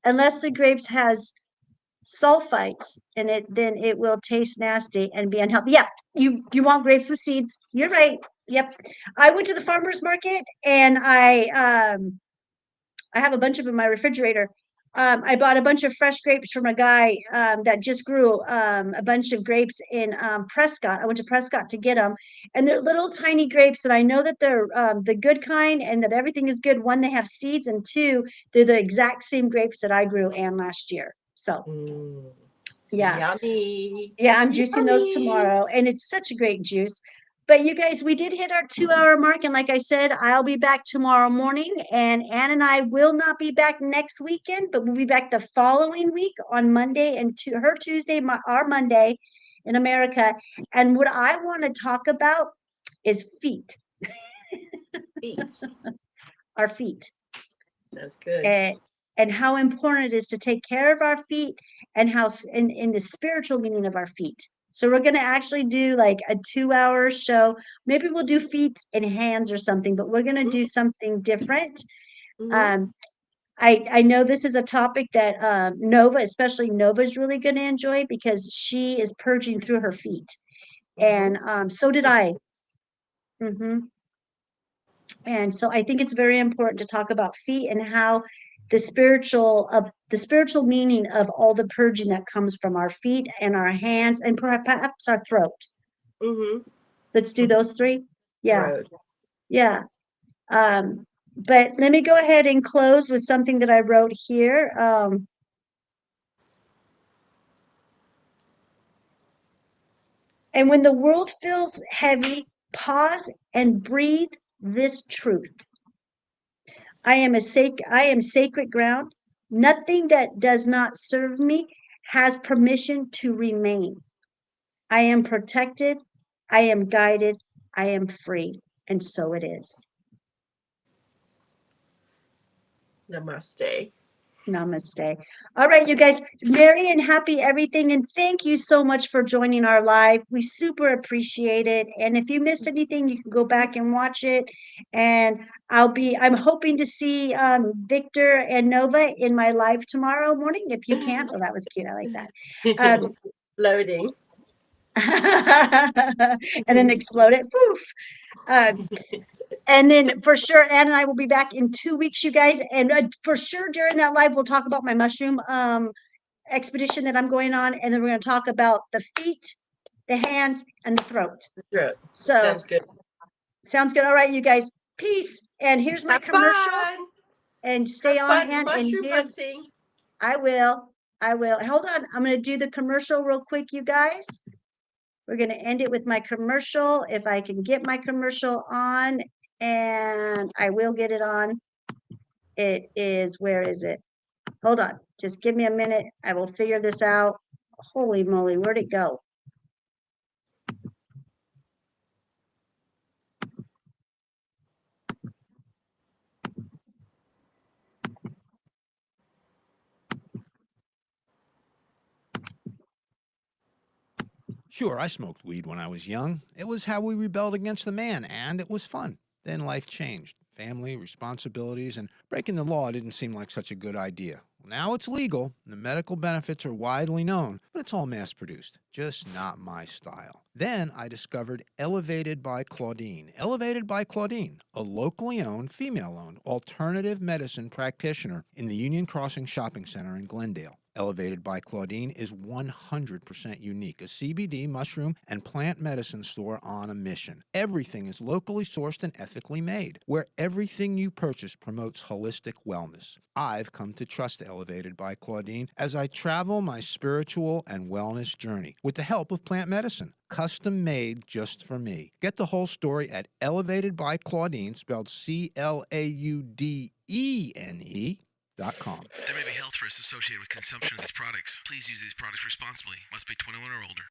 Unless the grapes has sulfites in it, then it will taste nasty and be unhealthy. Yeah, you want grapes with seeds. You're right. Yep. I went to the farmer's market and I have a bunch of them in my refrigerator. I bought a bunch of fresh grapes from a guy that just grew a bunch of grapes in Prescott. I went to Prescott to get them, and they're little tiny grapes. And I know that they're the good kind, and that everything is good. One, they have seeds, and two, they're the exact same grapes that I grew and last year. So yeah, Yummy. yeah, I'm juicing those Yummy. tomorrow, and it's such a great juice. But you guys, we did hit our 2 hour mark. And like I said, I'll be back tomorrow morning. And Ann and I will not be back next weekend, but we'll be back the following week on Monday and to her Tuesday, our Monday in America. And what I want to talk about is feet, Beets. our feet. That's good. And how important it is to take care of our feet, and how in the spiritual meaning of our feet. So we're going to actually do like a 2 hour show. Maybe we'll do feet and hands or something, but we're going to do something different. Mhm. I know this is a topic that Nova, especially Nova, is really going to enjoy, because she is purging through her feet, and so did I. And so I think it's very important to talk about feet, and how the spiritual meaning of all the purging that comes from our feet and our hands and perhaps our throat. Mhm. Let's do those three. Yeah. Throat. Yeah. But let me go ahead and close with something that I wrote here. And when the world feels heavy, pause and breathe this truth. I am sacred ground. Nothing that does not serve me has permission to remain. I am protected. I am guided. I am free. And so it is. Namaste. Namaste. All right, you guys, merry and happy everything. And thank you so much for joining our live. We super appreciate it. And if you missed anything, you can go back and watch it. And I'm hoping to see Victor and Nova in my live tomorrow morning. If you can. Oh, that was cute. I like that. Loading. And then explode it. Poof. And then for sure, Ann and I will be back in 2 weeks, you guys. And for sure, during that live, we'll talk about my mushroom expedition that I'm going on. And then we're going to talk about the feet, the hands, and the throat. Throat. So Sounds good. Sounds good. All right, you guys. Peace. And here's my Have commercial. fun. And stay Have on, fun Ann. And mushroom here, hunting. I will. Hold on. I'm going to do the commercial real quick, you guys. We're going to end it with my commercial. If I can get my commercial on, and I will get it on. It is, where is it? Hold on. Just give me a minute. I will figure this out. Holy moly, where'd it go? Sure, I smoked weed when I was young. It was how we rebelled against the man, and it was fun. Then life changed. Family, responsibilities, and breaking the law didn't seem like such a good idea. Now it's legal, the medical benefits are widely known, but it's all mass produced. Just not my style. Then I discovered Elevated by Claudine. Elevated by Claudine, a locally owned, female owned, alternative medicine practitioner in the Union Crossing Shopping Center in Glendale. Elevated by Claudine is 100% unique, a CBD, mushroom, and plant medicine store on a mission. Everything is locally sourced and ethically made, where everything you purchase promotes holistic wellness. I've come to trust Elevated by Claudine as I travel my spiritual and wellness journey with the help of plant medicine, custom made just for me. Get the whole story at Elevated by Claudine, spelled CLAUDENE.com. There may be health risks associated with consumption of these products. Please use these products responsibly. Must be 21 or older.